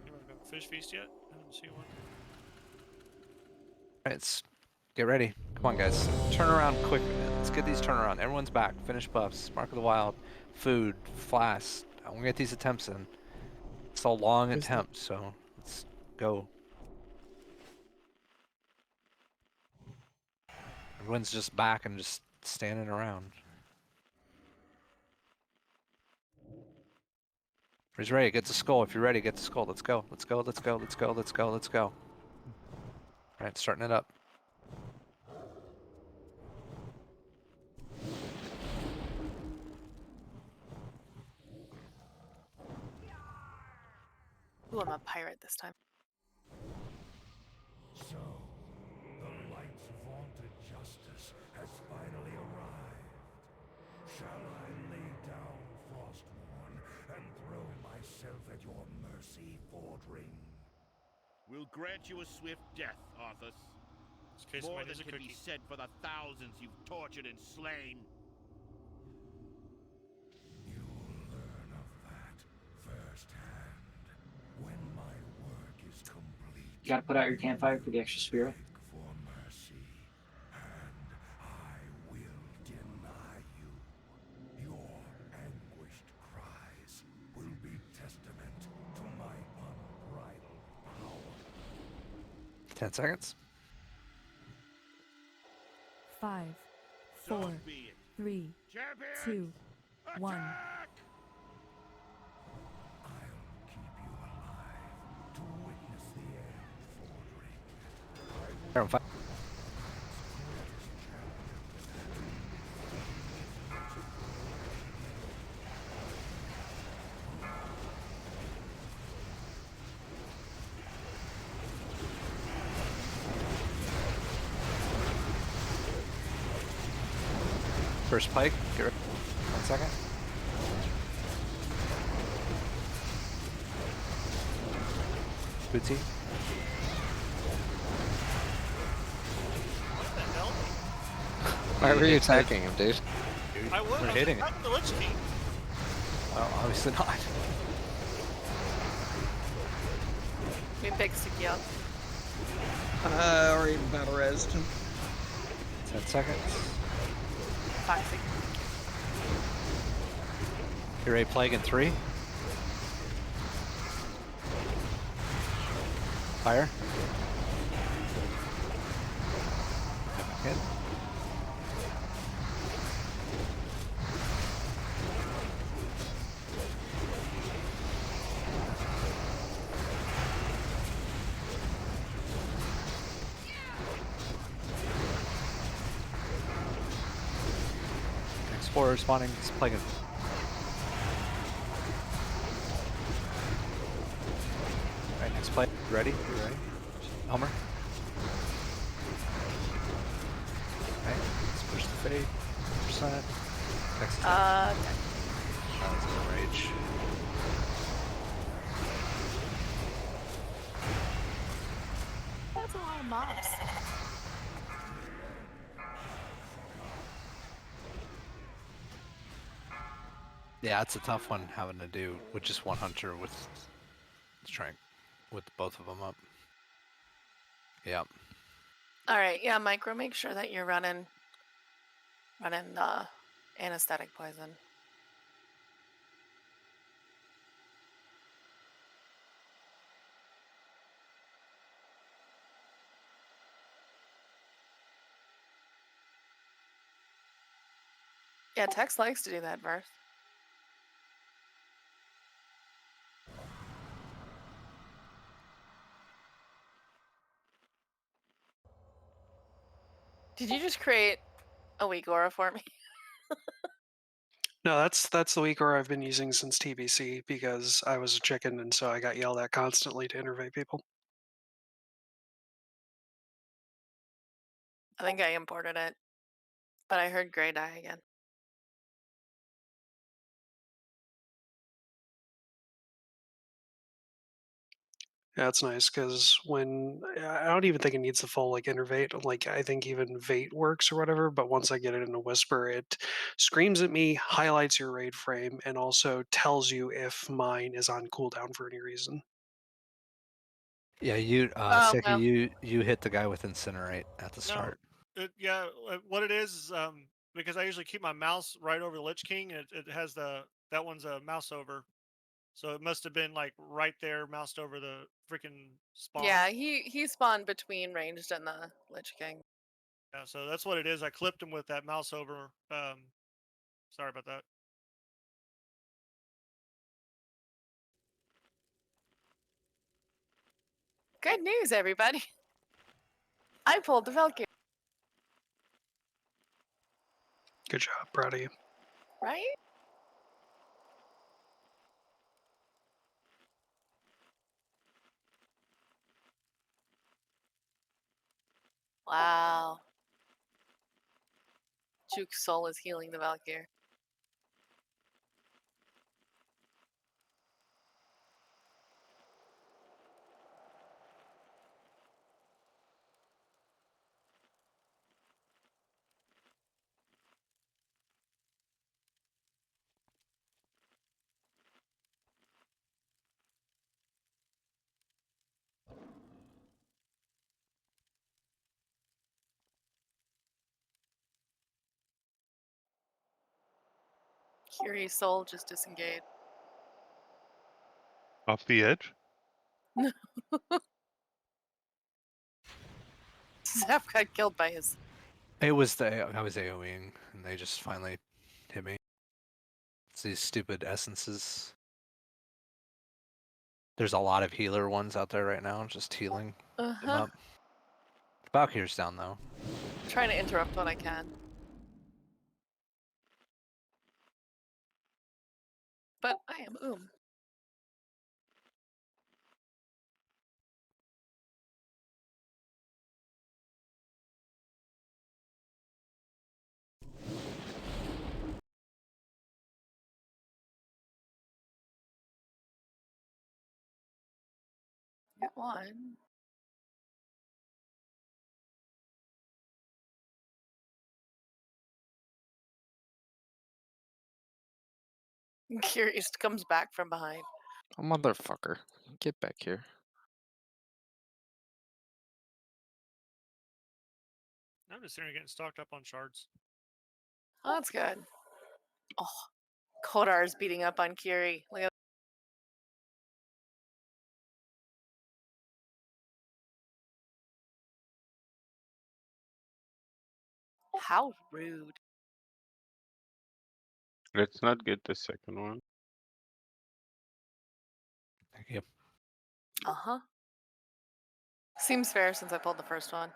You want to go fish feast yet? I didn't see one. Alright, let's get ready. Come on, guys. Turn around quick. Let's get these turnaround. Everyone's back. Finish buffs. Mark of the Wild. Food. Flask. I want to get these attempts in. It's a long attempt, so let's go. Everyone's just back and just standing around. He's ready. Get the skull. If you're ready, get the skull. Let's go. Let's go. Let's go. Let's go. Let's go. Let's go. All right, starting it up. Ooh, I'm a pirate this time. So, the light's vaunted justice has finally arrived. Shall I lay down Frostmourne and throw myself at your mercy, Fordring? We'll grant you a swift death, Arthas. Case More mine than is a can be cookie. said for the thousands you've tortured and slain. You'll learn of that firsthand when my work is complete. You gotta put out your campfire for the extra spirit. For mercy, and I will deny you. Your anguished cries will be testament to my unbridled power. 10 seconds. 5, So 4, be it. 3, Champions, 2, 1. attack! I'll keep you alive to witness the end, Fordring. They're on fire. First pike. Get ready. 1 second. Bootsy. What the hell? Why were you attacking him, dude? I was. We're I was hitting it. attacking the Lich King. Well, obviously not. We pick Suki up. Or even battle res. 10 seconds. 5 seconds. You're a plague in 3. Fire. Hit. Explorer responding. It's plague in. Alright, next play. Ready? You ready? Homer? Alright, let's push the fade. Percent. Next attack. That was a rage. That's a lot of mobs. Yeah, it's a tough one having to do with just one hunter with strength, with both of them up. Yeah. All right, yeah, Micro, make sure that you're running the anesthetic poison. Yeah, Tex likes to do that, Verse. Did you just create a weak aura for me? No, that's the weak aura I've been using since TBC because I was a chicken and so I got yelled at constantly to innervate people. I think I imported it, but I heard Gray die again. Yeah, that's nice because when I don't even think it needs the full like innervate. Like I think even Vate works or whatever. But once I get it in a whisper, it screams at me, highlights your raid frame, and also tells you if mine is on cooldown for any reason. Yeah, you, Oh, Seki, well. you hit the guy with Incinerate at the start. Yeah, what it is because I usually keep my mouse right over the Lich King, and it has that one's a mouse over, so it must have been like right there, moused over the freaking spawn. Yeah, he spawned between ranged and the Lich King. Yeah, so that's what it is. I clipped him with that mouse over. Sorry about that. Good news, everybody. I pulled the Valkyrie. Good job, proud of you. Right? Wow. Juke's soul is healing the Valkyrie. Kyrie's soul just disengaged. Off the edge? Zap got killed by his. It was I was AoEing, and they just finally hit me. It's these stupid essences. There's a lot of healer ones out there right now, just healing them up. Valkyrie's down though. Trying to interrupt when I can. But I am Get one. Curious comes back from behind. Oh, motherfucker. Get back here. I'm just here getting stocked up on shards. Oh, that's good. Oh, Kodar is beating up on Kiri. Look at. How rude. Let's not get the second one. Thank you. Uh-huh. Seems fair since I pulled the first one. I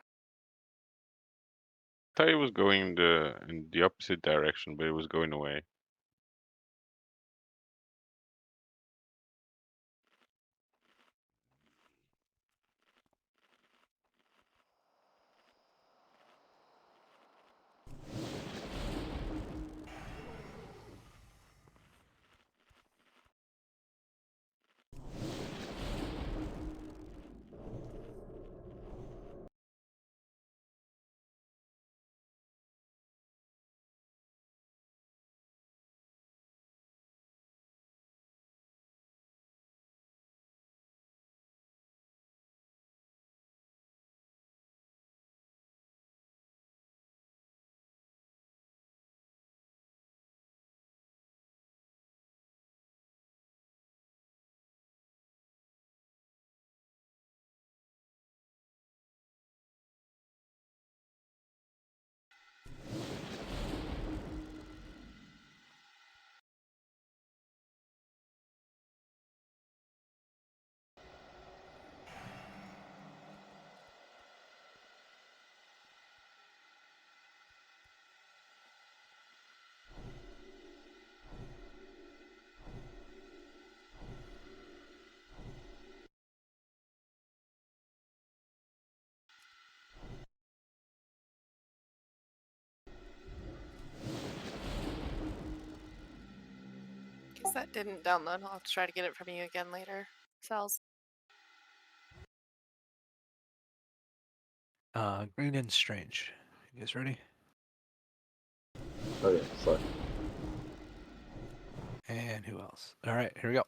thought it was going in the opposite direction, but it was going away. Guess that didn't download. I'll have to try to get it from you again later. Cells. Green and Strange. You guys ready? Oh yeah, sorry. And who else? All right, here we go.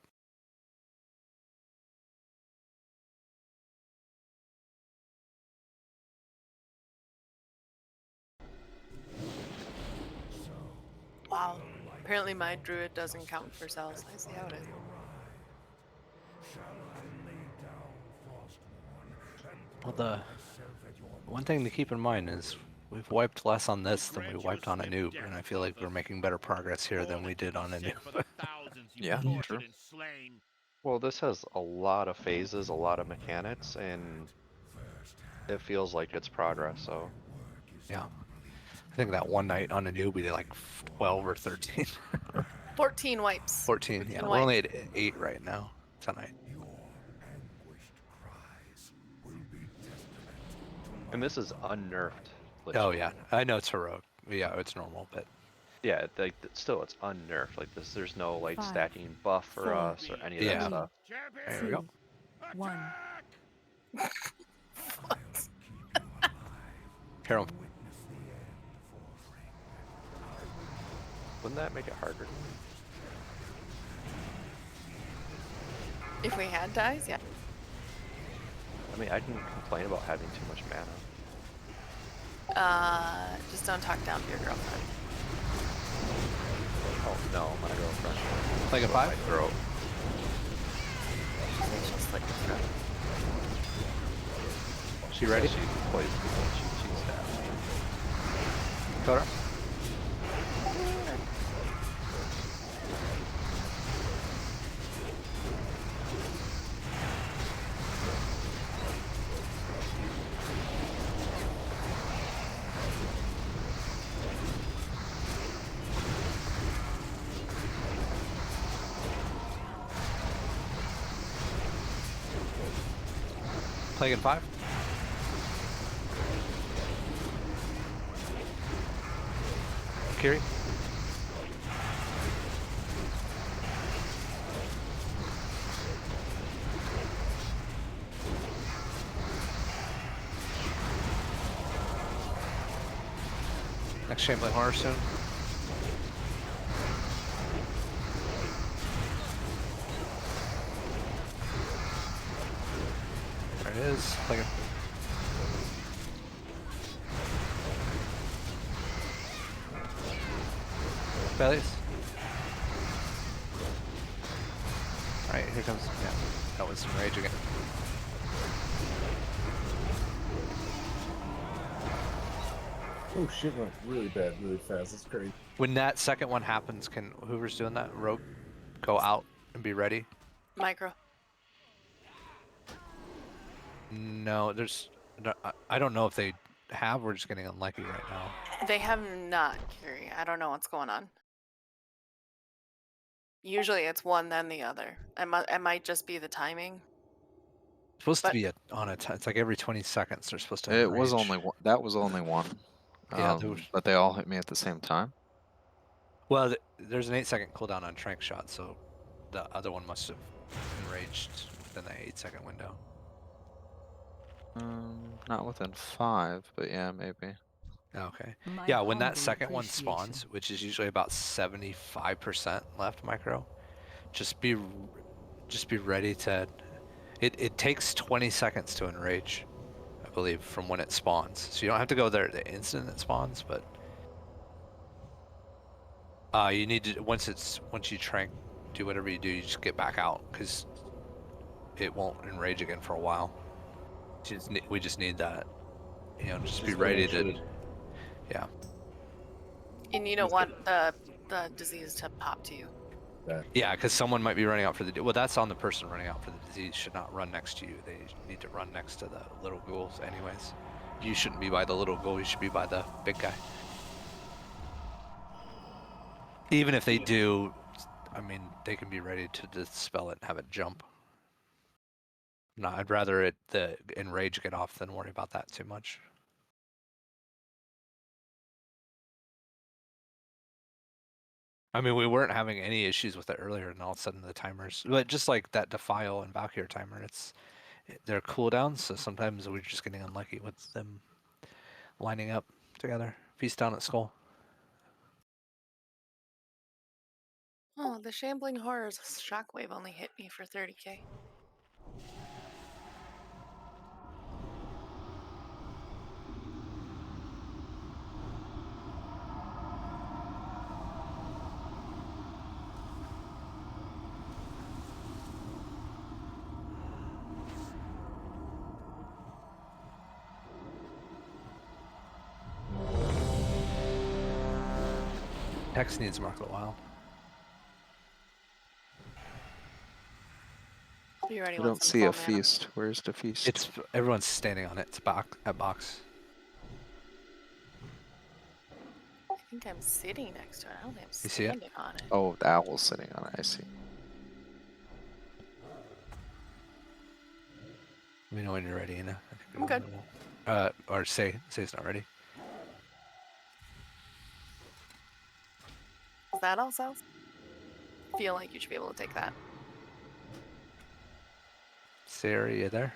Wow. Apparently my druid doesn't count for cells. I see how it is. Well, the one thing to keep in mind is we've wiped less on this than we wiped on a noob, and I feel like we're making better progress here than we did on a noob. Yeah, true. Well, this has a lot of phases, a lot of mechanics, and it feels like it's progress, so. Yeah. I think that one night on a noob we did like 12 or 13. 14 wipes. 14, yeah. 14 We're only wipes. at 8 right now tonight. And this is unnerfed. Lich Oh King. yeah, I know it's heroic. Yeah, it's normal, but Yeah, like still it's unnerfed. Like this, there's no like 5, stacking buff for 4, us or any of that Yeah. stuff. There we go. 2, 1. Carol, Wouldn't that make it harder? If we had dies, yeah. I mean, I didn't complain about having too much mana. Just don't talk down to your girlfriend. Oh no, my girlfriend. Like a 5? My throat. She'll slit your throat. She ready? She plays. She stabs me. Coda? Plague in 5? Kiri? Next Champlain Horror soon. There it is. Plague in. Bellies. Alright, here comes. Yeah, that was some rage again. Oh shit, went really bad, really fast. That's great. When that second one happens, can whoever's doing that rogue go out and be ready? Micro. No, there's. I don't know if they have. We're just getting unlucky right now. They have not, Kiri. I don't know what's going on. Usually it's one then the other. It might just be the timing. It's supposed But- to be on a time. It's like every 20 seconds they're supposed to. It was enrage. only one. That was only one. Yeah, there was- But they all hit me at the same time. Well, there's an 8-second cooldown on trank shot, so the other one must have enraged within the 8-second window. Not within 5, but yeah, maybe. Okay. My Yeah, when that humble second one appreciation. spawns, which is usually about 75% left micro, just be ready to. It takes 20 seconds to enrage, I believe, from when it spawns. So you don't have to go there the instant it spawns, but you need to once you trank, do whatever you do, you just get back out because it won't enrage again for a while. We just need that, just be ready to. Yeah. And you don't want the disease to pop to you. Yeah, because someone might be running out for the. Well, that's on the person running out for the disease. Should not run next to you. They need to run next to the little ghouls, anyways. You shouldn't be by the little ghoul. You should be by the big guy. Even if they do, I mean, they can be ready to dispel it and have it jump. No, I'd rather the enrage get off than worry about that too much. I mean, we weren't having any issues with it earlier, and all of a sudden the timers, but just like that Defile and Valkyrie timer, they're cooldowns, so sometimes we're just getting unlucky with them lining up together. Feast down at Skull. Oh, the Shambling Horrors shockwave only hit me for 30k. Hex needs Mark a while. You already I want don't some see a full mana. feast. Where's the feast? It's everyone's standing on it. It's at box. I think I'm sitting next to it. I don't think I'm You see it? standing on it. Oh, the owl's sitting on it. I see. Let me know when you're ready, Ina. I'm good. Or say it's not ready. Is that all, Cells? Feel like you should be able to take that. Sarah, you there?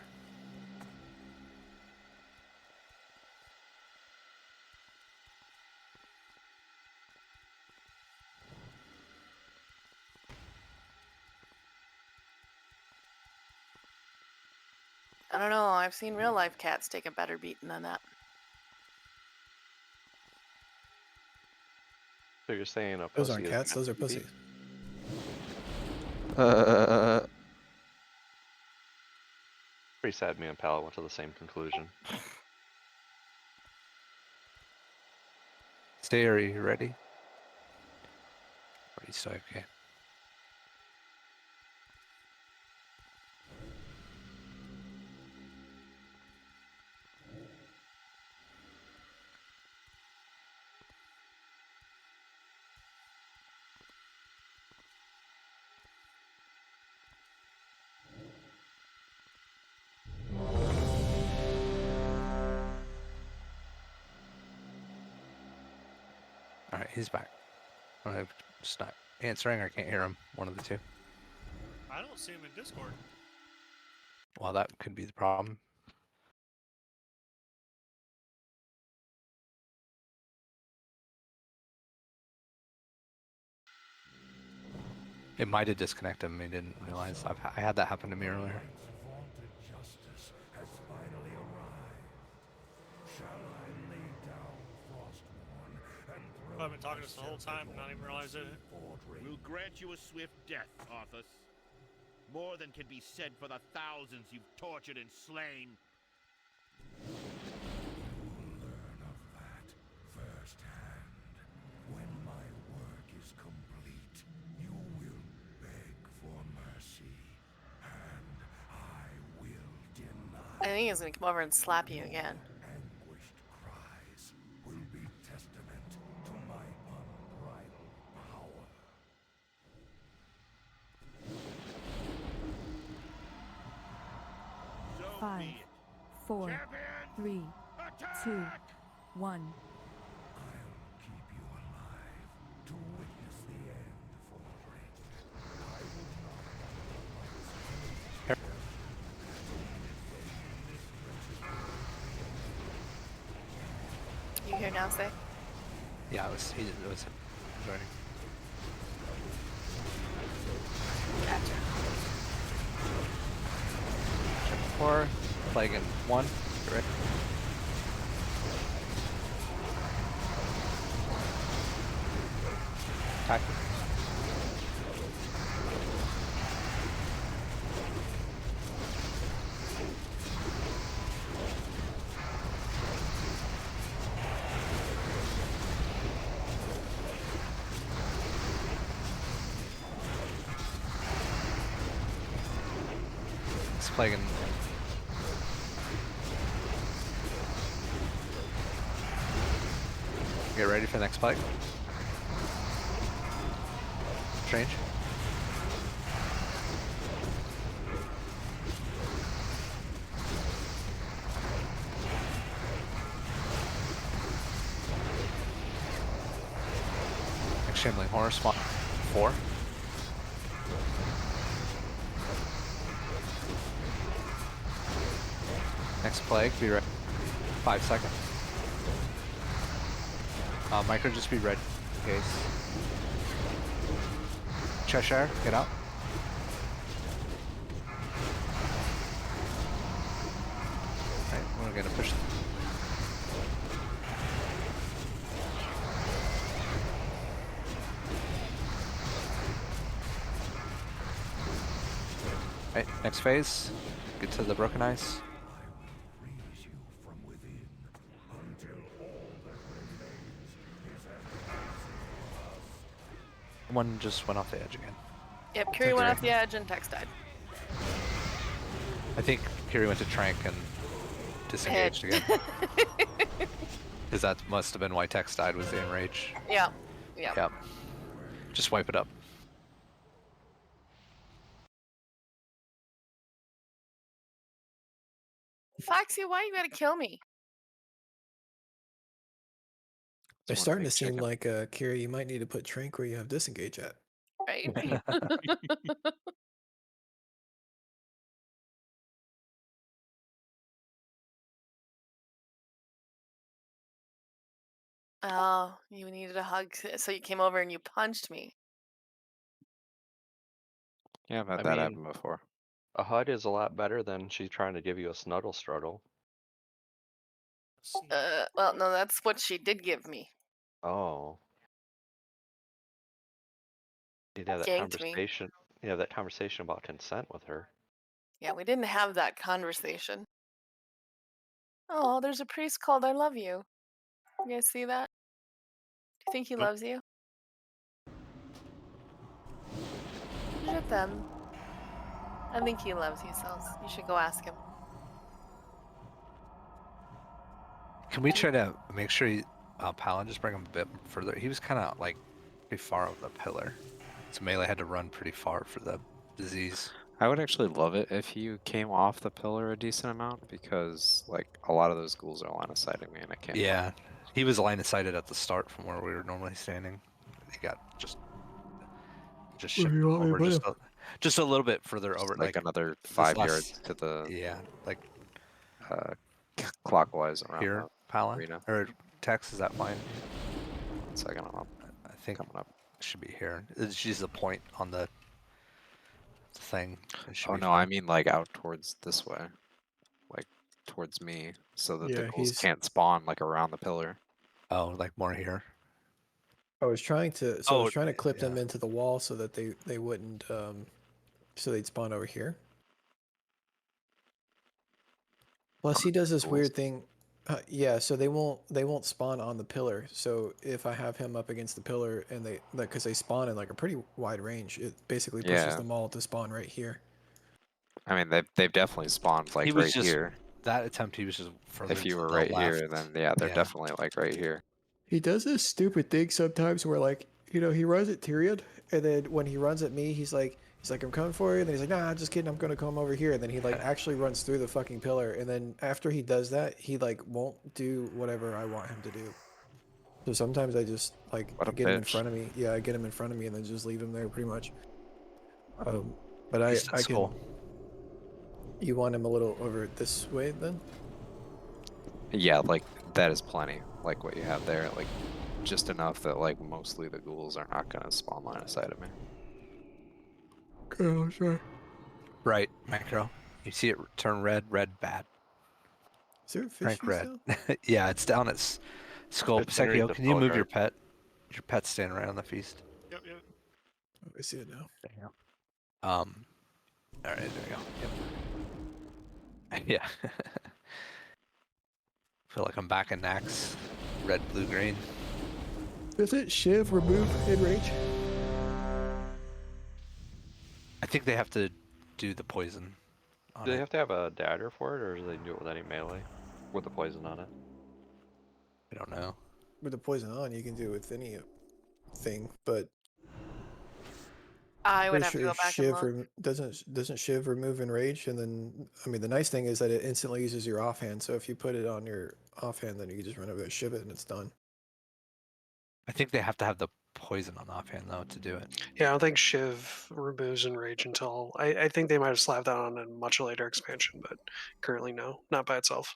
I don't know. I've seen real life cats take a better beating than that. So you're saying a Those pussy aren't is cats. meant Those are to be beat? pussies. Pretty sad me and Pal went to the same conclusion. Sarah, you ready? Ready, so okay. All right, he's back. I'm just not answering. I can't hear him. One of the two. I don't see him in Discord. Well, that could be the problem. It might have disconnected him. He didn't realize. I had that happen to me earlier. Vaunted justice has finally arrived. Shall I lay down Frostmourne and throw I've been talking to us the whole time and not even realize it. We'll grant you a swift death, Arthas. More than can be said for the thousands you've tortured and slain. learn of that firsthand? When my work is complete, you will beg for mercy, and I will deny. I think he's gonna come over and slap you again. Anguished cries will be testament to my unbridled power. 5, 4, 3, 2, 1. Keep you alive to witness the end for the ring. I will not You here now, Say? Yeah, it was joining. Gotcha. Check 4, plague in 1. Get ready. Attack. It's plague in. Get ready for the next plague. Strange. Next Shambling Horror spot 4. Next plague, be ready. 5 seconds. Micro, just be ready in case. Cheshire, get out. Alright, we're gonna push. Alright, next phase. Get to the broken ice. One just went off the edge again. Yep, Curie went off the edge and Tex died. I think Kiri went to Trank and disengaged again. Because that must have been why Tex died, was the enrage. Yeah. Yeah. Yep. Just wipe it up. Foxy, why you gotta kill me? It's starting to seem like, Kira, you might need to put Trank where you have disengage at. Right? Oh, you needed a hug, so you came over and you punched me. Yeah, I've had I that mean, happen before. a HUD is a lot better than she's trying to give you a snuddle struggle. Well, no, that's what she did give me. Oh. You'd have that Ganked me. conversation. You have that conversation about consent with her. Yeah, we didn't have that conversation. Oh, there's a priest called I love you. You guys see that? Do you think he loves you? Je t'aime. I think he loves you, Cells. You should go ask him. Can we try to make sure Palin just bring him a bit further? He was kind of like pretty far over the pillar. So Melee had to run pretty far for the disease. I would actually love it if you came off the pillar a decent amount, because like a lot of those ghouls are line of sighting me and I can't. Yeah, he was line of sighted at the start from where we were normally standing. He got just shipped over just a little bit further over, like another this 5 last- yards to the Yeah, like clockwise around here, the Palin arena. or Tex. Is that fine? 1 second, I think coming up. It should be here. It's just a point on the thing. Oh no, I mean like out towards this way, like towards me, so that the Yeah, ghouls can't spawn like around the pillar. Oh, like more here. I was trying to, I was trying to clip yeah. them into the wall so that they wouldn't, so they'd spawn over here. Plus, he does this weird thing. Yeah, so they won't spawn on the pillar. So if I have him up against the pillar and because they spawn in like a pretty wide range, it basically pushes Yeah. them all to spawn right here. I mean, they've definitely spawned like He was right just here. that attempt. He was just further If you to were the right left. here, then yeah, they're definitely like right here. He does this stupid thing sometimes where like, he runs at Tyrion, and then when he runs at me, he's like, I'm coming for you, and then he's like, nah, just kidding, I'm gonna come over here, and then he like actually runs through the fucking pillar, and then after he does that, he like won't do whatever I want him to do. So sometimes I just like get him in front of me. Yeah, I get him in front of me and then just leave him there pretty much. But I can. You want him a little over this way then? Yeah, like that is plenty. Like what you have there, like just enough that like mostly the ghouls are not gonna spawn line of sight of me. Oh, sure. Right, Micro. You see it turn red, bad. Is there a fish Rank feast red. down? Yeah, it's down its skull. It's underneath Sekio, the can you move your pillar. pet? Your pet's standing right on the feast. Yep. Oh, I see it now. There you go. All right, there we go. Yep. Yeah. Feel like I'm back in Nax. Red, blue, green. Does it Shiv remove enrage? I think they have to do the poison. Do they have to have a dagger for it, or do they do it with any melee with the poison on it? I don't know. With the poison on, you can do it with any thing, but I would pretty have to sure go back and Shiv look. doesn't Shiv remove enrage, and then I mean the nice thing is that it instantly uses your offhand. So if you put it on your offhand, then you can just run over there, shiv it, and it's done. I think they have to have the poison on offhand though to do it. Yeah, I don't think Shiv removes Enrage until I think they might have slapped that on a much later expansion, but currently no, not by itself.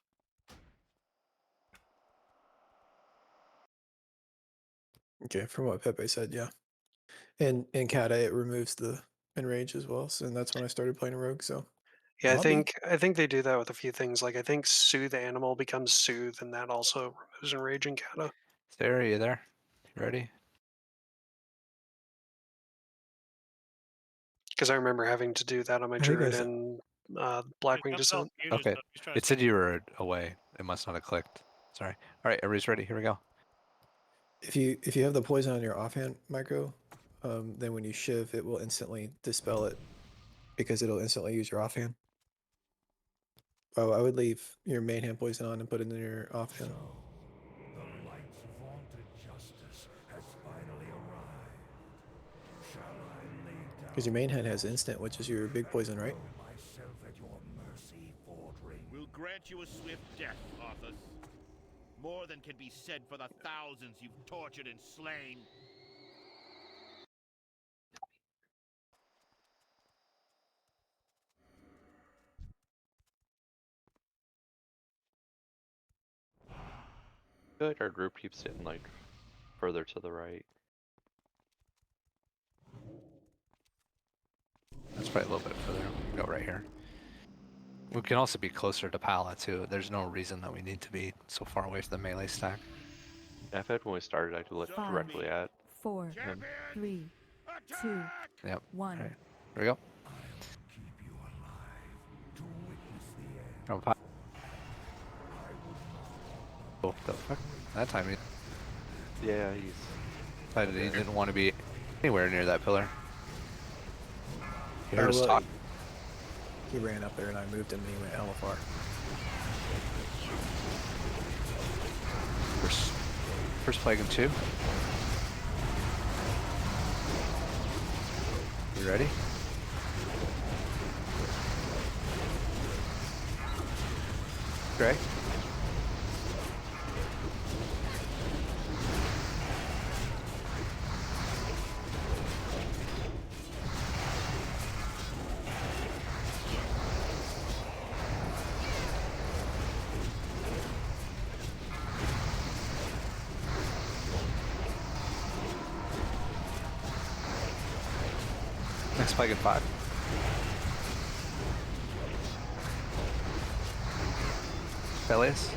Okay, from what Pepe said, yeah. And in Kata, it removes the enrage as well, so and that's when I started playing rogue. So Yeah, Lobby. I think they do that with a few things. Like I think Soothe Animal becomes Soothe, and that also removes Enrage and Kata. Sarah, are you there? You ready? Because I remember having to do that on my I think Druid that's- and Blackwing Descent. Okay. It said you were away. It must not have clicked. Sorry. All right, everybody's ready. Here we go. If you have the poison on your offhand micro, then when you shiv, it will instantly dispel it because it'll instantly use your offhand. Oh, I would leave your main hand poison on and put it in your off hand. The light's vaunted justice has finally arrived. Shall I lay down Because your main hand has instant, which is your big poison, right? myself at your mercy, Fordring? We'll grant you a swift death, Arthas. More than can be said for the thousands you've tortured and slain. I feel like our group keeps getting like further to the right. That's probably a little bit further. We can go right here. We can also be closer to Pala too. There's no reason that we need to be so far away from the melee stack. Yeah, I felt when we started, I looked directly at 4, him. 3, 2, Yep. 1. Right. There we go. Oh, oh, the fuck? That time he Yeah, he's decided he didn't want to be anywhere near that pillar. He heard us well, talk. He ran up there and I moved him and he went hella far. First plague him 2. You ready? Great. Next plague in 5. Peleus.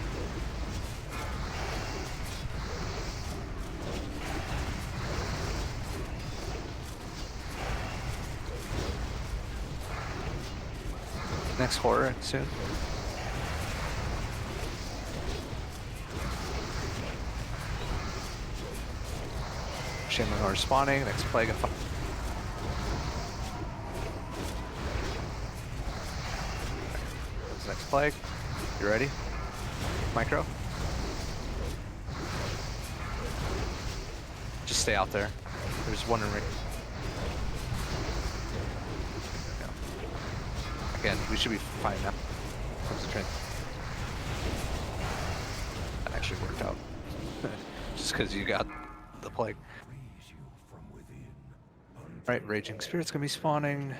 Next horror soon. Shaman horror spawning. Next plague in 5. Next plague. You ready? Micro. Just stay out there. There's one in range. Again, we should be fine now. Comes the train. That actually worked out. Just because you got the plague. Alright, Raging Spirit's gonna be spawning.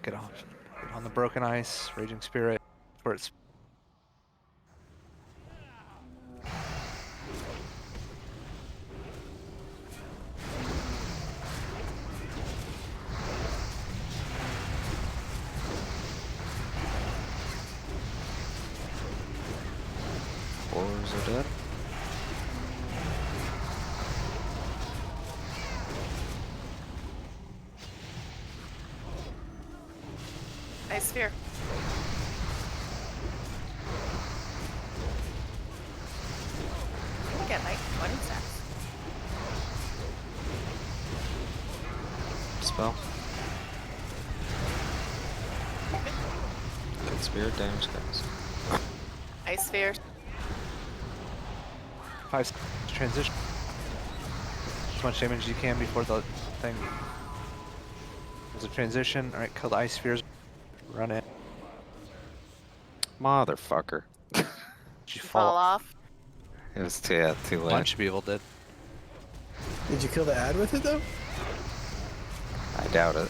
Get on the broken ice. Raging Spirit. Where it's Wars are dead. Ice sphere. You get like 20 steps. Spell. Good spirit damage, guys. Ice sphere. 5 transition. As much damage as you can before the thing. There's a transition. Alright, kill the ice spheres. Run in. Motherfucker. Did you Fall off. It was too A late. bunch of people did. Did you kill the ad with it though? I doubt it.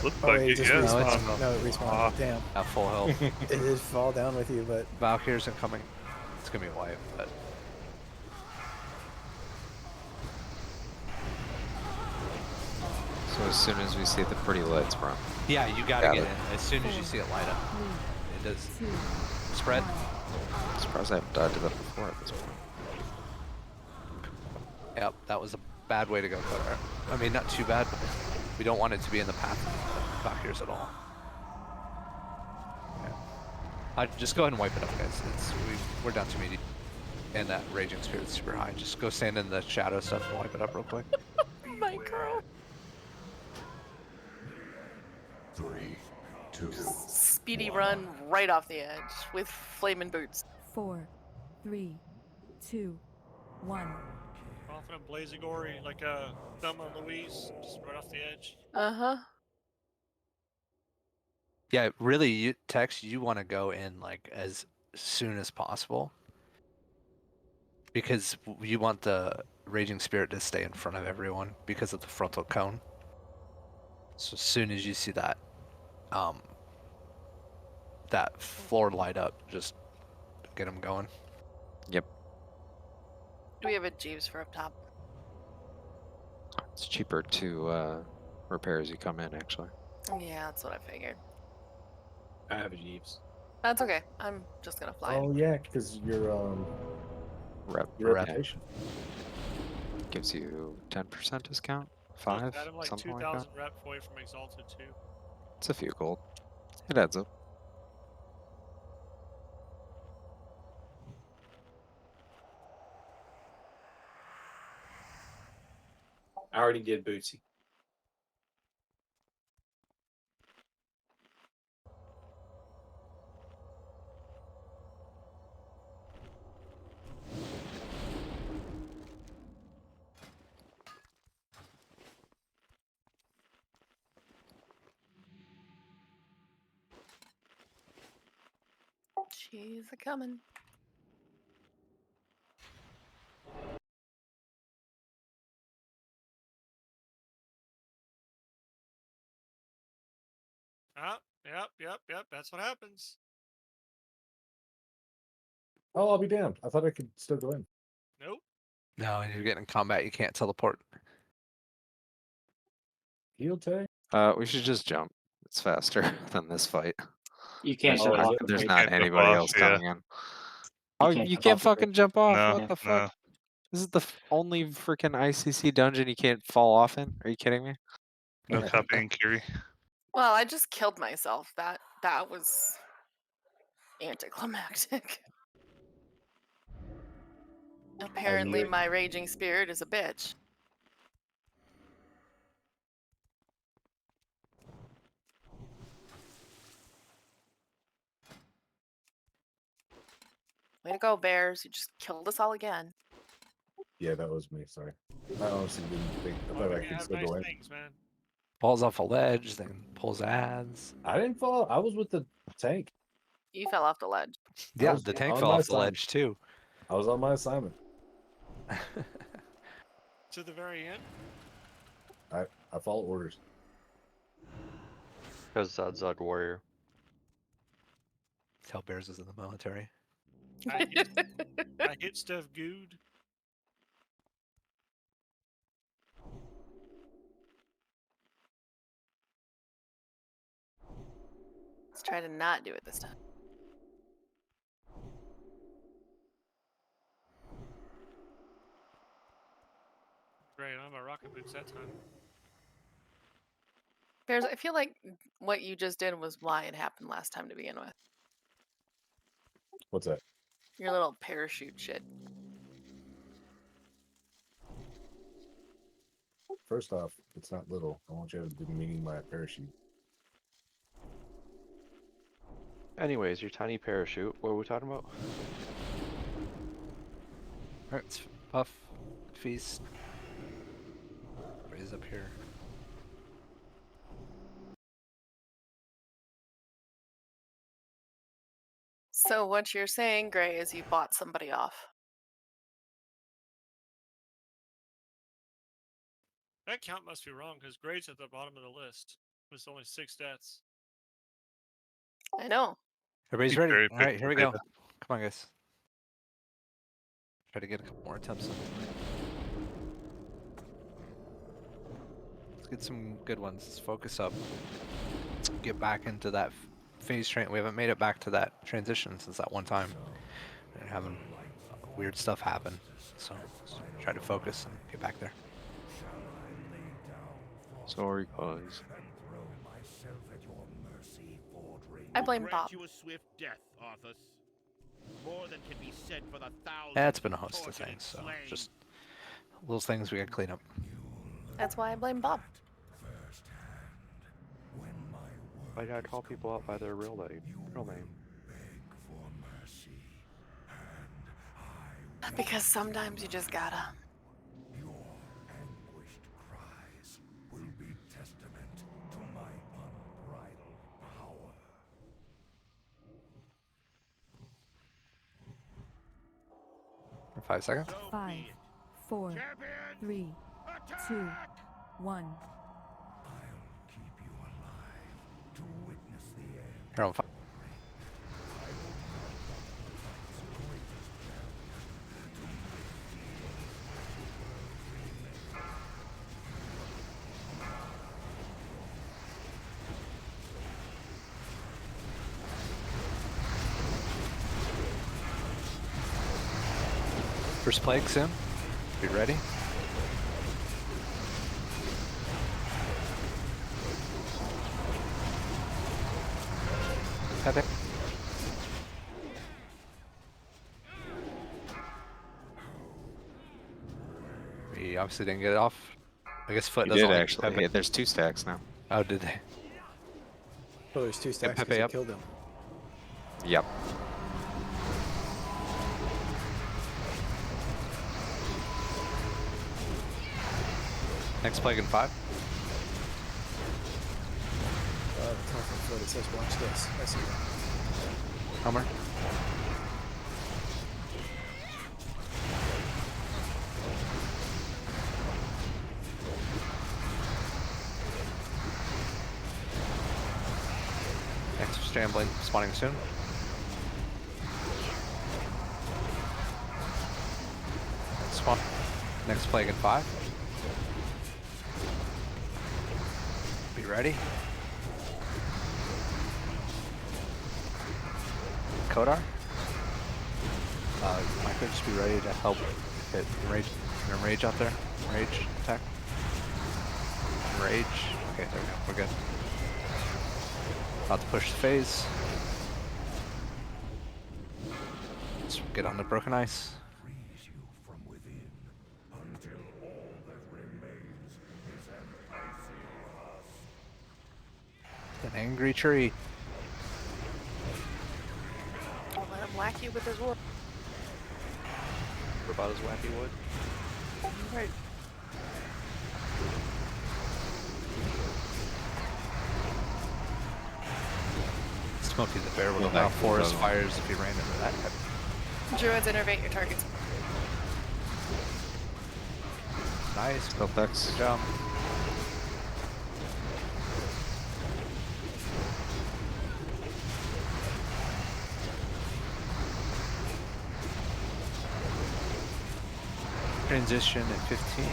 Looked Oh, like wait, it, just yeah. respawned. No, it respawned. Damn. At full health. It did fall down with you, but Valkyrie's incoming. It's gonna be a wipe, but So as soon as we see the pretty lights, bro. yeah, you gotta Got get it. in as soon as you see it light up. It does. Spread. I'm surprised I haven't died to that before at this point. Yep, that was a bad way to go. Coder. I mean, not too bad, but we don't want it to be in the path of Valkyries at all. Yeah. Just go ahead and wipe it up, guys. We're down to medium. And that Raging Spirit's super high. Just go stand in the shadow stuff and wipe it up real quick. Micro. 3, 2, speedy run right off the edge with flaming boots. 4, 3, 2, 1. Confident Blazigori, like Thelma and Louise, just right off the edge. Uh-huh. Yeah, really, Tex, you want to go in like as soon as possible because you want the Raging Spirit to stay in front of everyone because of the frontal cone. So as soon as you see that, that floor light up, just get them going. Yep. Do we have a Jeeves for up top? It's cheaper to repair as you come in, actually. Yeah, that's what I figured. I have a Jeeves. That's okay. I'm just gonna fly. Oh yeah, because your your Rep. reputation. Gives you 10% discount, So 5, add him like something like 2,000 that. rep away from Exalted too. It's a few gold. It adds up. I already did Bootsy. She's a coming. Ah, yep. That's what happens. Oh, I'll be damned. I thought I could still go in. Nope. No, when you're getting in combat, you can't teleport. Heel tag? We should just jump. It's faster than this fight. You can't There's jump not, off. there's Right? not Can't jump anybody off, else yeah. coming in. You Oh, can't you jump can't off the bridge. fucking jump off. No, What the no. fuck? This is the only freaking ICC dungeon you can't fall off in. Are you kidding me? No copying Kiri. Well, I just killed myself. That was anticlimactic. Apparently, my Raging Spirit is a bitch. Way to go, Bears. You just killed us all again. Yeah, that was me. Sorry. I honestly didn't think. I Why thought we I can't could have still nice go in. things, man? Falls off a ledge, then pulls ads. I didn't fall. I was with the tank. You fell off the ledge. I Yeah, was the tank on fell my off the assignment. ledge too. I was on my assignment. To the very end? I follow orders. Because Zud Warrior. Tell Bears is in the military. I hit stuff good. Let's try to not do it this time. Great, I'm a rocket boots that time. Bears, I feel like what you just did was why it happened last time to begin with. What's that? Your little parachute shit. First off, it's not little. I want you to be meaning my parachute. Anyways, your tiny parachute. What were we talking about? Alright, it's Puff, Feast. Raise up here. So what you're saying, Gray, is you bought somebody off. That count must be wrong because Grade's at the bottom of the list with only 6 deaths. I know. Everybody's Keep ready. Gray Alright, picking here we data. go. Come on, guys. Try to get a couple more attempts in tonight. Let's get some good ones. Let's focus up. Let's get back into that phase train. We haven't made it back to that transition since that one time. And having weird stuff happen. So let's try to focus and get back there. Sorry, guys. I blame Grant Bob. you a swift death, Arthas. More than can be said for the thousands Yeah, it's been a you've host of tortured and things, so slain. just little things we gotta clean up. That's why I blame Bob. Why did I call people out by their real name? Because sometimes you just gotta. Cries will be testament to my unbridled power. For 5 seconds. 5, 4, 3, 2, 1. Here on 5. First plague soon. Be ready. Pepe. We obviously didn't get it off. I guess foot You doesn't did like actually. Pepe. Hey, there's 2 stacks now. Oh, did they? Oh, there's 2 stacks Pepe because I up. killed him. Yep. Next plague in 5. The top of foot, it says watch this. I see that. Homer. Next scrambling, spawning soon. Spawn. Next plague in 5. Be ready. Kodar. Micro, just be ready to help hit rage out there. Rage attack. Rage. Okay, there we go. We're good. About to push the phase. Let's get on the broken ice. An angry tree. I'll let him whack you with his wood. What about his wacky wood? Right. Smokey the Bear would Go allow back to the forest other one. fires if he ran into that type. Druids innervate your targets. Nice. Peltex. Good job. Transition at 15.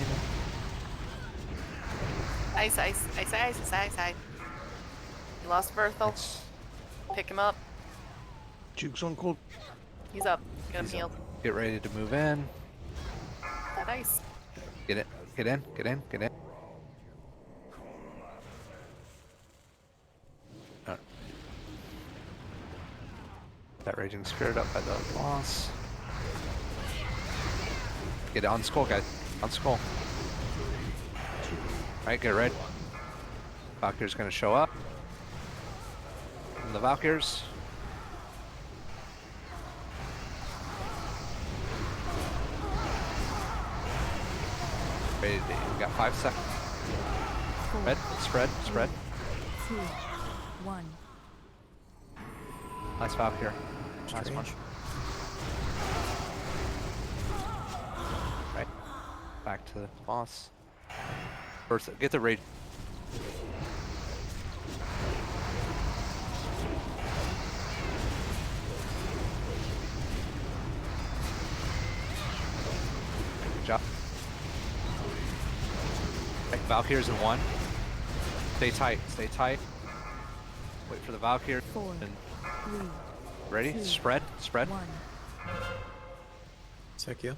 Ice, ice, ice, ice, ice, ice, ice. You lost Berthel. Pick him up. Juke's on cold. He's up. Get him healed. Get ready to move in. That ice. Get it. Get in. Get in. Get in. That raging spirit up by the boss. Get it on skull, guys. On skull. Alright, get ready. Valkyrie's gonna show up. And the Valkyries. Ready to, we got 5 seconds. Spread, spread, spread. 2, 1. Nice Valkyrie. Nice one. Right. Back to the boss. First, get the rage. Good job. Right, Valkyries in 1. Stay tight, stay tight. Wait for the Valkyrie. 4, And 3. ready? 2, Spread, spread. 1. Check you.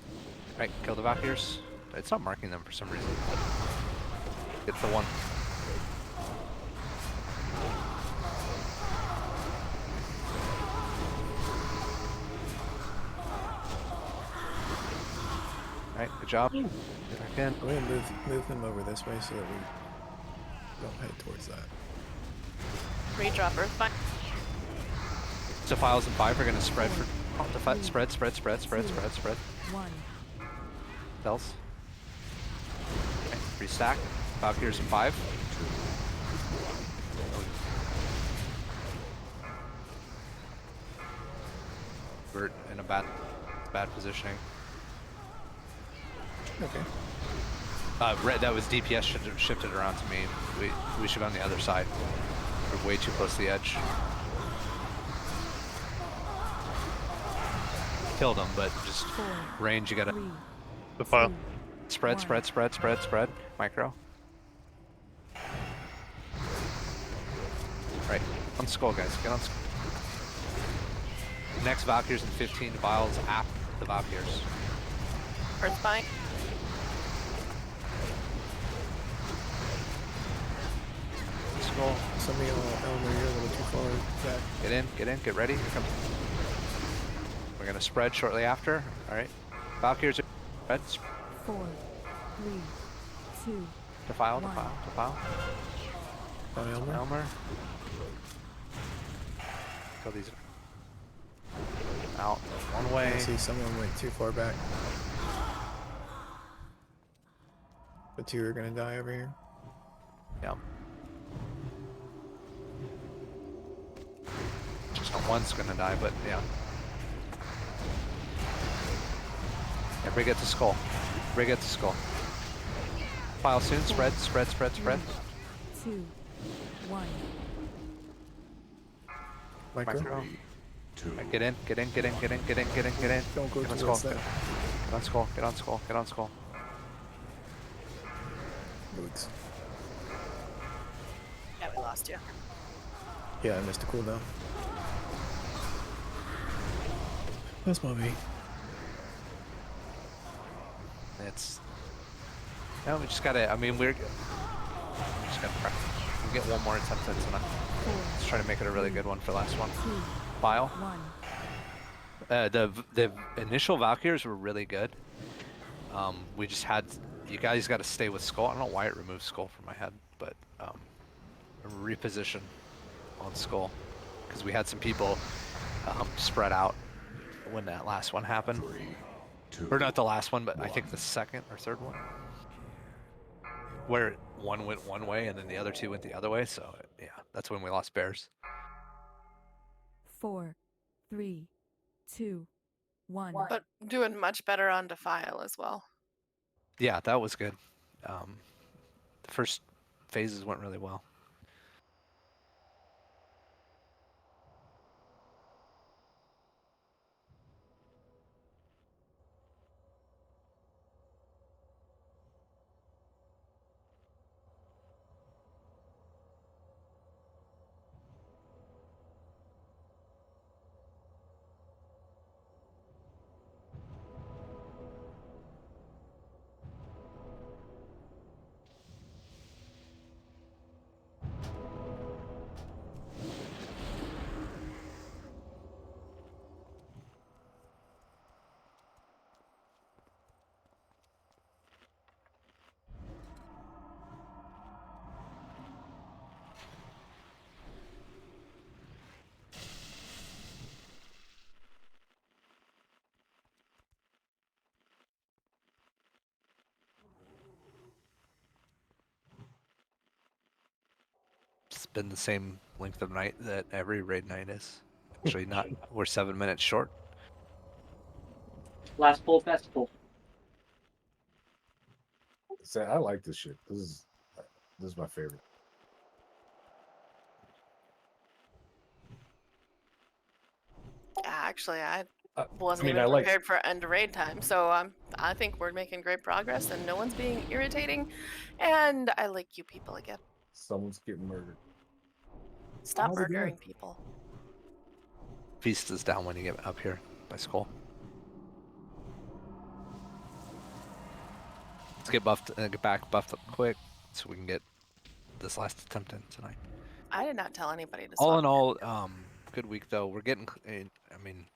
Right, kill the Valkyries. It's not marking them for some reason. Get the 1. Alright, good job. Get back in. I'm gonna move him over this way so that we don't head towards that. Redrop Earthbind. Defiles and 5 are gonna spread for spread. One. Bells. Okay, restack. Valkyries and 5. We're in a bad positioning. Okay. Red, that was DPS shifted around to me. We should be on the other side. We're way too close to the edge. Killed him, but just range. You gotta Defile. Spread. Micro. Right, on skull, guys. Get on skull. Next Valkyries in 15 vials after the Valkyries. Earthbind. Skull. Some of y'all, Elmer, you're a little too far back. Get in, get ready. Here comes. We're gonna spread shortly after. All right. Valkyries are spread. 4, 3, 2. Defile. On Elmer. Elmer. Kill these. Out. One way. I see someone went too far back. The 2 are gonna die over here. Yeah. Just one's gonna die, but yeah. Everybody get to skull. File soon. Spread. 2, 1. Micro. Get in. Don't go Get on towards skull. that. Get on skull. Boots. Yeah, we lost you. Yeah, I missed a cooldown. That's my mate. No, we just gotta. I mean, we just gotta practice. We'll get one more attempt at tonight. Let's try to make it a really good one for last one. File. 1. The initial Valkyries were really good. We just had. You guys got to stay with skull. I don't know why it removed skull from my head, but reposition on skull because we had some people spread out when that last one happened. Or not the last one, but I think the second or third one. Where one went one way and then the other 2 went the other way. So yeah, that's when we lost bears. 4, 3, 2, 1. But doing much better on Defile as well. Yeah, that was good. The first phases went really well. It's been the same length of night that every raid night is. Actually, not. We're 7 minutes short. Last pull festival. So I like this shit. This is my favorite. Actually, I wasn't I even like- prepared for end raid time, so I think we're making great progress, and no one's being irritating, and I like you people again. Someone's getting murdered. Stop How's it going? murdering people. Feast is down when you get up here by skull. Let's get buffed, get back buffed up quick, so we can get this last attempt in tonight. I did not tell anybody to. All in swap all, good week though. We're getting. I mean,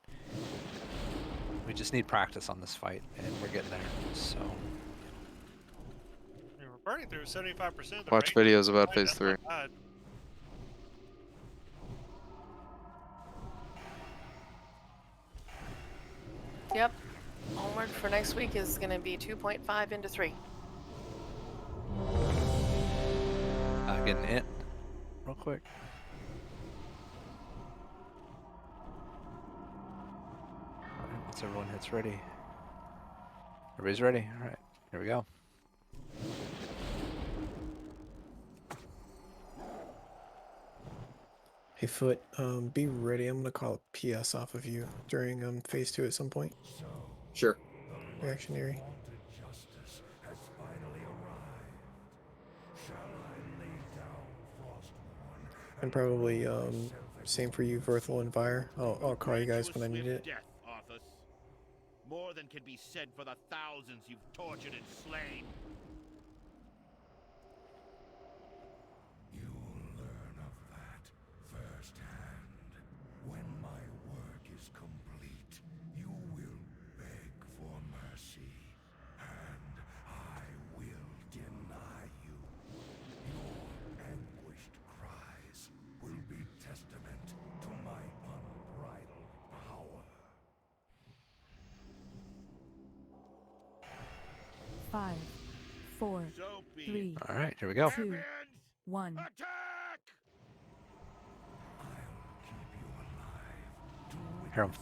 we just need practice on this fight, and we're getting there. So. I mean, we're burning through 75% of the Watch range. videos about Like, phase that's 3. not bad. Yep. Homework for next week is going to be 2.5 into 3. Getting it real quick. Alright, once everyone hits ready. Everybody's ready. Alright, here we go. Hey Foot, be ready. I'm gonna call a PS off of you during phase 2 at some point. Sure. Reactionary. Justice has finally arrived. Shall I lay down Frostmourne And probably same for you, Verthal and Vire. I'll call you guys when I need it. Death, Arthas. More than can be said for the thousands you've tortured and slain. You'll learn of that firsthand. When my work is complete, you will beg for mercy, and I will deny you. Your anguished cries will be testament to my unbridled power. 5, 4, 3. All right, here we go. 2, 1. Here I'm.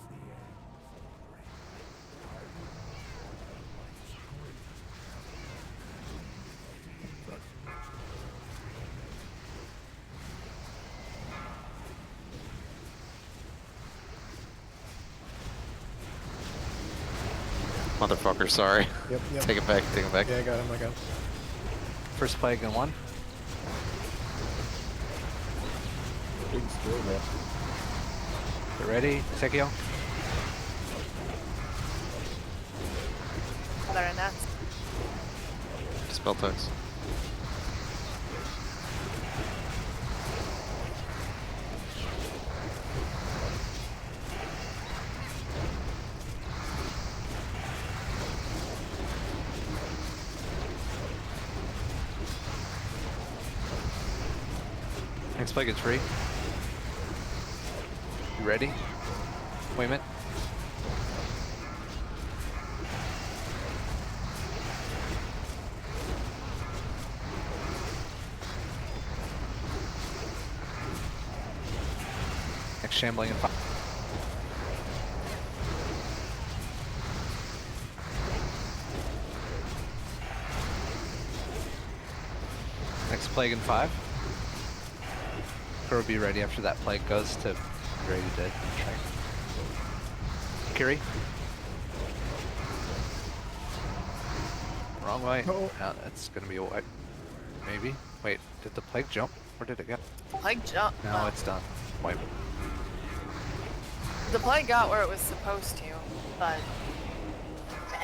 Motherfucker, sorry. Yep. Take it back, take it back. Yeah, I got him, I got him. First plague in 1. Big skill, man. Get ready, Sekio. Other than that, Spell text. Next plague is free. You ready? Wait a minute. Next shambling in 5. Next plague in 5. Or be ready after that plague goes to ready to train. Kiri. Wrong way. Oh. Now that's gonna be a wipe. Maybe. Wait, did the plague jump? Where did it go? plague jump. No, it's done. Wipe. The plague got where it was supposed to, but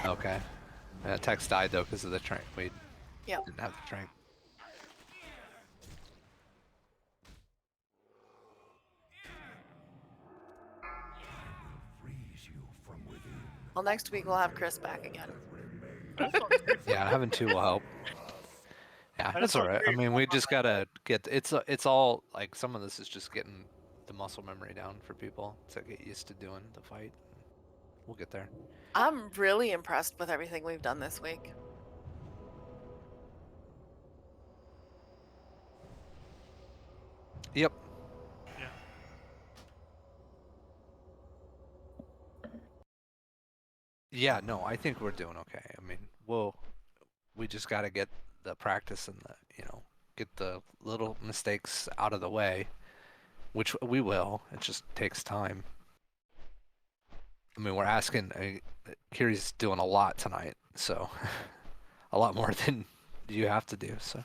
Okay. Tex died though because of the train. We Yep. didn't have the train. well, next week we'll have Chris back again. Yeah, having 2 will help. Yeah, I that's just all don't right. I agree. mean, we just gotta get it's all like some of this is just getting the muscle memory down for people to get used to doing the fight. We'll get there. I'm really impressed with everything we've done this week. Yep. Yeah. Yeah, no, I think we're doing okay. I mean, we just got to get the practice and the, get the little mistakes out of the way, which we will. It just takes time. I mean, we're asking, Kiri's doing a lot tonight, so a lot more than you have to do, so.